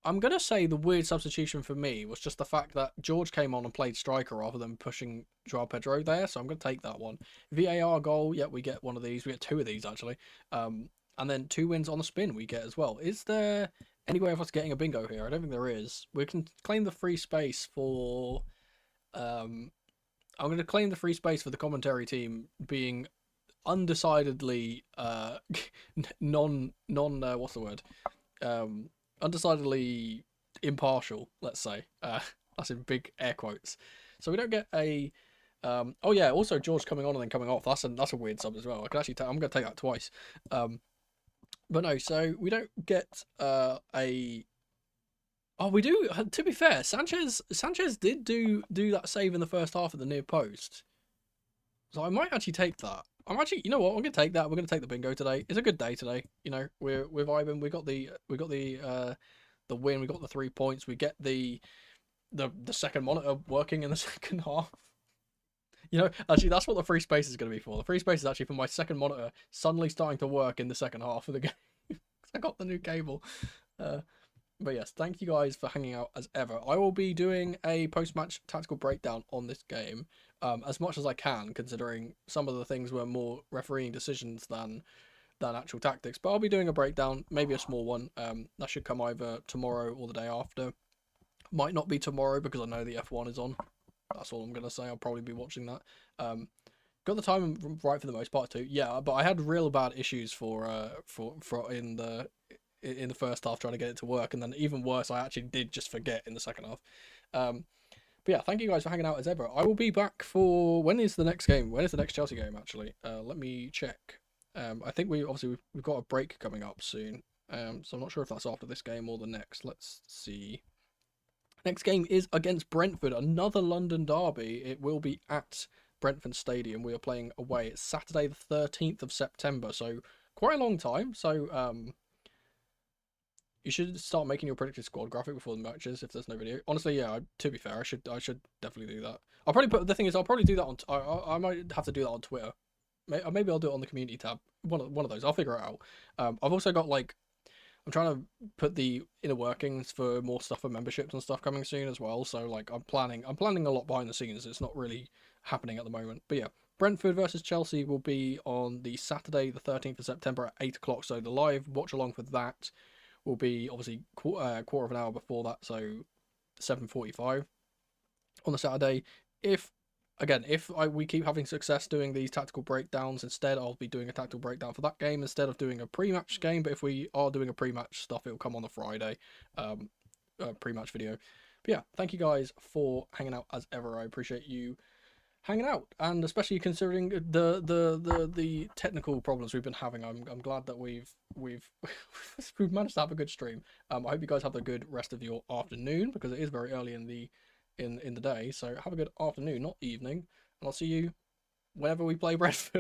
I'm going to say the weird substitution for me was just the fact that George came on and played striker rather than pushing Joao Pedro there, so I'm going to take that one. VAR goal, yeah, we get one of these. We get 2 of these, actually. And then 2 wins on the spin we get as well. Is there any way of us getting a bingo here? I don't think there is. We can claim the free space for... I'm going to claim the free space for the commentary team being undecidedly what's the word? Undecidedly impartial, let's say. That's in big air quotes. So we don't get a oh yeah, also George coming on and then coming off. That's a weird sub as well. I can actually I'm going to take that twice. But no, so we don't get a... Oh, we do. To be fair, Sanchez did do that save in the first half at the near post. So I might actually take that. You know what? I'm gonna take that. We're gonna take the bingo today. It's a good day today. You know, we're vibing. We got the win. We got the 3 points. We get the second monitor working in the second half. You know, actually, that's what the free space is going to be for. The free space is actually for my second monitor suddenly starting to work in the second half of the game. I got the new cable. Uh, but yes, thank you guys for hanging out as ever. I will be doing a post-match tactical breakdown on this game as much as I can, considering some of the things were more refereeing decisions than actual tactics. But I'll be doing a breakdown, maybe a small one. That should come either tomorrow or the day after. Might not be tomorrow because I know the F1 is on. That's all I'm gonna say. I'll probably be watching that. Got the time right for the most part too. Yeah, but I had real bad issues for in the first half trying to get it to work, and then even worse, I actually did just forget in the second half. But yeah, thank you guys for hanging out as ever. I will be back for when is the next game? When is the next Chelsea game actually? Let me check. I think we've got a break coming up soon. So I'm not sure if that's after this game or the next. Let's see. Next game is against Brentford, another London derby. It will be at Brentford Stadium. We are playing away. It's Saturday the 13th of September, so quite a long time. So you should start making your predicted squad graphic before the matches if there's no video. Honestly, yeah. To be fair, I should definitely do that. I'll probably put the thing is I'll probably do that on. I might have to do that on Twitter. Maybe I'll do it on the community tab. One of those. I'll figure it out. I've also got like. I'm trying to put the inner workings for more stuff for memberships and stuff coming soon as well. So like I'm planning a lot behind the scenes. It's not really happening at the moment. But yeah, Brentford versus Chelsea will be on the Saturday, the 13th of September at 8 o'clock. So the live watch along for that will be obviously quarter of an hour before that. So 7:45 on the Saturday. If we keep having success doing these tactical breakdowns, instead I'll be doing a tactical breakdown for that game instead of doing a pre-match game. But if we are doing a pre-match stuff, it'll come on the Friday pre-match video. But yeah, thank you guys for hanging out as ever. I appreciate you hanging out, and especially considering the technical problems we've been having. I'm glad that we've managed to have a good stream. I hope you guys have a good rest of your afternoon because it is very early in the day. So have a good afternoon, not evening, and I'll see you whenever we play Brentford.